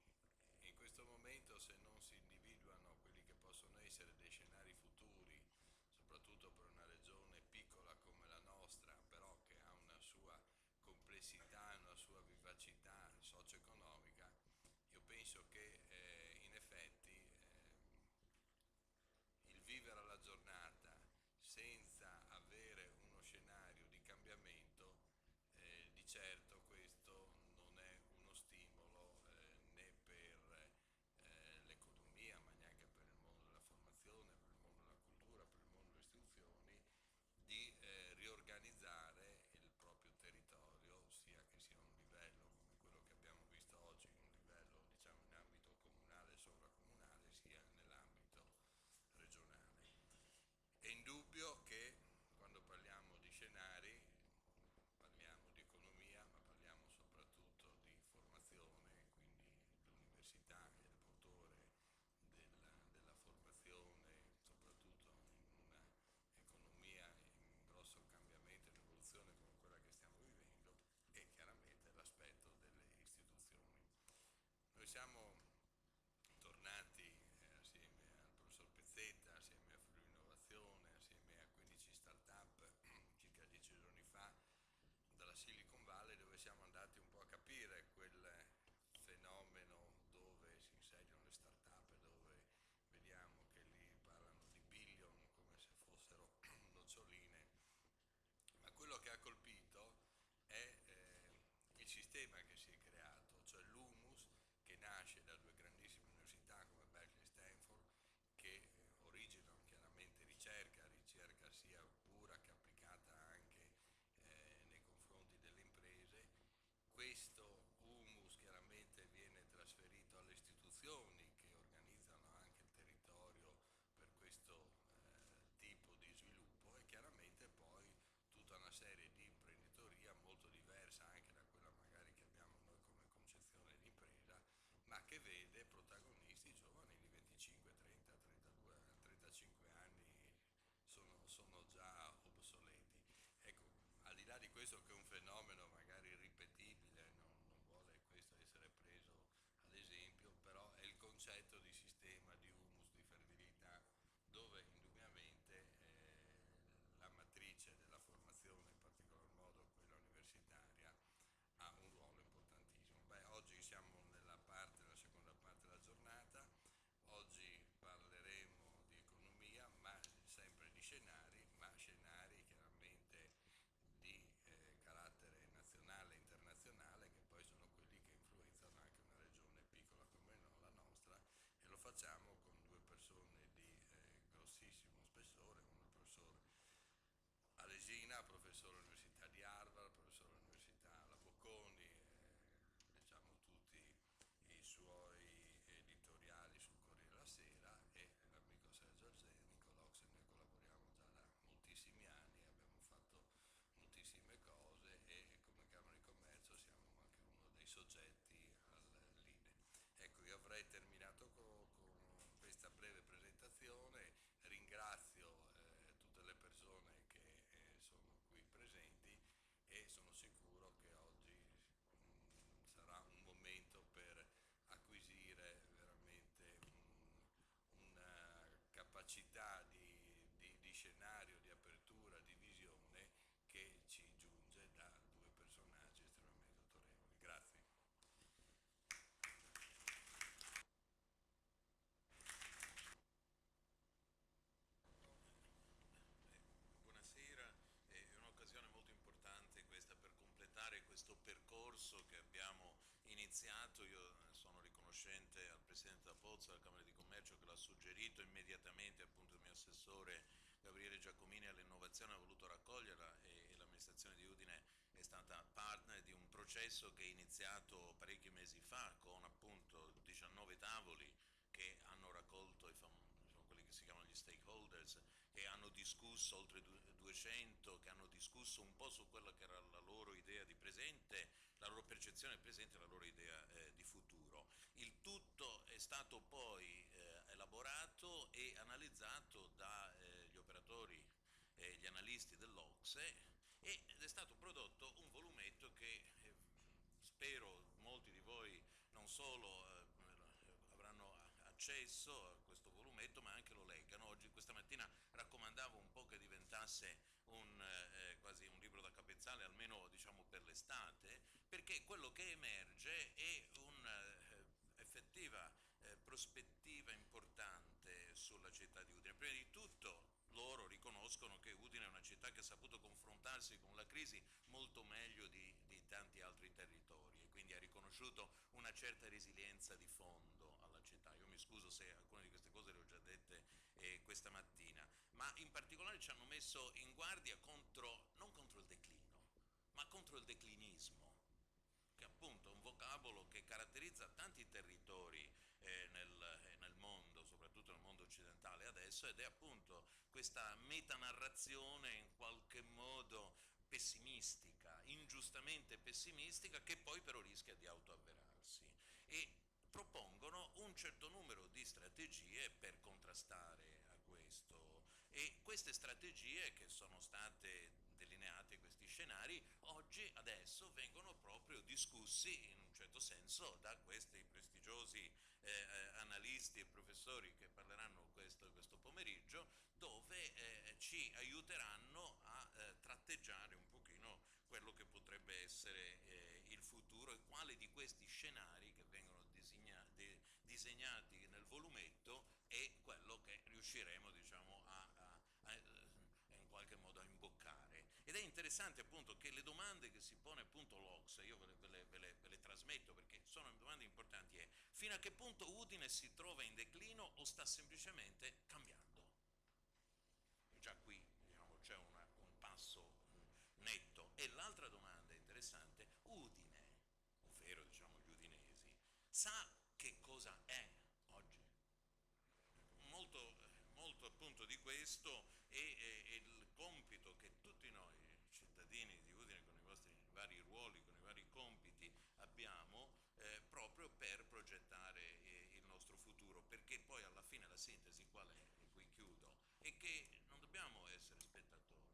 E in questo momento, se non si individuano quelli che possono essere dei scenari futuri, soprattutto per una regione piccola come la nostra, però che ha una sua complessità, una sua vivacità socio-economica, io penso che in effetti il vivere la giornata senza avere uno scenario di cambiamento, di certo questo non è uno stimolo né per l'economia, ma neanche per il mondo della formazione, per il mondo della cultura, per il mondo delle istituzioni, di riorganizzare il proprio territorio, sia che sia un livello come quello che abbiamo visto oggi, un livello diciamo in ambito comunale e sovracomunale, sia nell'ambito regionale. È indubbio che quando parliamo di scenari parliamo di economia, ma parliamo soprattutto di formazione, quindi l'università è il motore della formazione, soprattutto in un'economia in grosso cambiamento e in evoluzione come quella che stiamo vivendo, e chiaramente l'aspetto delle istituzioni. Noi siamo tornati assieme al professor Pezzetta, assieme a Friuli Innovazione, assieme a 15 start-up circa 10 giorni fa dalla Silicon Valley, dove siamo andati un po' a capire quel fenomeno dove si insediano le start-up, dove vediamo che lì parlano di billion come se fossero noccioline, ma quello che ha colpito è il sistema che si è creato, cioè l'humus che nasce da due grandissime università come Berkeley e Stanford, che originano chiaramente ricerca sia pura che applicata anche nei confronti delle imprese. Questo humus chiaramente viene trasferito alle istituzioni che organizzano anche il territorio per questo tipo di sviluppo, e chiaramente poi tutta una serie di imprenditoria molto diversa anche da quella magari che abbiamo noi come concezione di impresa, ma che vede protagonisti giovani di 25, 30, 32, 35 anni, sono già obsoleti. Ecco, al di là di questo che è un fenomeno magari ripetibile, non vuole questo essere preso ad esempio, però è il concetto di sistema di humus, di fertilità, dove indubbiamente la matrice della formazione, in particolar modo quella universitaria, ha un ruolo importantissimo. Oggi siamo nella seconda parte della giornata, oggi parleremo di economia, ma sempre di scenari, ma scenari chiaramente di carattere nazionale e internazionale, che poi sono quelli che influenzano anche una regione piccola come la nostra, e lo facciamo con due persone di grossissimo spessore, uno il professor Alesina, professore all'Università di Harvard, professore all'Università La Bocconi, diciamo tutti i suoi editoriali sul Corriere della Sera, e l'amico Sergio Arzeni, con l'Ocse noi collaboriamo già da moltissimi anni, abbiamo fatto moltissime cose e come Camera di Commercio siamo anche uno dei soggetti all'INE. Ecco, io avrei terminato con citato, io sono riconoscente al Presidente D'Apozzo della Camera di Commercio che l'ha suggerito immediatamente, appunto il mio assessore Gabriele Giacomini all'innovazione ha voluto raccoglierla e l'amministrazione di Udine è stata partner di un processo che è iniziato parecchi mesi fa con appunto 19 tavoli che hanno raccolto quelli che si chiamano gli stakeholders, che hanno discusso, oltre 200, che hanno discusso un po' su quella che era la loro idea di presente, la loro percezione del presente e la loro idea di futuro. Il tutto è stato poi elaborato e analizzato dagli operatori e gli analisti dell'Ocse ed è stato prodotto un volumetto che spero molti di voi non solo avranno accesso a questo volumetto ma anche lo leggano. Oggi, questa mattina, raccomandavo un po' che diventasse quasi un libro da capezzale, almeno diciamo per l'estate, perché quello che emerge è un'effettiva prospettiva importante sulla città di Udine. Prima di tutto loro riconoscono che Udine è una città che ha saputo confrontarsi con la crisi molto meglio di tanti altri territori e quindi ha riconosciuto una certa resilienza di fondo alla città. Io mi scuso se alcune di queste cose le ho già dette questa mattina, ma in particolare ci hanno messo in guardia non contro il declino, ma contro il declinismo, che appunto è un vocabolo che caratterizza tanti territori nel mondo, soprattutto nel mondo occidentale adesso, ed è appunto questa metanarrazione in qualche modo pessimistica, ingiustamente pessimistica, che poi però rischia di autoavverarsi. E propongono un certo numero di strategie per contrastare a questo e queste strategie che sono state delineate questi scenari, adesso vengono proprio discussi in un certo senso da questi prestigiosi analisti e professori che parleranno questo pomeriggio, dove ci aiuteranno a tratteggiare un pochino quello che potrebbe essere il futuro e quale di questi scenari che vengono disegnati nel volumetto è quello che riusciremo, diciamo, in qualche modo a imboccare. Ed è interessante appunto che le domande che si pone appunto l'Ocse, io ve le trasmetto perché sono domande importanti, è: fino a che punto Udine si trova in declino o sta semplicemente cambiando? E già qui, diciamo, c'è un passo netto. E l'altra domanda interessante: Udine, ovvero diciamo gli udinesi, sa che cosa è oggi? Molto appunto di questo è il compito che tutti noi cittadini di Udine, con i vostri vari ruoli, con i vari compiti, abbiamo proprio per progettare il nostro futuro, perché poi alla fine la sintesi qual è? E qui chiudo, è che non dobbiamo essere spettatori,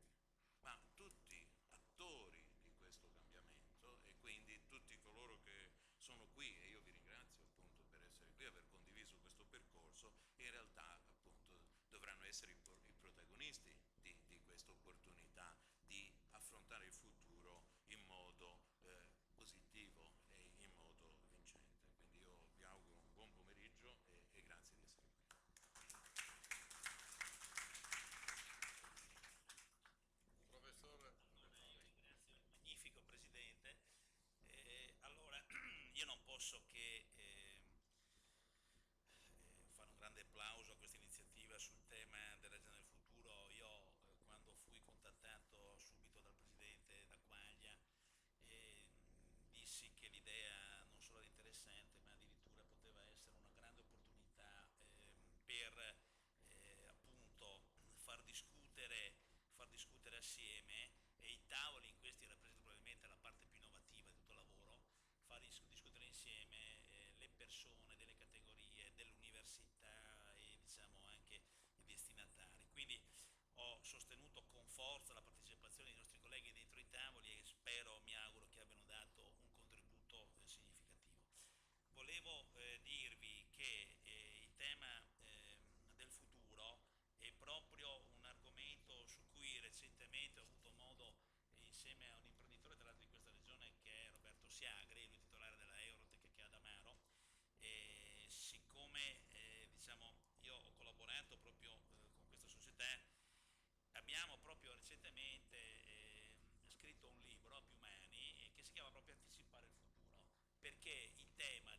ma tutti attori di questo cambiamento, e quindi tutti coloro che sono qui, e io vi ringrazio appunto per essere qui, aver condiviso questo percorso, in realtà appunto dovranno essere i protagonisti di questa opportunità di affrontare il futuro in modo positivo e in modo vincente. Quindi io vi auguro un buon pomeriggio e grazie di essere qui. Professore. Io ringrazio il magnifico Presidente. Allora, io non posso che fare un grande applauso a questa iniziativa sul tema dell'agenda del futuro. Io quando fui contattato subito dal Presidente D'Acquaglia dissi che l'idea non solo era interessante ma addirittura poteva essere una grande opportunità per appunto far discutere assieme, e i tavoli in questi rappresentano probabilmente la parte più innovativa di tutto il lavoro, far discutere insieme le persone delle categorie, dell'università e diciamo anche i destinatari. Quindi ho sostenuto con forza la partecipazione dei nostri colleghi dentro i tavoli e mi auguro che abbiano dato un contributo significativo. Volevo dirvi che il tema del futuro è proprio un argomento su cui recentemente ho avuto modo, insieme a un imprenditore tra l'altro di questa regione che è Roberto Siagri, lui titolare della Eurotech che è ad Amaro, siccome diciamo, io ho collaborato proprio con questa società, abbiamo proprio recentemente scritto un libro a più mani che si chiama proprio Anticipare il futuro, perché il tema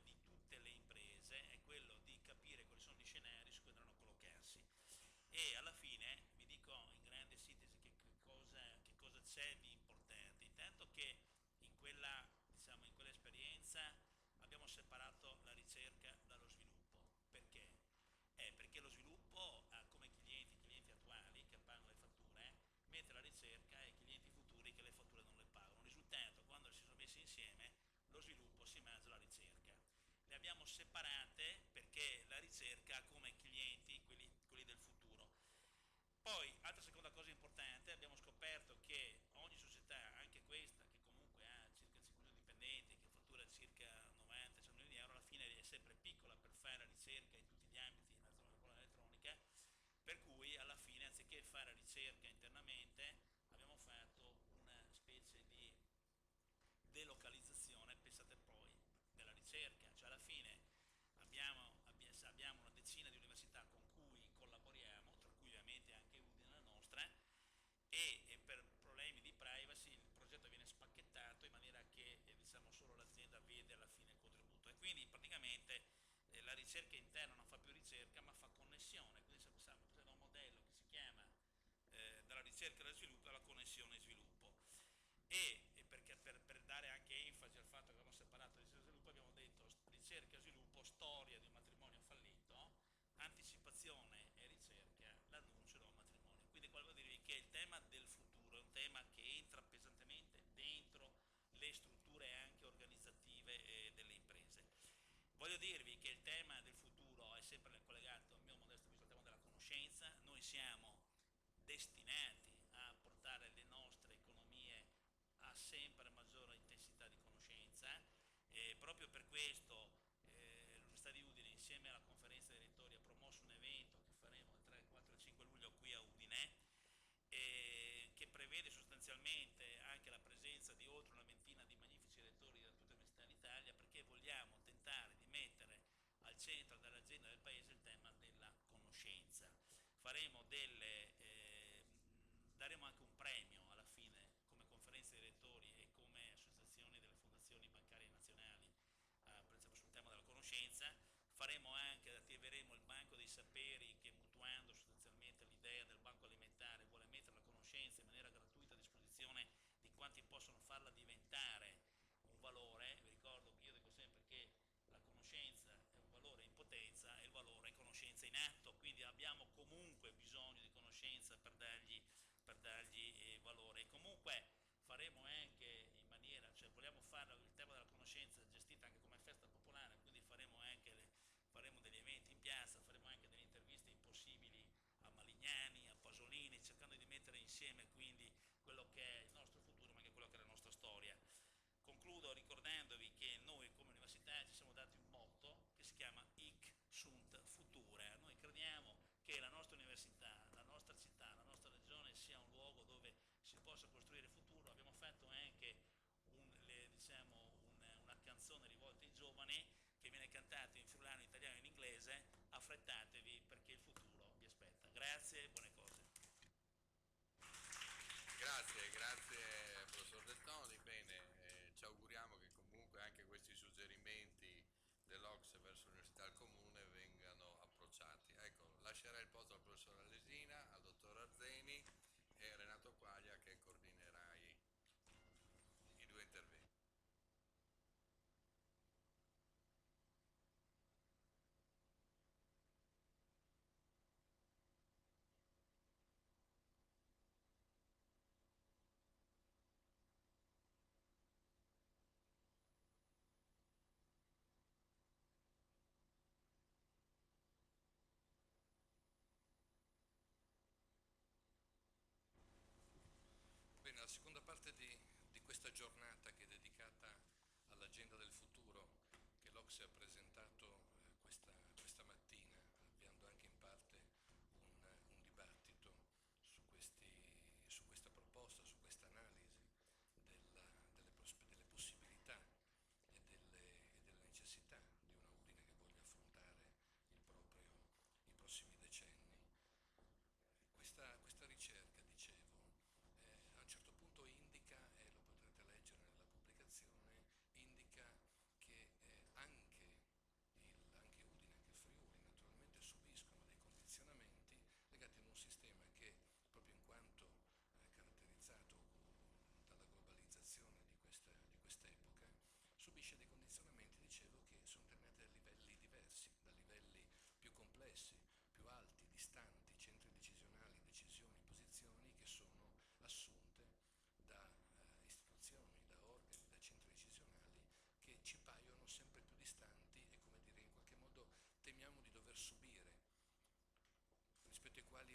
abbiamo separate perché la ricerca ha come clienti quelli del futuro. Poi, altra seconda cosa importante, abbiamo scoperto che ogni società, anche questa, che comunque ha circa 5.000 dipendenti, che fattura circa 90-100 milioni di euro, alla fine è sempre piccola per fare ricerca in tutti gli ambiti in elettronica, per cui alla fine, anziché fare ricerca internamente, abbiamo fatto una specie di delocalizzazione, pensate poi, della ricerca, cioè alla fine abbiamo una decina di università con cui collaboriamo, tra cui ovviamente anche Udine la nostra, e per problemi di privacy il progetto viene spacchettato in maniera che diciamo, solo l'azienda vede alla fine il contributo e quindi praticamente la ricerca interna non fa più ricerca ma fa connessione, quindi siamo da un modello che si chiama dalla ricerca allo sviluppo alla connessione sviluppo. E perché per dare anche enfasi al fatto che abbiamo separato ricerca e sviluppo abbiamo detto ricerca e sviluppo, storia di un matrimonio fallito, anticipazione e ricerca, l'annuncio di un matrimonio. Quindi qua vuol dirvi che il tema del futuro è un tema che entra pesantemente dentro le strutture anche organizzative delle imprese. Voglio dirvi che il tema del futuro è sempre collegato, al mio modesto avviso, al tema della conoscenza. Noi siamo destinati a portare le nostre economie a sempre maggiore intensità di conoscenza e proprio per questo l'Università di Udine insieme alla conferenza dei rettori ha promosso un evento che faremo il 3, 4 e 5 luglio qui a Udine che prevede sostanzialmente anche la presenza di oltre una ventina di magnifici rettori da tutte le università d'Italia perché vogliamo tentare di mettere al centro dell'agenda del Paese il tema della conoscenza. Daremo anche un premio alla fine come conferenza dei rettori e come associazioni delle fondazioni bancarie nazionali sul tema della conoscenza. Attiveremo il banco dei saperi che mutuando sostanzialmente l'idea del banco alimentare vuole mettere la conoscenza in maniera gratuita a disposizione di quanti possono farla diventare un valore. Vi ricordo che io dico sempre che la conoscenza è un valore in potenza e il valore è conoscenza in atto, quindi abbiamo comunque bisogno di conoscenza per dargli valore. E comunque faremo anche vogliamo fare il tema della conoscenza gestita anche come festa popolare, quindi faremo degli eventi in piazza, faremo anche delle interviste impossibili a Malignani, a Pasolini, cercando di mettere insieme quindi quello che è il nostro futuro ma anche quello che è la nostra storia. Concludo ricordandovi che noi come università ci siamo dati un motto che si chiama Hic sunt futura. Noi crediamo che la nostra università, la nostra città, la nostra regione sia un luogo dove si possa costruire futuro. Abbiamo fatto anche una canzone rivolta ai giovani che viene cantata in friulano, in italiano e in inglese. Affrettatevi perché il futuro vi aspetta. Grazie e buone cose. Grazie professor Del Toni, bene, ci auguriamo che comunque anche questi suggerimenti dell'Ocse verso l'Università del Comune vengano approcciati. Ecco, lascerei il posto al professor Alesina, al dottor Arzeni e Renato Quaglia che coordinerà i due interventi. Bene, la seconda parte di questa giornata che è dedicata all'agenda del futuro che l'Ocse ha presentato questa mattina, avviando anche in parte un dibattito su questa proposta, su questa analisi delle possibilità e delle necessità di una Udine che voglia affrontare i prossimi decenni. Questa ricerca, dicevo, a un certo punto indica, e lo potrete leggere nella pubblicazione, indica che anche il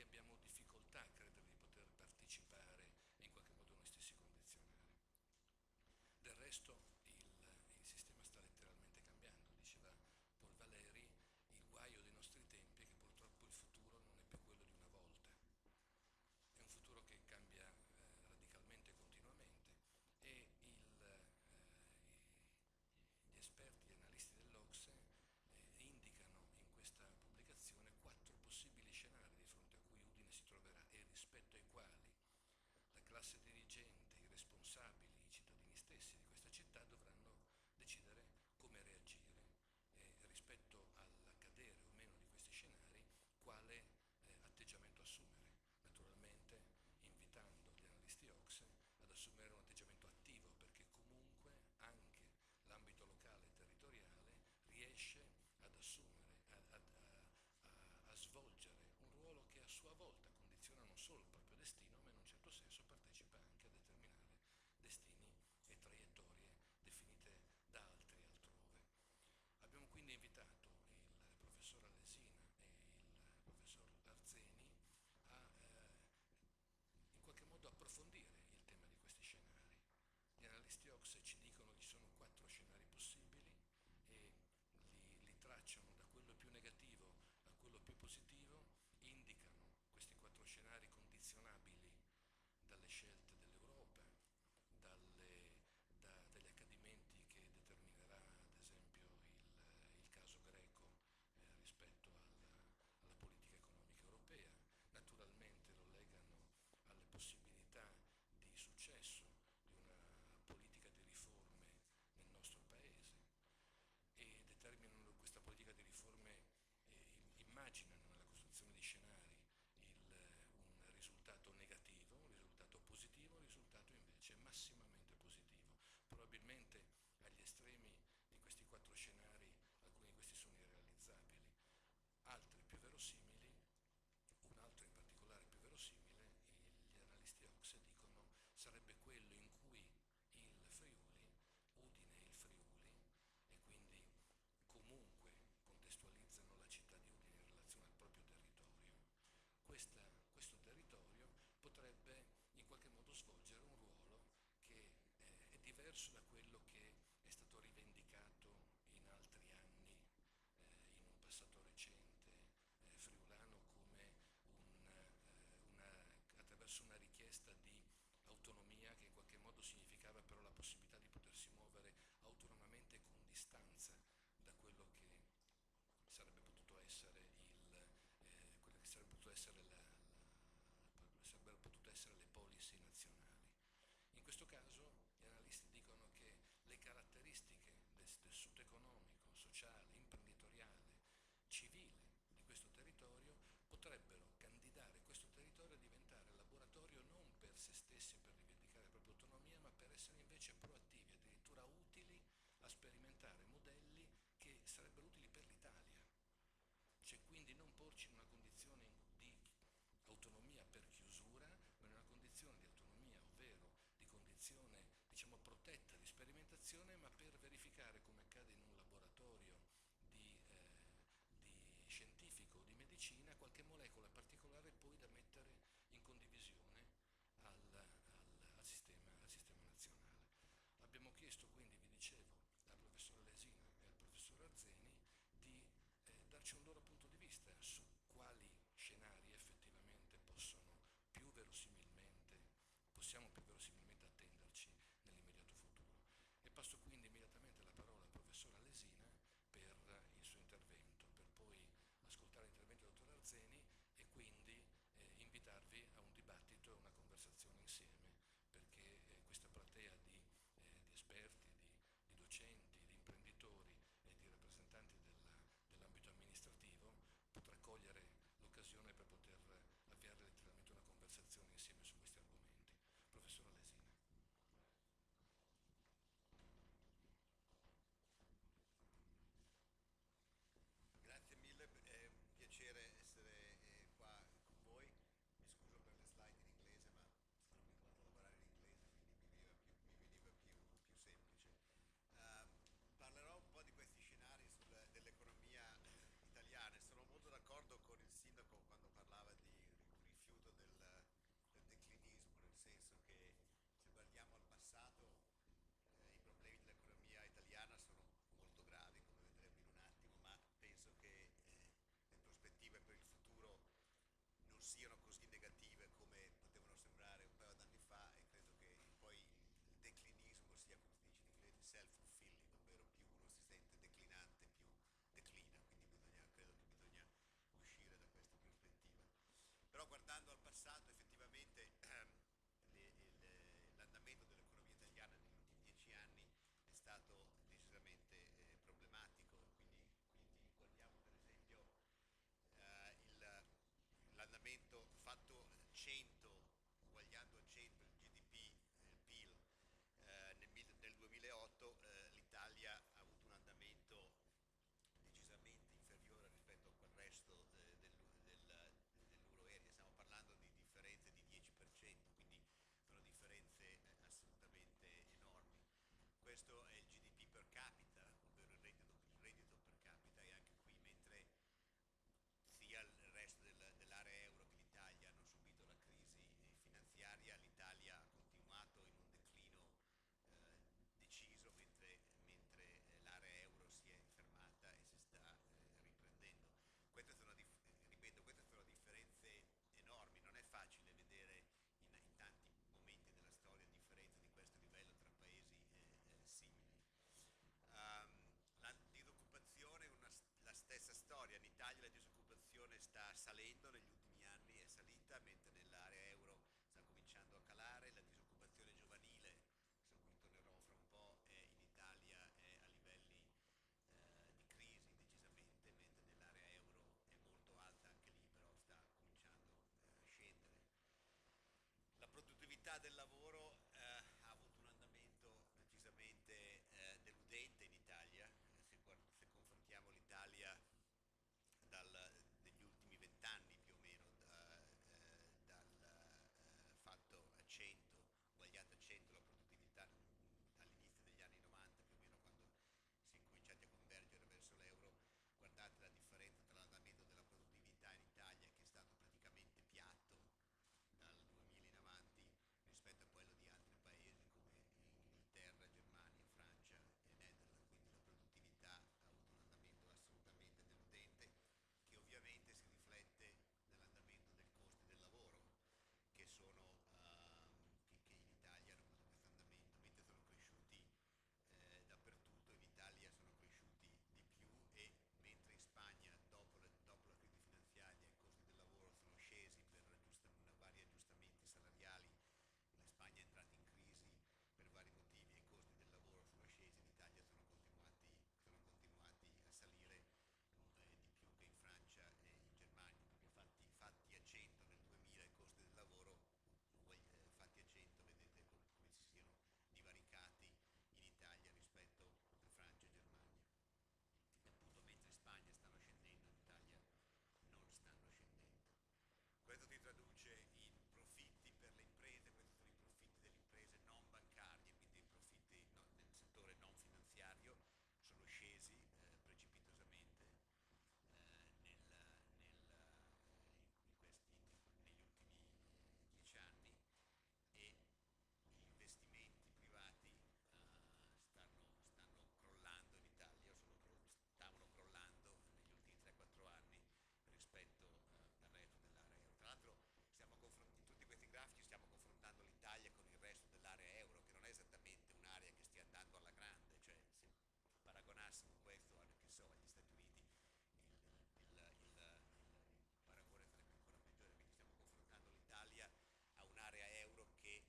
abbiamo difficoltà a credere di poter partecipare in qualche modo noi stessi condizionare. Del resto il sistema sta letteralmente cambiando, diceva Paul Valéry, il guaio dei nostri tempi è che purtroppo il futuro non è più quello di una volta, è un futuro che cambia radicalmente e continuamente e gli esperti, gli analisti dell'Ocse indicano in questa pubblicazione 4 possibili scenari di fronte a cui Udine si troverà e rispetto ai quali la classe dirigente, i responsabili, i cittadini stessi di questa città dovranno decidere come reagire e rispetto all'accadere o meno di questi scenari quale atteggiamento assumere, naturalmente invitando gli analisti Ocse ad assumere un atteggiamento attivo perché comunque anche l'ambito locale e territoriale riesce ad assumere, a svolgere un ruolo che a sua volta condiziona non solo il proprio destino, ma in un certo senso partecipa anche a determinare destini e traiettorie definite da altri altrove. Abbiamo quindi invitato il professor Alesina e il professor Arzeni a in qualche modo approfondire il tema di questi scenari. Gli analisti Ocse ci dicono che ci sono 4 scenari possibili e li tracciano da quello più negativo a quello più positivo, indicano questi 4 scenari condizionabili dalle scelte dell'Europa, dagli accadimenti che determinerà ad esempio il caso greco rispetto alla politica economica europea, naturalmente lo legano alle possibilità di successo di una politica di riforme nel nostro Paese e determinano questa politica di riforme, immaginano nella costruzione di scenari un risultato negativo, un risultato positivo, un risultato invece massimamente positivo. Probabilmente agli estremi di questi 4 scenari alcuni di questi sono irrealizzabili, altri più verosimili, un altro in particolare più verosimile, gli analisti Ocse dicono sarebbe quello in cui il Friuli, Udine e il Friuli, e quindi comunque contestualizzano la città di Udine in relazione al proprio territorio. Questo territorio potrebbe in qualche modo svolgere un ruolo che è diverso da quello che è stato rivendicato in altri anni, in un passato recente friulano, come attraverso una richiesta di autonomia che in qualche modo significava però la possibilità di potersi muovere autonomamente e con distanza da quello che sarebbe potuto essere sarebbero potute essere le policy nazionali. In questo caso gli analisti dicono che le caratteristiche del tessuto economico, sociale, imprenditoriale, civile di questo territorio potrebbero candidare questo territorio a diventare laboratorio non per se stessi e per rivendicare la propria autonomia, ma per essere invece proattivi, addirittura utili a sperimentare modelli che sarebbero utili per l'Italia. Cioè quindi non porci in una condizione di autonomia per chiusura, ma in una condizione di autonomia, ovvero di condizione diciamo protetta di sperimentazione, ma per verificare, come accade in un laboratorio di scientifico o di medicina, qualche molecola particolare poi da mettere in condivisione al sistema nazionale. Abbiamo chiesto quindi, vi dicevo, al professor Lesina e al professor Arzeni di darci un loro punto di vista su quali scenari effettivamente possiamo più verosimilmente attenderci nell'immediato futuro. E passo quindi guardando al passato, effettivamente l'andamento dell'economia italiana negli ultimi 10 anni è stato decisamente problematico, quindi guardiamo per esempio l'andamento fatto 100, uguagliando a 100 il GDP, il PIL, nel 2008 l'Italia ha avuto un andamento decisamente inferiore rispetto a quel resto dell'euro area. Stiamo parlando di differenze di 10%, quindi sono differenze assolutamente enormi. Questo è il GDP per capita, ovvero il reddito per capita, e anche qui mentre sia il resto dell'area euro che l'Italia hanno subito la crisi finanziaria, l'Italia ha continuato in un declino deciso, mentre l'area euro si è fermata e si sta riprendendo. Queste sono differenze enormi, non è facile vedere in tanti momenti della storia differenze di questo livello tra paesi simili. La disoccupazione è la stessa storia. In Italia la disoccupazione sta salendo negli ultimi anni, è salita, mentre nell'area euro sta cominciando a calare. La disoccupazione giovanile, su cui tornerò fra un po', in Italia è a livelli di crisi decisamente, mentre nell'area euro è molto alta anche lì, però sta cominciando a scendere. La produttività del lavoro ha avuto un andamento decisamente deludente in Italia. Se confrontiamo l'Italia degli ultimi 20 anni più o meno, dal fatto a 100, uguagliata a 100 la produttività all'inizio degli anni 90 più o meno, quando si è cominciati a convergere verso l'euro, guardate la differenza tra l'andamento della produttività in Italia, che è stato praticamente piatto dal 2000 in avanti, rispetto a quello di altri paesi come Inghilterra, Germania, Francia e Netherlands. Quindi la produttività ha avuto un andamento assolutamente deludente, che ovviamente si riflette nell'andamento dei costi del lavoro, che in Italia hanno avuto questo andamento, mentre sono cresciuti dappertutto. In Italia sono cresciuti di più, e mentre in Spagna dopo la crisi finanziaria i costi del lavoro sono scesi per vari aggiustamenti salariali, la Spagna è entrata in crisi per vari motivi e i costi del lavoro sono scesi, in Italia sono continuati a salire di più che in Francia e in Germania, perché fatti a 100 nel 2000 i costi del lavoro, fatti a 100 vedete come si siano divaricati in Italia rispetto a Francia e Germania. E appunto mentre in Spagna stanno scendendo, in Italia non stanno scendendo. Questo si traduce in profitti per le imprese. Questi sono i profitti delle imprese non bancarie, quindi i profitti nel settore non finanziario sono scesi precipitosamente negli ultimi 10 anni, e gli investimenti privati stanno crollando in Italia, stavano crollando negli ultimi 3-4 anni rispetto al resto dell'area euro. Tra l'altro in tutti questi grafici stiamo confrontando l'Italia con il resto dell'area euro, che non è esattamente un'area che stia andando alla grande, cioè se paragonassimo questo agli Stati Uniti, il paragone sarebbe ancora peggiore, quindi stiamo confrontando l'Italia a un'area euro che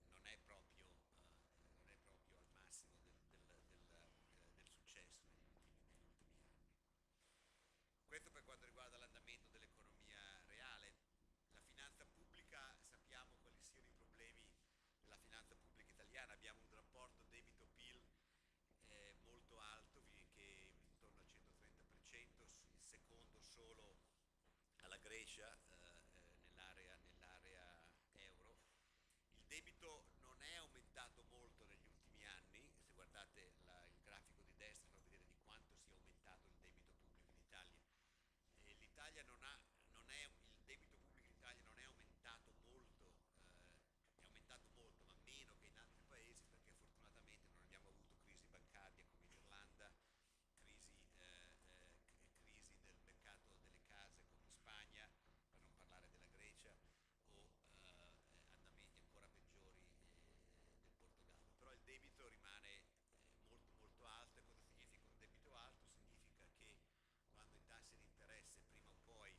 non è proprio al massimo del successo negli ultimi anni. Questo per quanto riguarda l'andamento dell'economia reale. La finanza pubblica, sappiamo quali siano i problemi della finanza pubblica italiana. Abbiamo un rapporto debito-PIL molto alto, che è intorno al 130%, il secondo solo alla Grecia nell'area euro. Il debito non è aumentato molto negli ultimi anni. Se guardate il grafico di destra potete vedere di quanto sia aumentato il debito pubblico in Italia. Il debito pubblico in Italia non è aumentato molto, è aumentato molto, ma meno che in altri paesi, perché fortunatamente non abbiamo avuto crisi bancarie come in Irlanda, crisi del mercato delle case come in Spagna, per non parlare della Grecia, o andamenti ancora peggiori del Portogallo. Però il debito rimane molto molto alto. E cosa significa un debito alto? Significa che quando i tassi di interesse prima o poi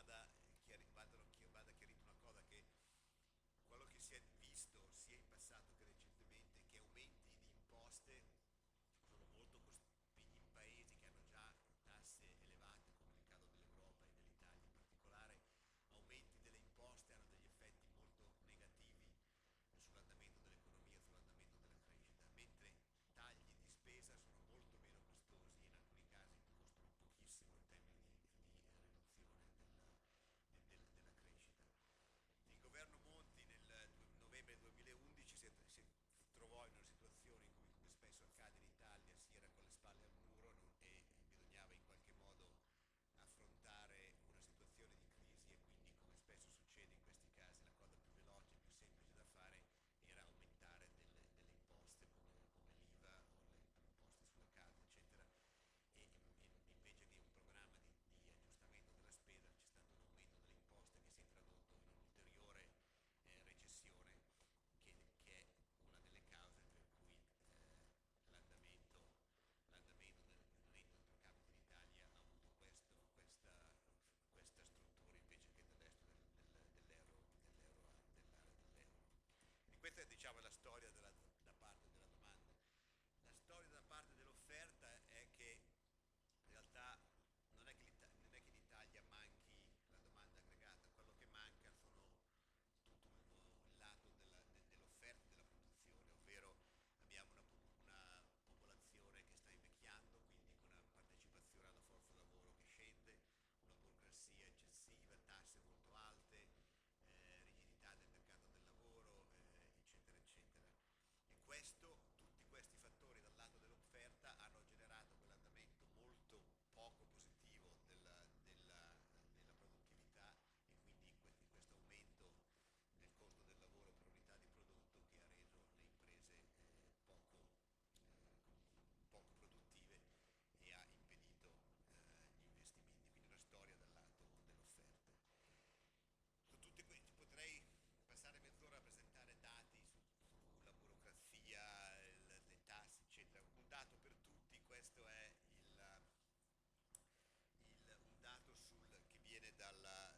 vada chiarita una cosa, che quello che si è visto sia in passato che recentemente, che aumenti di imposte sono molto cospicui in paesi che hanno già tasse elevate, come il caso dell'Europa e dell'Italia in particolare. Aumenti delle imposte hanno degli effetti molto negativi sull'andamento dell'economia, sull'andamento della crescita, mentre tagli di spesa sono molto meno costosi e in alcuni casi costano pochissimo in termini di riduzione della crescita. Il governo Monti nel novembre 2011 si trovò in una situazione in cui, come spesso accade in Italia, si era con le spalle al muro e bisognava in qualche modo affrontare una situazione di crisi, e quindi, come spesso succede in questi casi, la cosa più veloce e più semplice da fare era aumentare delle imposte come l'IVA o le imposte sulla casa, eccetera, e invece che un programma di aggiustamento della spesa c'è stato un aumento delle imposte che si è tradotto in un'ulteriore recessione, che è una delle cause per cui l'andamento del reddito pro capite in Italia ha avuto questa struttura invece che del resto dell'euro, dell'area dell'euro. E questa è, diciamo, la storia da parte della domanda. La storia da parte dell'offerta è che in realtà non è che in Italia manchi la domanda aggregata, quello che manca sono tutto il lato dell'offerta e della produzione, ovvero abbiamo una popolazione che sta invecchiando, quindi con una partecipazione alla forza lavoro che scende, una burocrazia eccessiva, tasse molto alte, rigidità del mercato del lavoro, eccetera, eccetera. E tutti questi fattori dal lato dell'offerta hanno generato quell'andamento molto poco positivo della produttività, e quindi questo aumento del costo del lavoro per unità di prodotto che ha reso le imprese poco produttive e ha impedito gli investimenti. Quindi una storia dal lato dell'offerta. Su tutti questi potrei passare mezz'ora a presentare dati sulla burocrazia, le tasse, eccetera. Un dato per tutti: questo è un dato che viene dal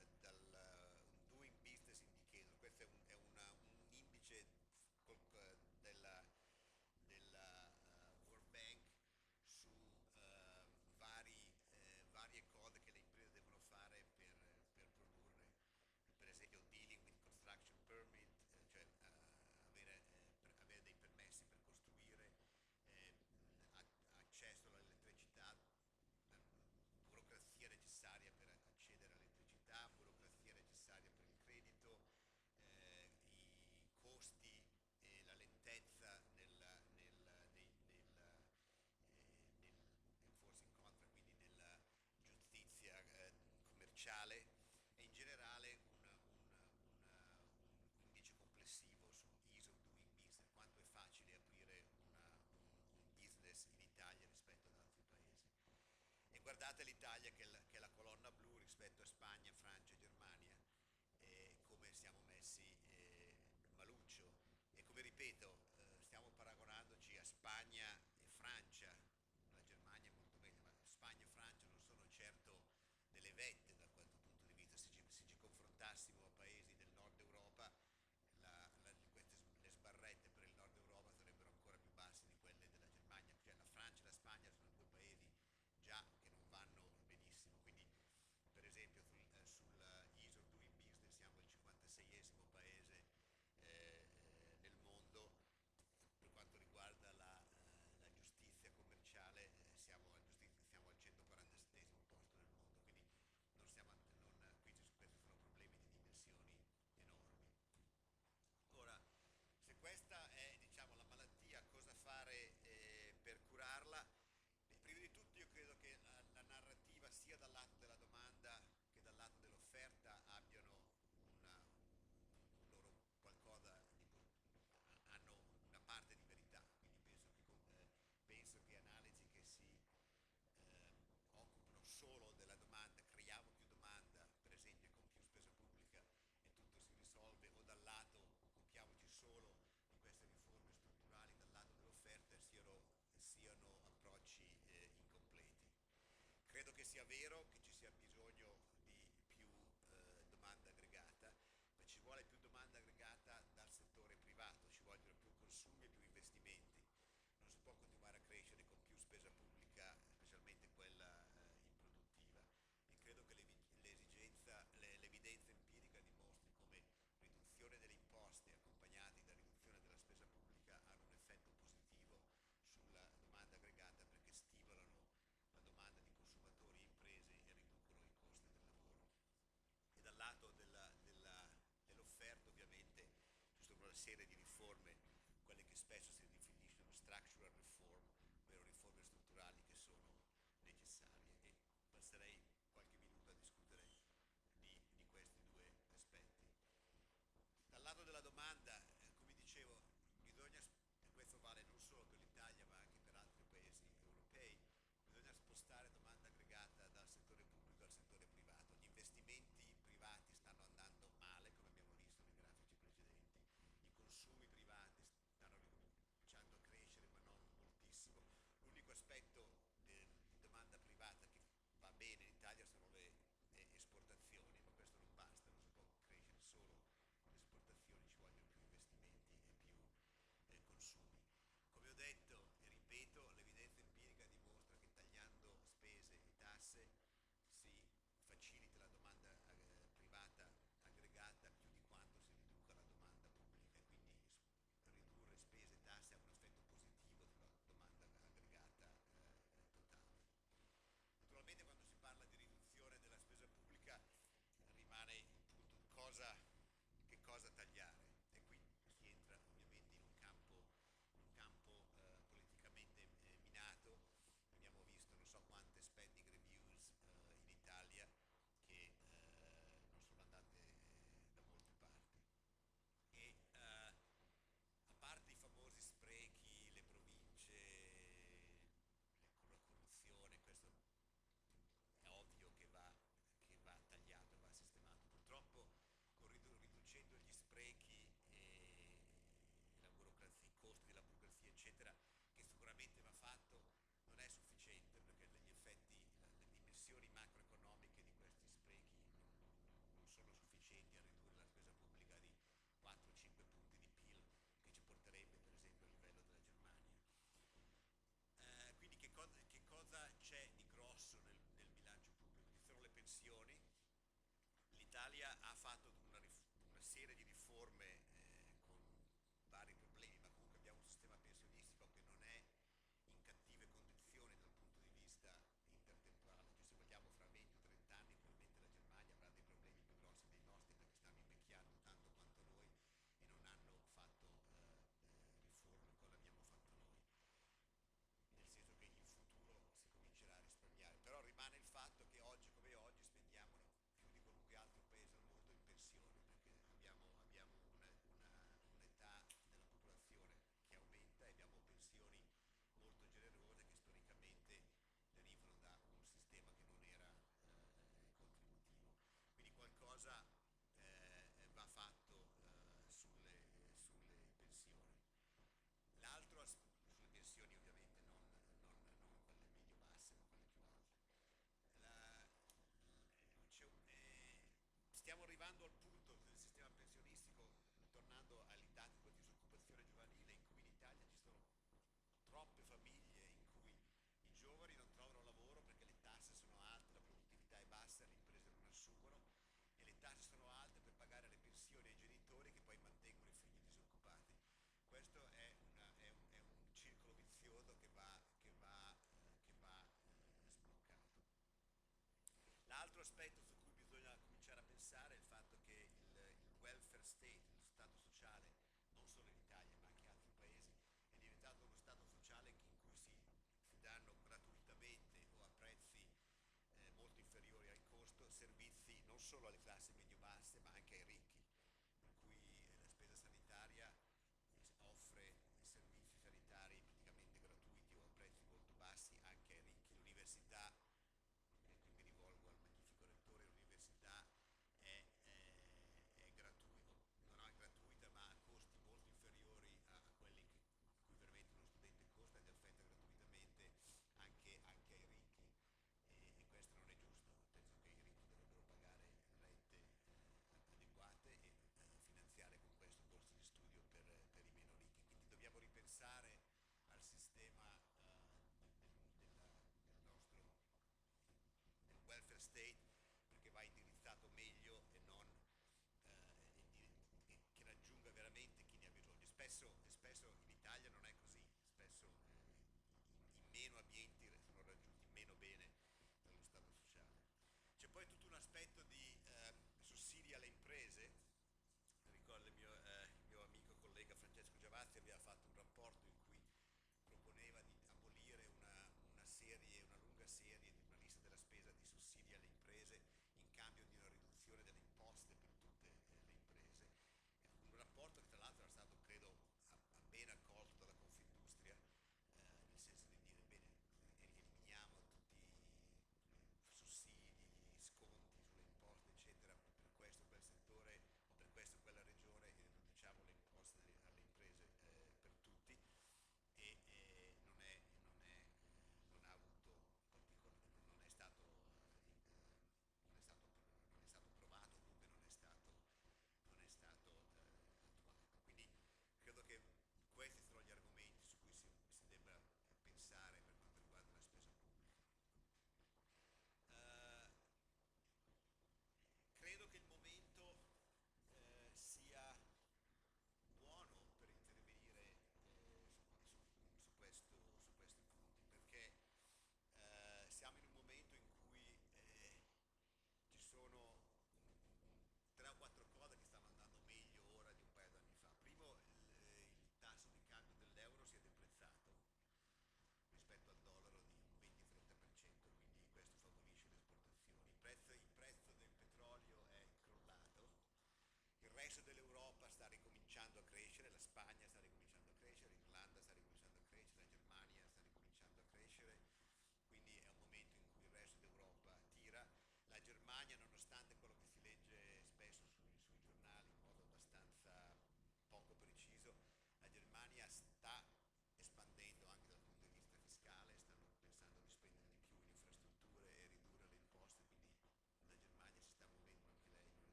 Doing Business Indicator. Questo è un indice della World Bank su varie cose che le imprese devono fare per produrre. Per esempio dealing with construction permit, cioè avere dei permessi per costruire, accesso all'elettricità, burocrazia necessaria per accedere all'elettricità, burocrazia necessaria per il credito, i costi e la lentezza nel enforcing contract, quindi nella giustizia commerciale, e in generale un indice complessivo su ease of doing business, quanto è facile aprire un business in Italia rispetto ad altri paesi. E guardate l'Italia, che è la colonna blu, rispetto a Spagna, Francia e Germania, come siamo messi maluccio. E come ripeto, stiamo paragonandoci a Spagna e Francia, la Germania è molto meglio, ma Spagna e Francia non sono certo delle vette da questo punto di vista. Se ci confrontassimo a paesi del nord Europa, le sbarrette per il nord Europa sarebbero ancora più basse di quelle della Germania. Cioè la Francia e la Spagna sono due paesi già che non vanno benissimo, quindi per esempio sul Ease of Doing Business siamo il 56esimo paese nel mondo. Per quanto riguarda la giustizia commerciale, siamo al 147esimo posto nel mondo, quindi questi sono problemi di dimensioni enormi. Ora, se questa è, diciamo, la malattia, cosa fare per curarla? Prima di tutto io credo che la narrativa sia dal lato della domanda che dal lato dell'offerta abbiano un loro qualcosa hanno una parte di verità, quindi penso che analisi che si occupano solo della domanda, creiamo più domanda, per esempio con più spesa pubblica e tutto si risolve, o dal lato occupiamoci solo di queste riforme strutturali dal lato dell'offerta, siano approcci incompleti. Credo che sia vero che ci sia bisogno di più serie di riforme, quelle che spesso si definiscono structural reform, ovvero riforme strutturali che sono necessarie, e passerei qualche minuto a discutere di questi due aspetti. Dal lato della domanda, come dicevo, bisogna, e questo vale non solo per l'Italia ma anche per altri paesi europei, bisogna spostare domanda aggregata dal settore pubblico al settore privato. Gli investimenti privati stanno andando male, come abbiamo visto nei grafici precedenti, i consumi privati stanno cominciando a crescere ma non moltissimo. L'unico aspetto di domanda privata che va bene in Italia sono le esportazioni, ma questo non basta, non si può crescere solo le esportazioni, ci vogliono più investimenti e più consumi. Come ho detto e ripeto, l'evidenza empirica dimostra che tagliando spese e tasse si facilita la domanda privata aggregata più di quanto si riduca la domanda pubblica, e quindi ridurre spese e tasse ha un effetto positivo sulla domanda aggregata totale. Naturalmente quando si parla di riduzione della spesa pubblica rimane il punto che cosa tagliare, e qui si entra ovviamente in un campo politicamente minato. Abbiamo visto non so quante spending reviews in Italia che non sono andate da molte parti, e a parte i famosi sprechi, le province, la corruzione, questo è ovvio che va tagliato e va sistemato. Purtroppo riducendo gli sprechi e i costi della burocrazia eccetera, che sicuramente va fatto, non è sufficiente, perché gli effetti, le dimensioni macroeconomiche di questi sprechi non sono sufficienti a ridurre la spesa pubblica di 4-5 punti di PIL, che ci porterebbe per esempio al livello della Germania. Quindi che cosa c'è di grosso nel bilancio pubblico? Ci sono le pensioni. L'Italia ha fatto una serie di riforme con vari problemi, ma comunque abbiamo un sistema pensionistico che non è in cattive condizioni dal punto di vista intertemporale. Cioè, se vogliamo fra 20 o 30 anni probabilmente la Germania avrà dei problemi più grossi dei nostri, perché stanno invecchiando tanto quanto noi e non hanno fatto riforme come abbiamo fatto noi, nel senso che in futuro si comincerà a risparmiare. Però rimane il fatto che oggi come oggi spendiamo più di qualunque altro paese al mondo in pensioni, perché abbiamo un'età della popolazione che aumenta e abbiamo pensioni molto generose che storicamente derivano da un sistema che non era contributivo. Quindi qualcosa va fatto sulle pensioni. L'altro, sulle pensioni ovviamente non quelle medio-basse, ma quelle più alte. Stiamo arrivando al punto del sistema pensionistico, tornando ai dati di disoccupazione giovanile, in cui in Italia ci sono troppe famiglie in cui i giovani non trovano lavoro perché le tasse sono alte, la produttività è bassa, le imprese non assumono, e le tasse sono alte per pagare le pensioni ai genitori che poi mantengono i figli disoccupati. Questo è un circolo vizioso che va sbloccato. L'altro aspetto su cui bisogna cominciare a pensare è il fatto che il welfare state, lo stato sociale, non solo in Italia ma anche in altri paesi, è diventato uno stato sociale in cui si danno gratuitamente o a prezzi molto inferiori al costo servizi non solo alle classi medio-basse ma anche ai ricchi, per cui la spesa sanitaria offre servizi sanitari praticamente gratuiti o a prezzi molto bassi anche ai ricchi. L'università, e qui mi rivolgo al magnifico rettore, l'università è gratuita, non è gratuita ma a costi molto inferiori a quelli a cui veramente uno studente costa, ed è offerta gratuitamente anche ai ricchi, e questo non è giusto. Penso che i ricchi dovrebbero pagare rente adeguate e finanziare con questo borse di studio per i meno ricchi. Quindi dobbiamo ripensare al sistema del nostro welfare state, perché va indirizzato meglio e non che raggiunga veramente chi ne ha bisogno. Spesso in Italia non è così, spesso i meno abbienti sono raggiunti meno bene dallo Stato sociale. C'è poi tutto un aspetto di sussidi alle imprese. Ricordo il mio amico collega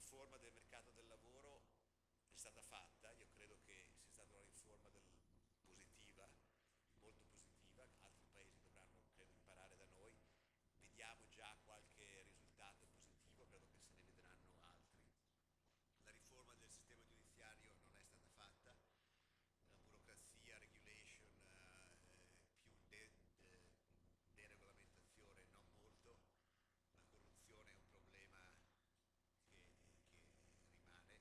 riforma del mercato del lavoro è stata fatta, io credo che sia stata una riforma positiva, molto positiva, altri paesi dovranno credo imparare da noi, vediamo già qualche risultato positivo, credo che se ne vedranno altri. La riforma del sistema giudiziario non è stata fatta, la burocrazia, regulation, più deregolamentazione non molto, la corruzione è un problema che rimane, come ben sappiamo leggendo anche i giornali.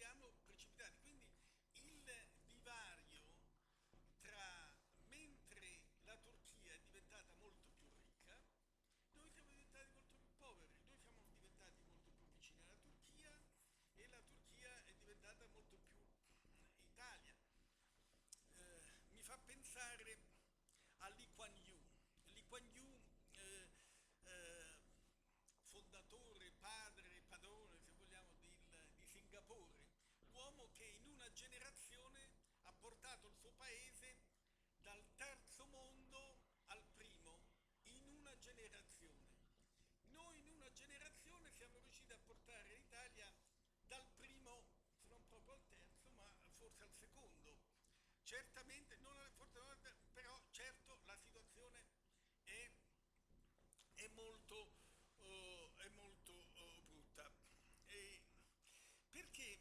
siamo precipitati. Quindi il divario mentre la Turchia è diventata molto più ricca, noi siamo diventati molto più poveri, noi siamo diventati molto più vicini alla Turchia e la Turchia è diventata molto più Italia. Mi fa pensare a Lee Kuan Yew. Lee Kuan Yew, fondatore, padrone, se vogliamo, di Singapore, l'uomo che in una generazione ha portato il suo paese dal terzo mondo al primo, in una generazione. Noi in una generazione siamo riusciti a portare l'Italia dal primo, se non proprio al terzo, ma forse al secondo. Certamente, però certo la situazione è molto brutta. Perché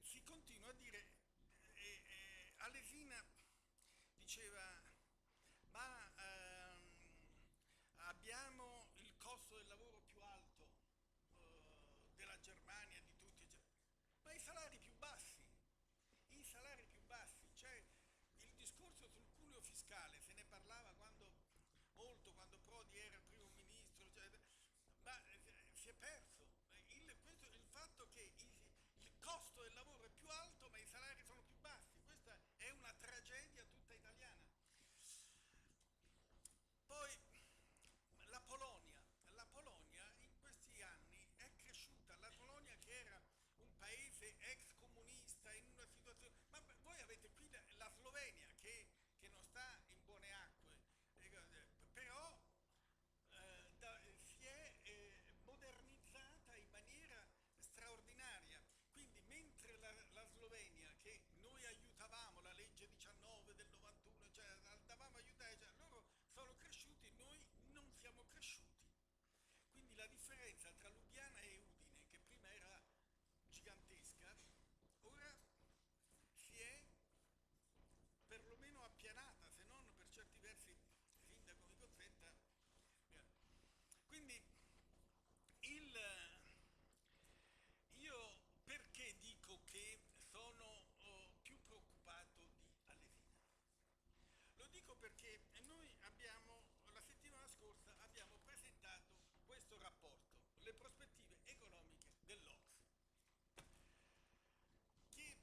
si continua a dire, Alesina diceva, ma abbiamo il costo del lavoro più alto della Germania, di tutti, ma i salari più bassi, cioè il discorso sul cuneo fiscale, se ne parlava molto quando Prodi era il primo ministro, cioè, ma si è perso. Il fatto che il costo del lavoro è più alto ma i salari sono più bassi, questa è una tragedia tutta italiana. Poi la Polonia in questi anni è cresciuta, la Polonia che era un paese ex comunista in una situazione, ma voi avete qui la Slovenia che non sta in buone acque, però si è modernizzata in maniera straordinaria. Quindi mentre la Slovenia, che noi aiutavamo, la legge 19 del 91, cioè andavamo a aiutare, cioè, loro sono cresciuti, noi non siamo cresciuti. Quindi la differenza tra Lubiana e Udine, che prima era gigantesca, ora si è perlomeno appianata, se non per certi versi sindaco di Cozzetta. Quindi io perché dico che sono più preoccupato di Alesina? Lo dico perché noi la settimana scorsa abbiamo presentato questo rapporto, le prospettive economiche dell'Ocse, che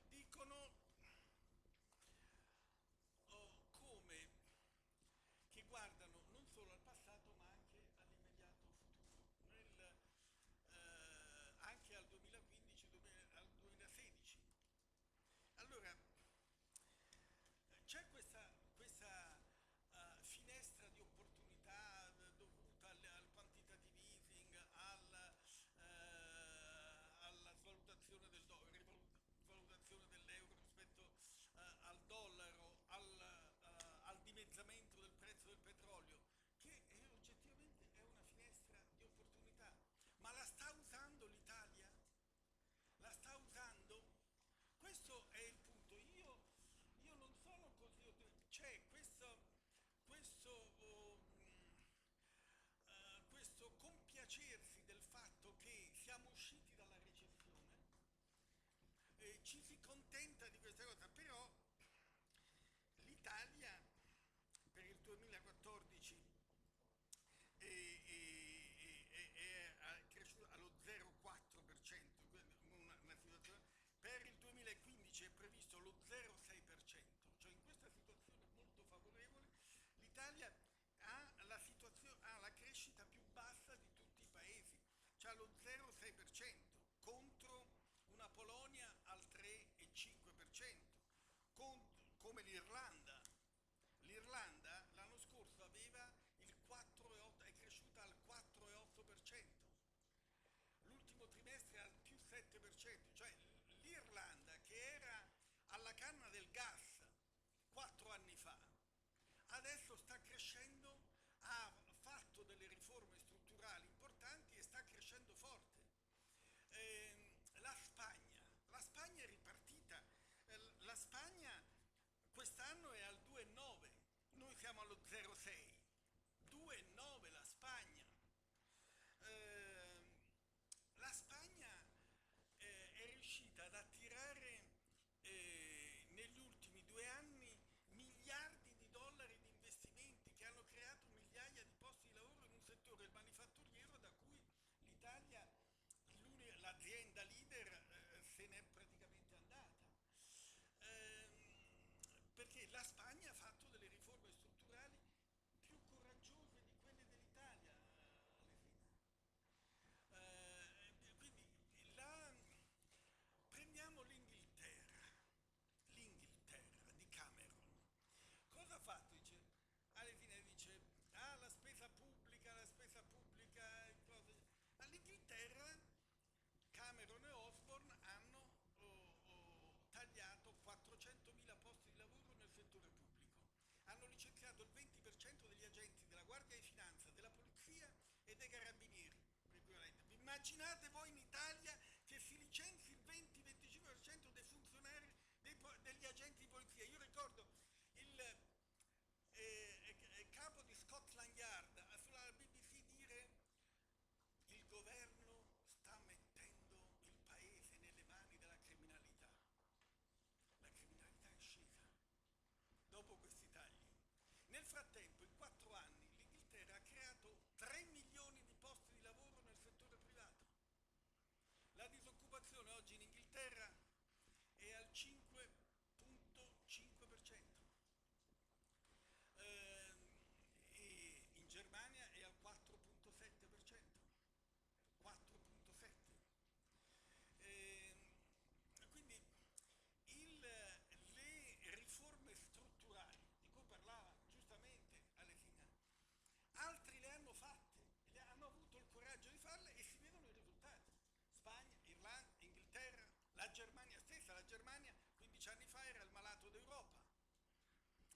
dicono che guardano non solo al passato ma anche all'immediato futuro, anche al 2015, al 2016. Allora, c'è questa finestra di opportunità dovuta al quantitative easing, alla svalutazione del dollaro, valutazione dell'euro rispetto al dollaro, al dimezzamento del prezzo del petrolio, che oggettivamente è una finestra di opportunità. Ma la sta usando l'Italia? La sta usando? Questo è il punto. Io non sono così ottimista. C'è questo compiacersi del fatto che siamo usciti dalla recessione, ci si contenta di questa cosa, però l'Italia per il 2014 è cresciuta allo 0,4%, una situazione. Per il 2015 è previsto lo 0,6%, cioè in questa situazione molto favorevole l'Italia ha la crescita più bassa di tutti i paesi, cioè lo 0,6% contro una Polonia al 3,5%, come l'Irlanda. L'Irlanda l'anno scorso aveva il 4,8%, è cresciuta al 4,8%. L'ultimo trimestre al più 7%, cioè l'Irlanda che era alla canna del gas 4 anni fa, adesso sta crescendo, ha fatto delle riforme strutturali importanti e sta crescendo forte. La Spagna è ripartita, la Spagna quest'anno è al 2,9, noi siamo allo 0,6, 2,9 la Spagna. La Spagna licenziato il 20% degli agenti della Guardia di Finanza, della Polizia e dei Carabinieri. Vi immaginate voi in Italia che si licenzi il 20-25% dei funzionari, degli agenti di polizia? Io ricordo il capo di Scotland Yard sulla BBC dire: il governo sta mettendo il paese nelle mani della criminalità. La criminalità è scesa dopo questi tagli. Nel frattempo, in 4 anni, l'Inghilterra ha creato 3 milioni di posti di lavoro nel settore privato. La disoccupazione oggi in Inghilterra è al 5,5%. E in Germania è al 4,7%. 4,7%. Quindi le riforme strutturali di cui parlava giustamente Alesina, altri le hanno fatte, hanno avuto il coraggio di farle e si vedono i risultati. Spagna, Irlanda, Inghilterra, la Germania stessa. La Germania 15 anni fa era il malato d'Europa.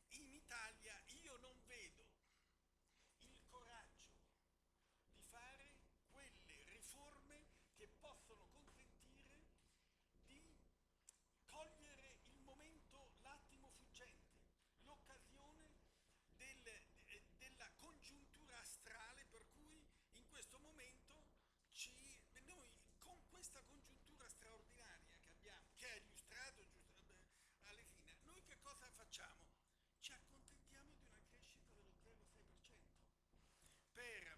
In Italia io non vedo il coraggio di fare quelle riforme che possono consentire di cogliere il momento, l'attimo fuggente, l'occasione della congiuntura astrale, per cui in questo momento noi con questa congiuntura straordinaria che abbiamo, che ha illustrato Alesina, noi che cosa facciamo? Ci accontentiamo di una crescita dello 0,6% per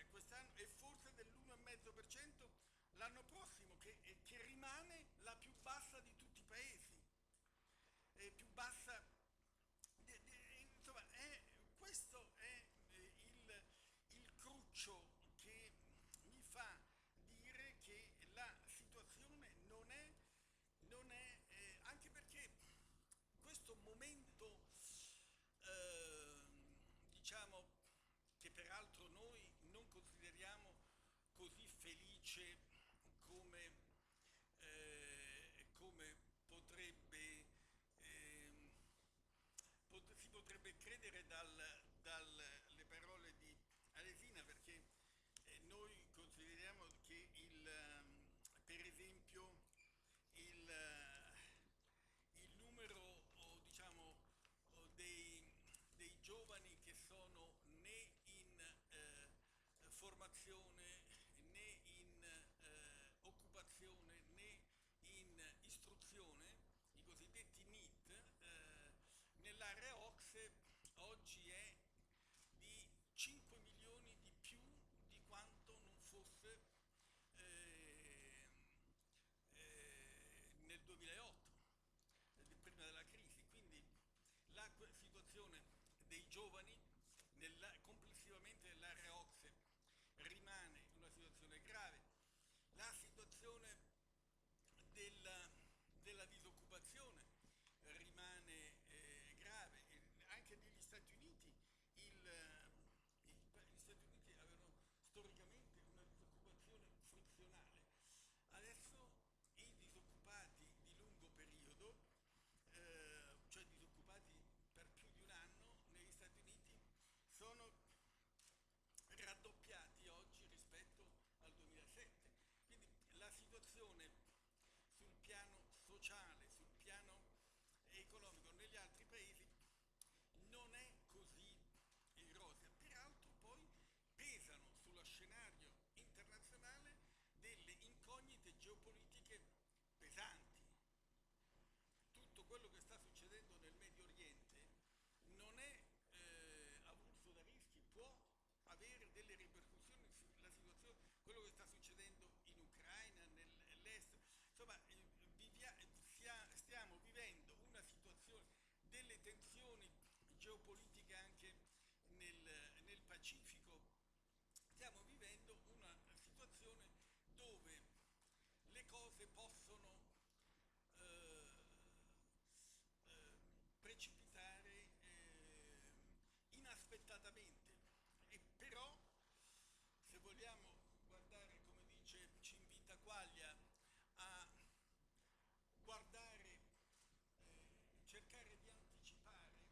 quest'anno e forse dell'1,5% l'anno prossimo, che rimane la più bassa di tutti i paesi, più bassa, insomma, questo è il cruccio che mi fa dire che la situazione non è anche perché questo momento, diciamo, che peraltro noi non consideriamo così felice come si potrebbe credere dalle parole di Alesina, perché noi consideriamo che per esempio il numero, diciamo, dei giovani che sono né in formazione né in occupazione né in istruzione, i cosiddetti NEET, nell'area OCSE oggi è di 5 milioni di più di quanto non fosse nel 2008, prima della crisi. Quindi la situazione dei giovani complessivamente nell'area OCSE rimane una situazione grave. La situazione della disoccupazione rimane grave. Anche negli Stati Uniti gli Stati Uniti avevano storicamente una disoccupazione frizionale. Adesso i disoccupati di lungo periodo, cioè disoccupati per più di un anno, negli Stati Uniti sono raddoppiati oggi rispetto al 2007. Quindi la situazione sul piano sociale, sul piano economico negli altri paesi non è così rosea. Peraltro poi pesano sullo scenario internazionale delle incognite geopolitiche pesanti. Tutto quello che sta succedendo nel Medio Oriente non è avulso da rischi, può avere delle ripercussioni sulla situazione, quello che sta succedendo in Ucraina, nell'est. Insomma, stiamo vivendo una situazione, delle tensioni geopolitiche anche nel Pacifico. Stiamo vivendo una situazione dove le cose possono precipitare inaspettatamente, e però se vogliamo guardare, come dice Civita Quaglia, a guardare, cercare di anticipare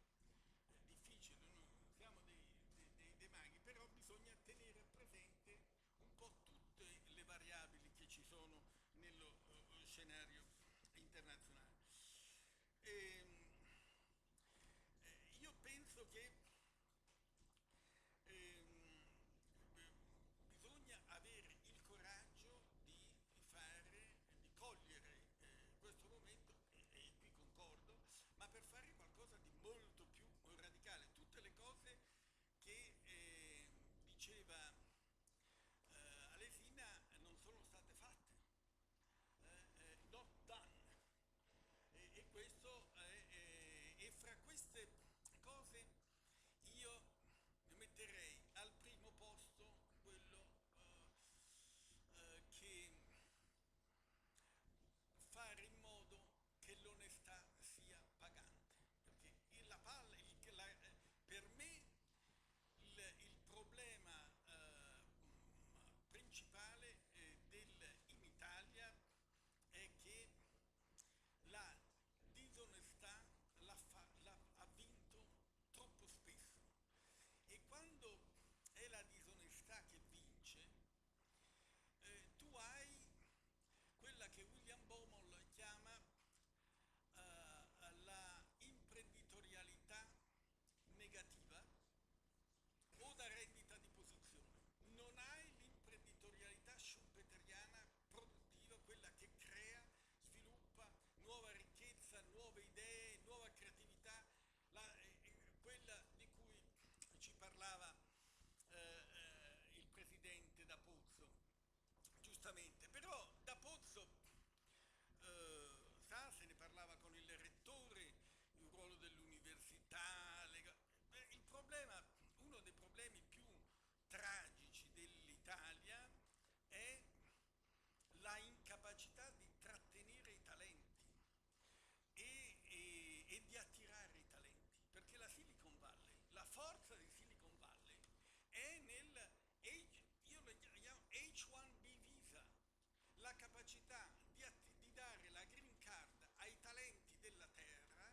la capacità di dare la green card ai talenti della terra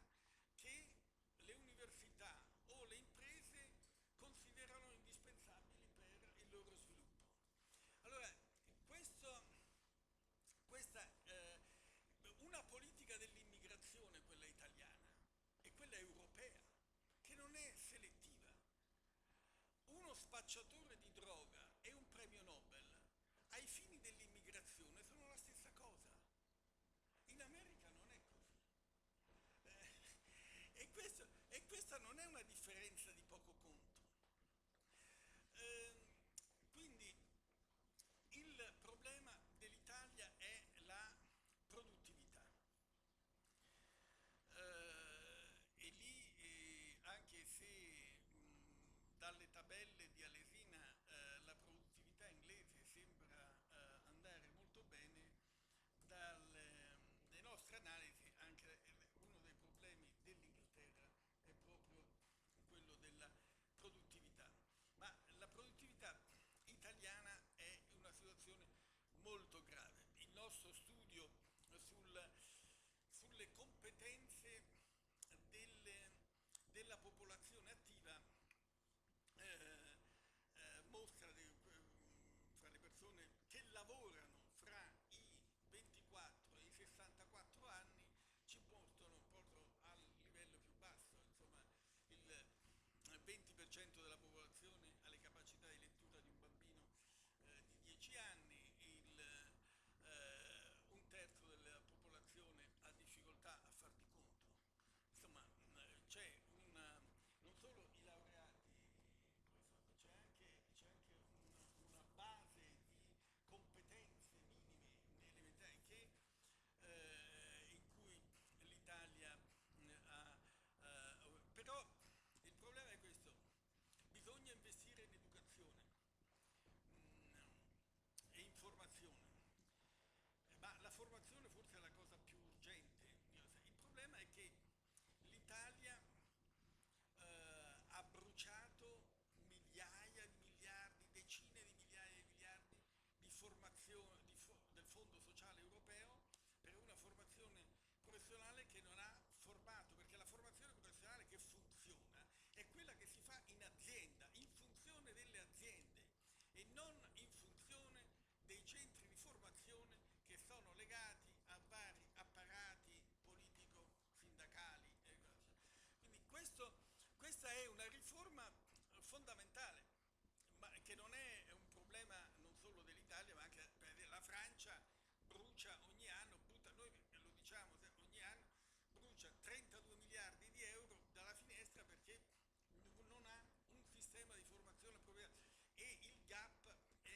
che le università o le imprese considerano indispensabili per il loro sviluppo. Allora, una politica dell'immigrazione, quella italiana, e quella europea, che non è selettiva. Uno spacciatore di droga e un premio Nobel, ai fini dell'immigrazione, sono la stessa cosa. In America non è così. E questa non è una differenza di poco conto. Quindi il problema dell'Italia è la produttività. E lì, anche se dalle tabelle di Alesina la produttività inglese sembra andare molto bene, dalle nostre analisi anche uno dei problemi dell'Inghilterra è proprio quello della produttività. Ma la produttività italiana è in una situazione molto grave. Il nostro studio sulle competenze della popolazione attiva mostra fra le persone che lavorano fra i 24 e i 64 anni ci mostrano proprio al livello più basso, insomma il 20% della popolazione ha le capacità di lettura di un bambino di 10 anni, un terzo della popolazione ha difficoltà a far di conto. Insomma, c'è non solo i laureati, c'è anche una base di competenze minime elementari in cui l'Italia ha. Però il problema è questo: bisogna investire in educazione e in formazione. Ma la formazione forse è la cosa più urgente. Il problema è che l'Italia ha bruciato migliaia di miliardi, decine di migliaia di miliardi di formazione del Fondo Sociale Europeo per una formazione professionale che non ha formato, perché la formazione professionale che funziona è quella che si fa in azienda, in funzione delle aziende e non in funzione dei centri di formazione che sono legati a vari apparati politico-sindacali. Quindi questa è una riforma fondamentale, ma che non è un problema non solo dell'Italia, ma anche per la Francia brucia ogni anno, noi lo diciamo, ogni anno brucia 32 miliardi di euro dalla finestra perché non ha un sistema di formazione appropriato e il gap è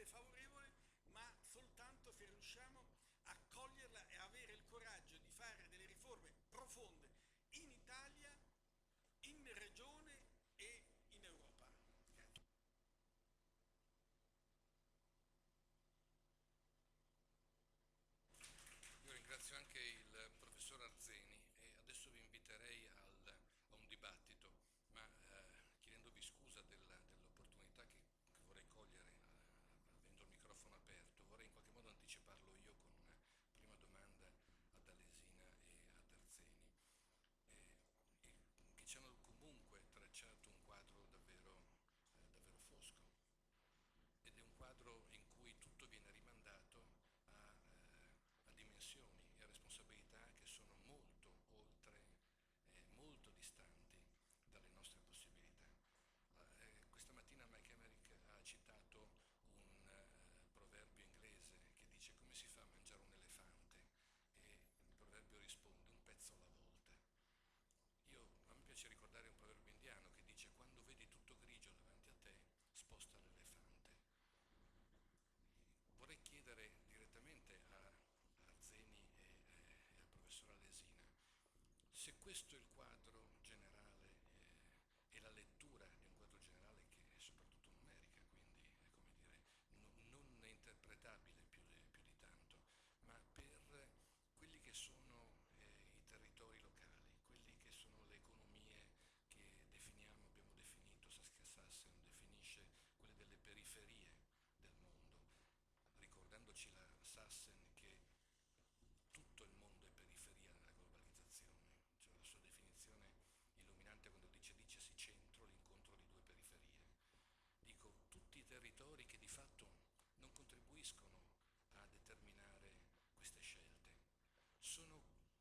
favorevole, ma soltanto se riusciamo a coglierla e avere il coraggio di fare delle riforme profonde in Italia, in regione e in Europa. Grazie. Io ringrazio anche il professor Arzeni e adesso vi inviterei a un dibattito, ma chiedendovi scusa dell'opportunità che vorrei cogliere avendo il microfono aperto, vorrei in qualche modo anticiparlo io con una prima domanda ad Alesina e ad Arzeni, che ci hanno comunque tracciato un quadro davvero fosco, ed è un quadro in cui tutto viene rimandato a dimensioni e a responsabilità che sono molto oltre, molto distanti dalle nostre possibilità. Questa mattina Mike Emmerich ha citato un proverbio inglese che dice: come si fa a mangiare un elefante? E il proverbio risponde: un pezzo alla volta. A me piace ricordare un proverbio indiano che dice: quando vedi tutto grigio davanti a te, sposta l'elefante. Vorrei chiedere direttamente a Arzeni e al professor Alesina se questo è il quadro generale e la lettura di un quadro generale che è soprattutto numerica, quindi come dire, non è interpretabile più di tanto, ma per quelli che sono i territori locali, quelli che sono le economie che abbiamo definito, Saskia Sassen definisce quelle delle periferie del mondo, ricordandoci la Sassen che tutto il mondo è periferia nella globalizzazione, cioè la sua definizione illuminante quando dicesi centro, l'incontro di due periferie. Dico, tutti i territori che di fatto non contribuiscono a determinare queste scelte,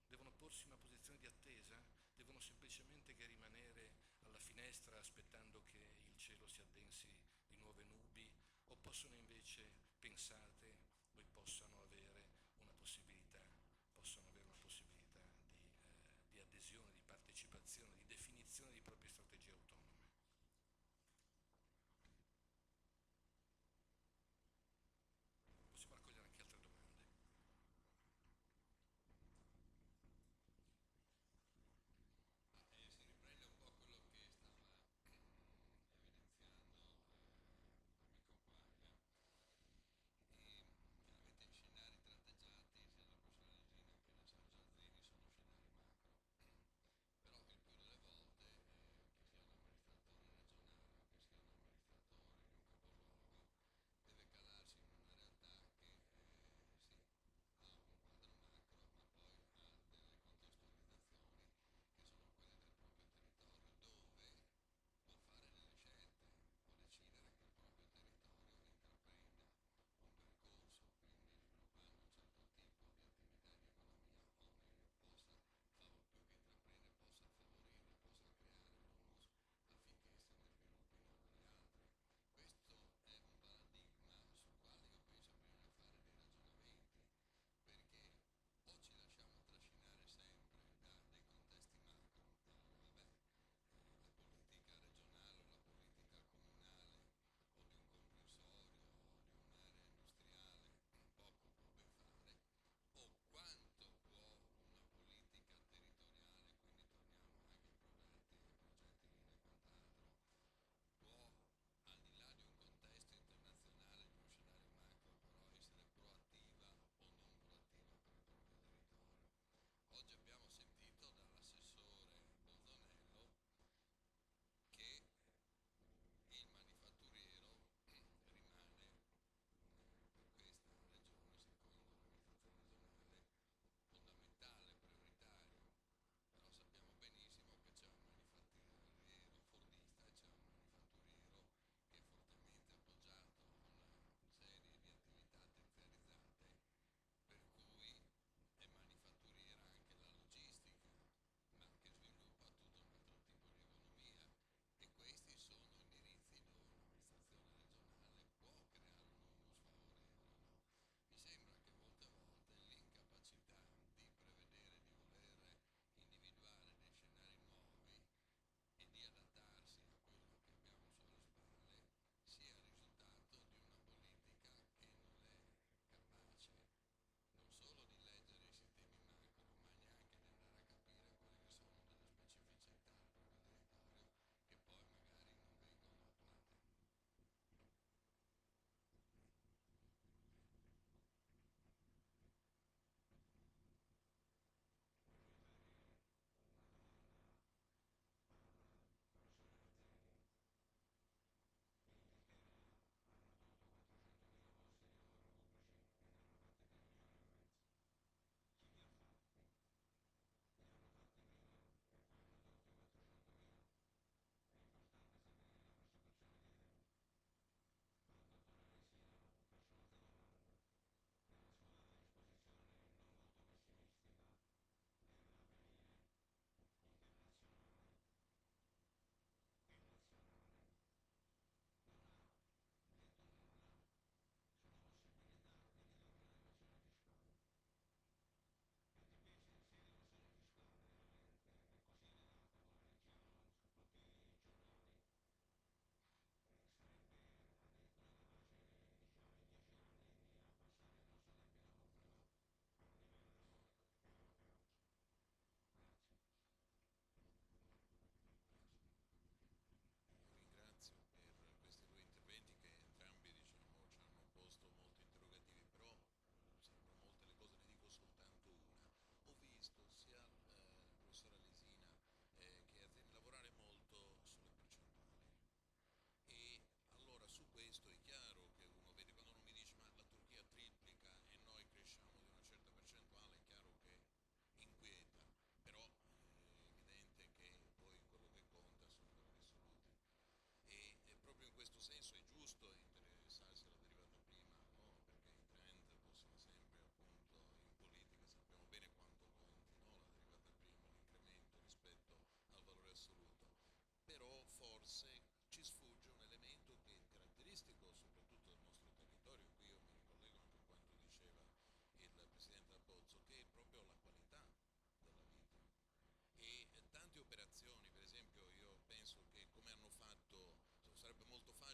devono porsi una posizione di attesa, devono semplicemente che rimanere alla finestra aspettando che il cielo si addensi di nuove nubi, o possono invece, pensate, possano avere una possibilità di adesione, di partecipazione, di definizione di proprie strategie autonome. Possiamo raccogliere anche altre domande. Si riprende un po' quello che stava evidenziando l'amico Quaglia, e chiaramente gli scenari tratteggiati sia dal professor Alesina che da Sergio Arzeni sono scenari macro, però il più delle volte, che sia la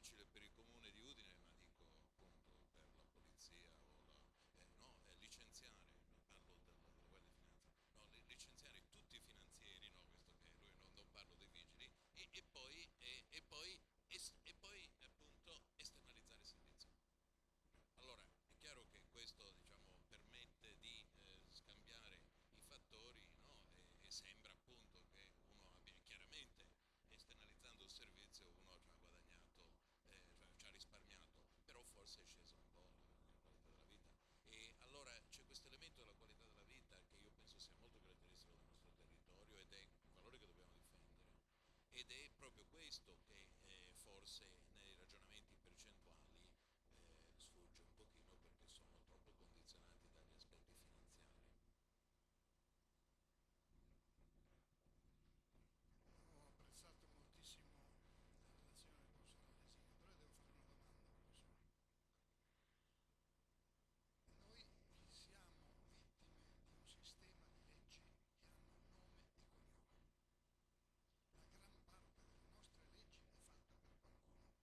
facile per il comune di Udine, ma dico appunto per la polizia o licenziare, non parlo della Guardia di Finanza, no, licenziare tutti i finanzieri, no, questo che lui non parlo dei vigili, e poi appunto esternalizzare il servizio. Allora è chiaro che questo permette di scambiare i fattori, no? E sembra appunto che uno abbia chiaramente esternalizzando il servizio uno ci ha guadagnato, ci ha risparmiato, però forse è sceso un po' la qualità della vita. E allora c'è questo elemento della qualità della vita che io penso sia molto caratteristico del nostro territorio ed è un valore che dobbiamo difendere. Ed è proprio questo che forse nei ragionamenti percentuali sfugge un pochino perché sono troppo condizionati dagli aspetti finanziari. Ho apprezzato moltissimo la relazione del professor Alesina, però devo fare una domanda, professore. Noi siamo vittime di un sistema di leggi che hanno nome e cognome. La gran parte delle nostre leggi è fatta per qualcuno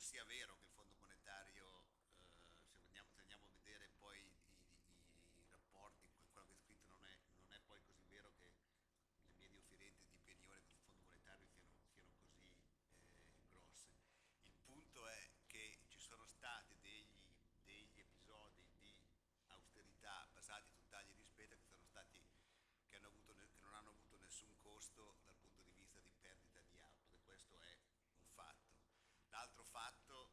sia vero che il Fondo Monetario, se andiamo a vedere poi i rapporti, quello che è scritto non è poi così vero che le medie offerente di opinione del Fondo Monetario siano così grosse. Il punto è che ci sono stati degli episodi di austerità basati su tagli di spesa che non hanno avuto nessun costo dal punto di vista di perdita di output, e questo è un fatto. L'altro fatto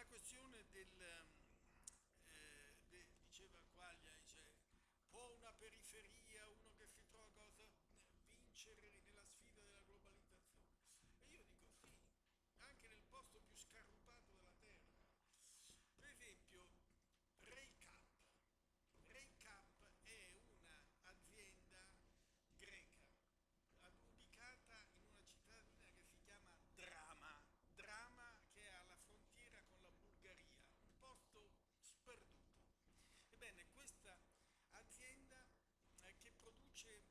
questione diceva Quaglia, dice, può una periferia, uno che si trova cosa, vincere nella sfida della globalizzazione? E io dico sì, anche nel posto più scarrupato della terra. Per esempio, Raycap. Raycap è un'azienda greca, ubicata in una cittadina che si chiama Drama che è alla frontiera con la Bulgaria, un posto sperduto. Ebbene, questa azienda che produce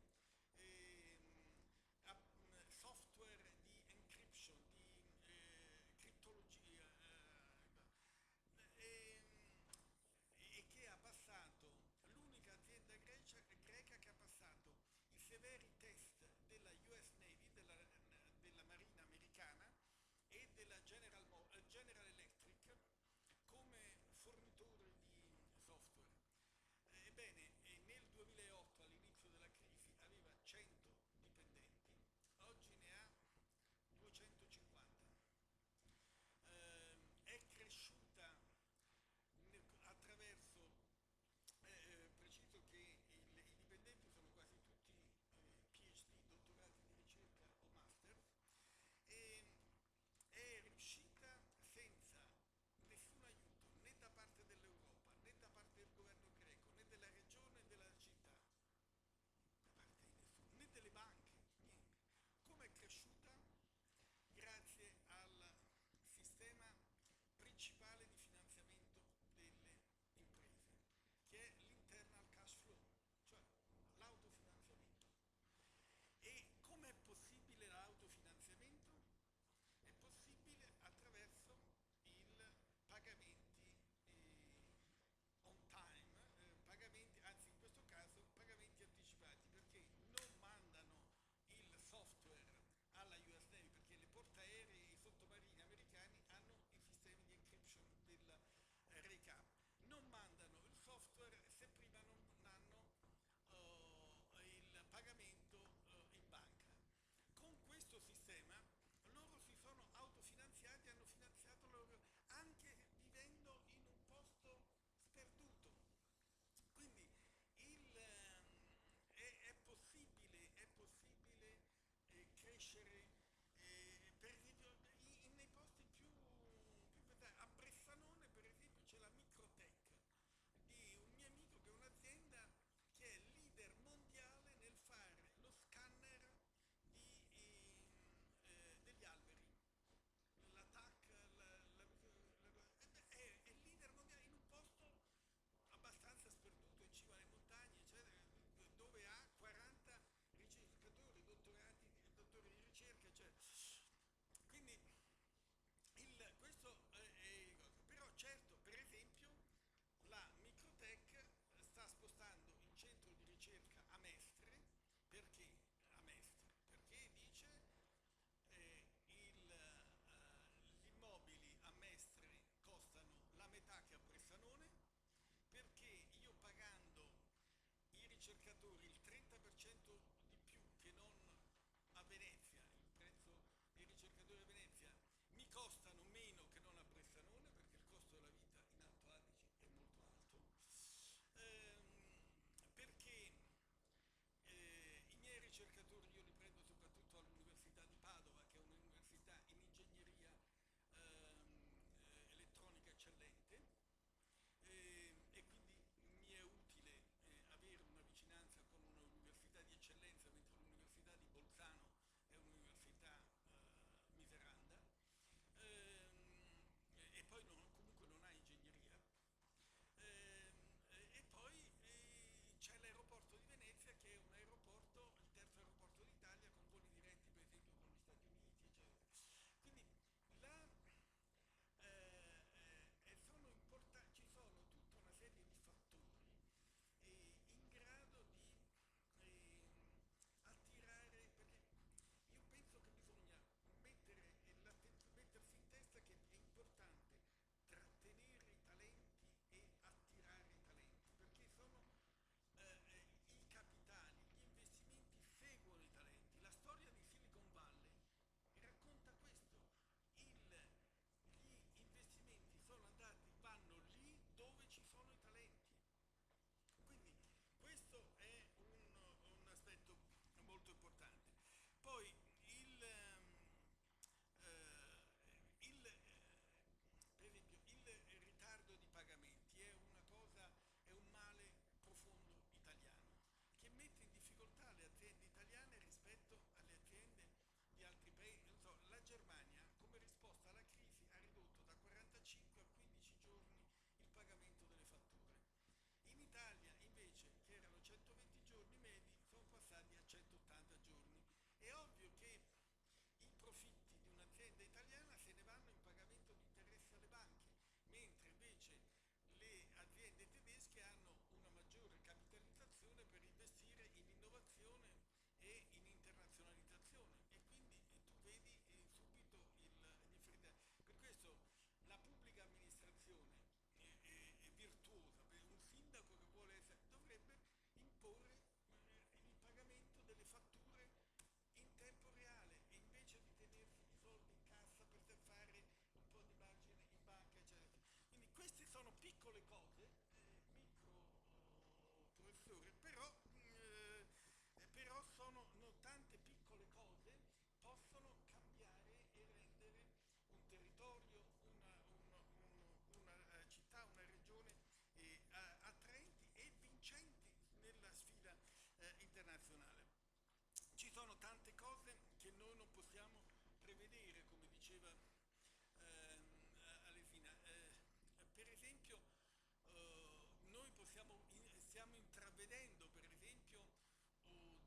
stiamo intravedendo, per esempio,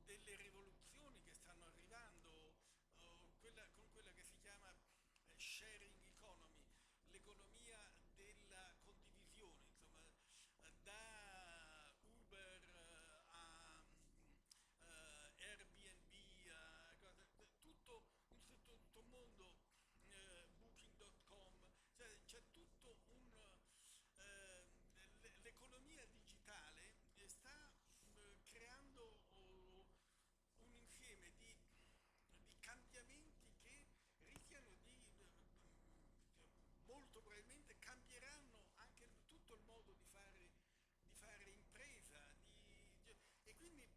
delle rivoluzioni che stanno arrivando con quella che si chiama sharing economy, l'economia della condivisione, insomma, da Uber a Airbnb, tutto un mondo, Booking.com, cioè, c'è tutto l'economia digitale sta creando un insieme di cambiamenti che rischiano di molto probabilmente cambieranno anche tutto il modo di fare impresa, e quindi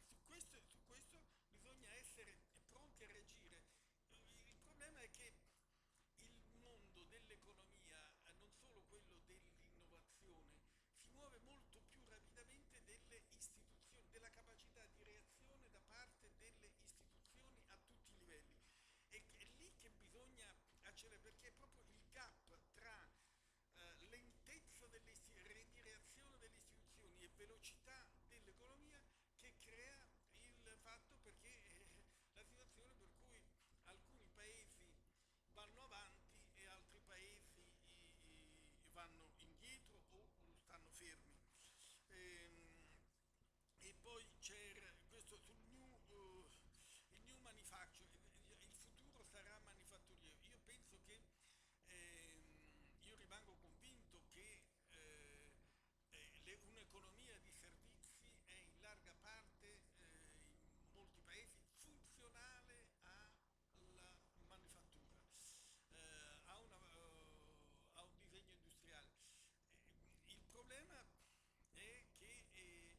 su questo bisogna essere pronti a reagire. Il problema è che il mondo dell'economia, non solo quello dell'innovazione, si muove molto più rapidamente delle istituzioni, della capacità di reazione da parte delle istituzioni a tutti i livelli. E è lì che bisogna accelerare, perché è proprio il gap tra lentezza di reazione delle istituzioni e velocità dell'economia che crea il fatto, perché la situazione per cui alcuni paesi vanno avanti e altri paesi vanno indietro o stanno fermi. E poi c'è questo sul il new manufacturing, il futuro sarà manifatturiero. Io penso che io rimango convinto che un'economia di servizi è in larga parte in molti paesi funzionale alla manifattura, a un disegno industriale. Il problema è che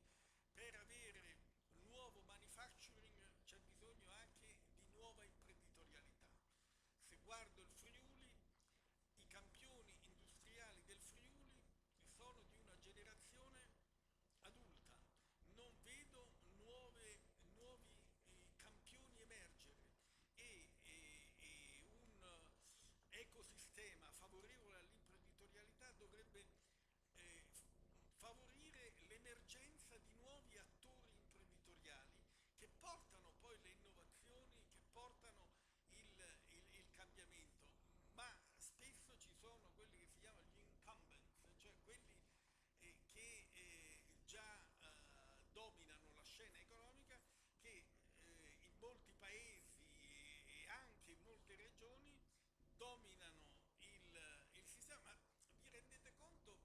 per avere nuovo manufacturing c'è bisogno anche di nuova imprenditorialità. Se guardo il Friuli, i campioni industriali del Friuli sono di una generazione adulta, non vedo nuovi campioni emergere, e un ecosistema favorevole all'imprenditorialità dovrebbe favorire l'emergenza di nuovi attori imprenditoriali che portano poi le innovazioni, che portano il cambiamento, ma spesso ci sono quelli che si chiamano gli incumbents, cioè quelli che già dominano la scena economica, che in molti paesi e anche in molte regioni dominano il sistema. Ma vi rendete conto?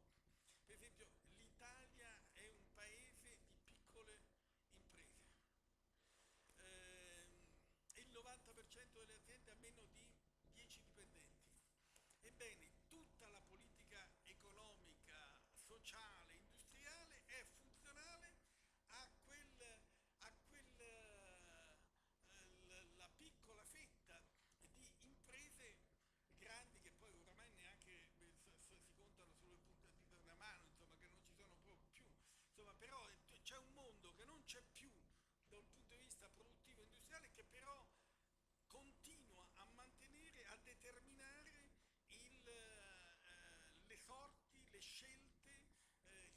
Per esempio, l'Italia è un paese di piccole imprese. Il 90% delle aziende ha meno di 10 dipendenti. Ebbene, tutta la politica economica, sociale, industriale è funzionale la piccola fetta di imprese grandi che poi oramai neanche si contano sulle punte di una mano, insomma, che non ci sono proprio più. Insomma, però c'è un mondo che non c'è più dal punto di vista produttivo e industriale, che però continua a mantenere, a determinare le sorti, le scelte,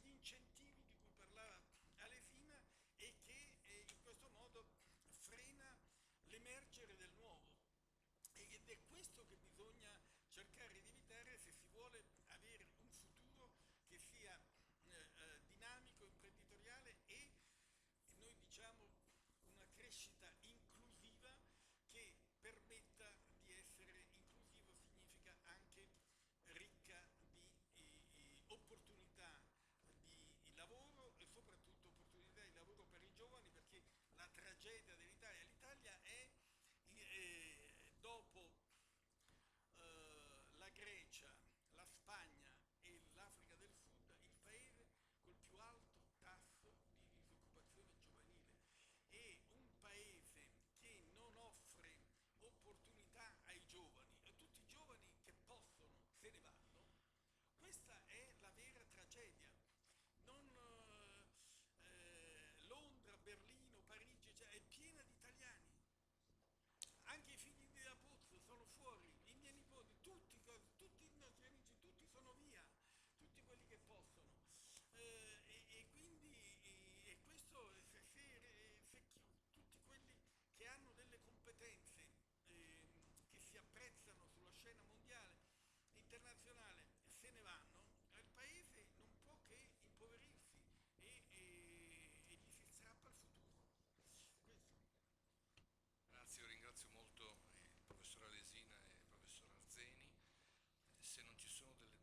gli incentivi di cui parlava Alesina, e che in questo modo frena l'emergere del nuovo. Ed è questo che bisogna cercare di evitare se si vuole avere un futuro che sia dinamico, imprenditoriale e noi diciamo una crescita inclusiva che permetta di essere inclusivo, significa anche ricca di scena mondiale e internazionale se ne vanno, il paese non può che impoverirsi e gli si strappa il futuro. Questo. Grazie, io ringrazio molto il professor Alesina e il professor Arzeni. Se non ci sono delle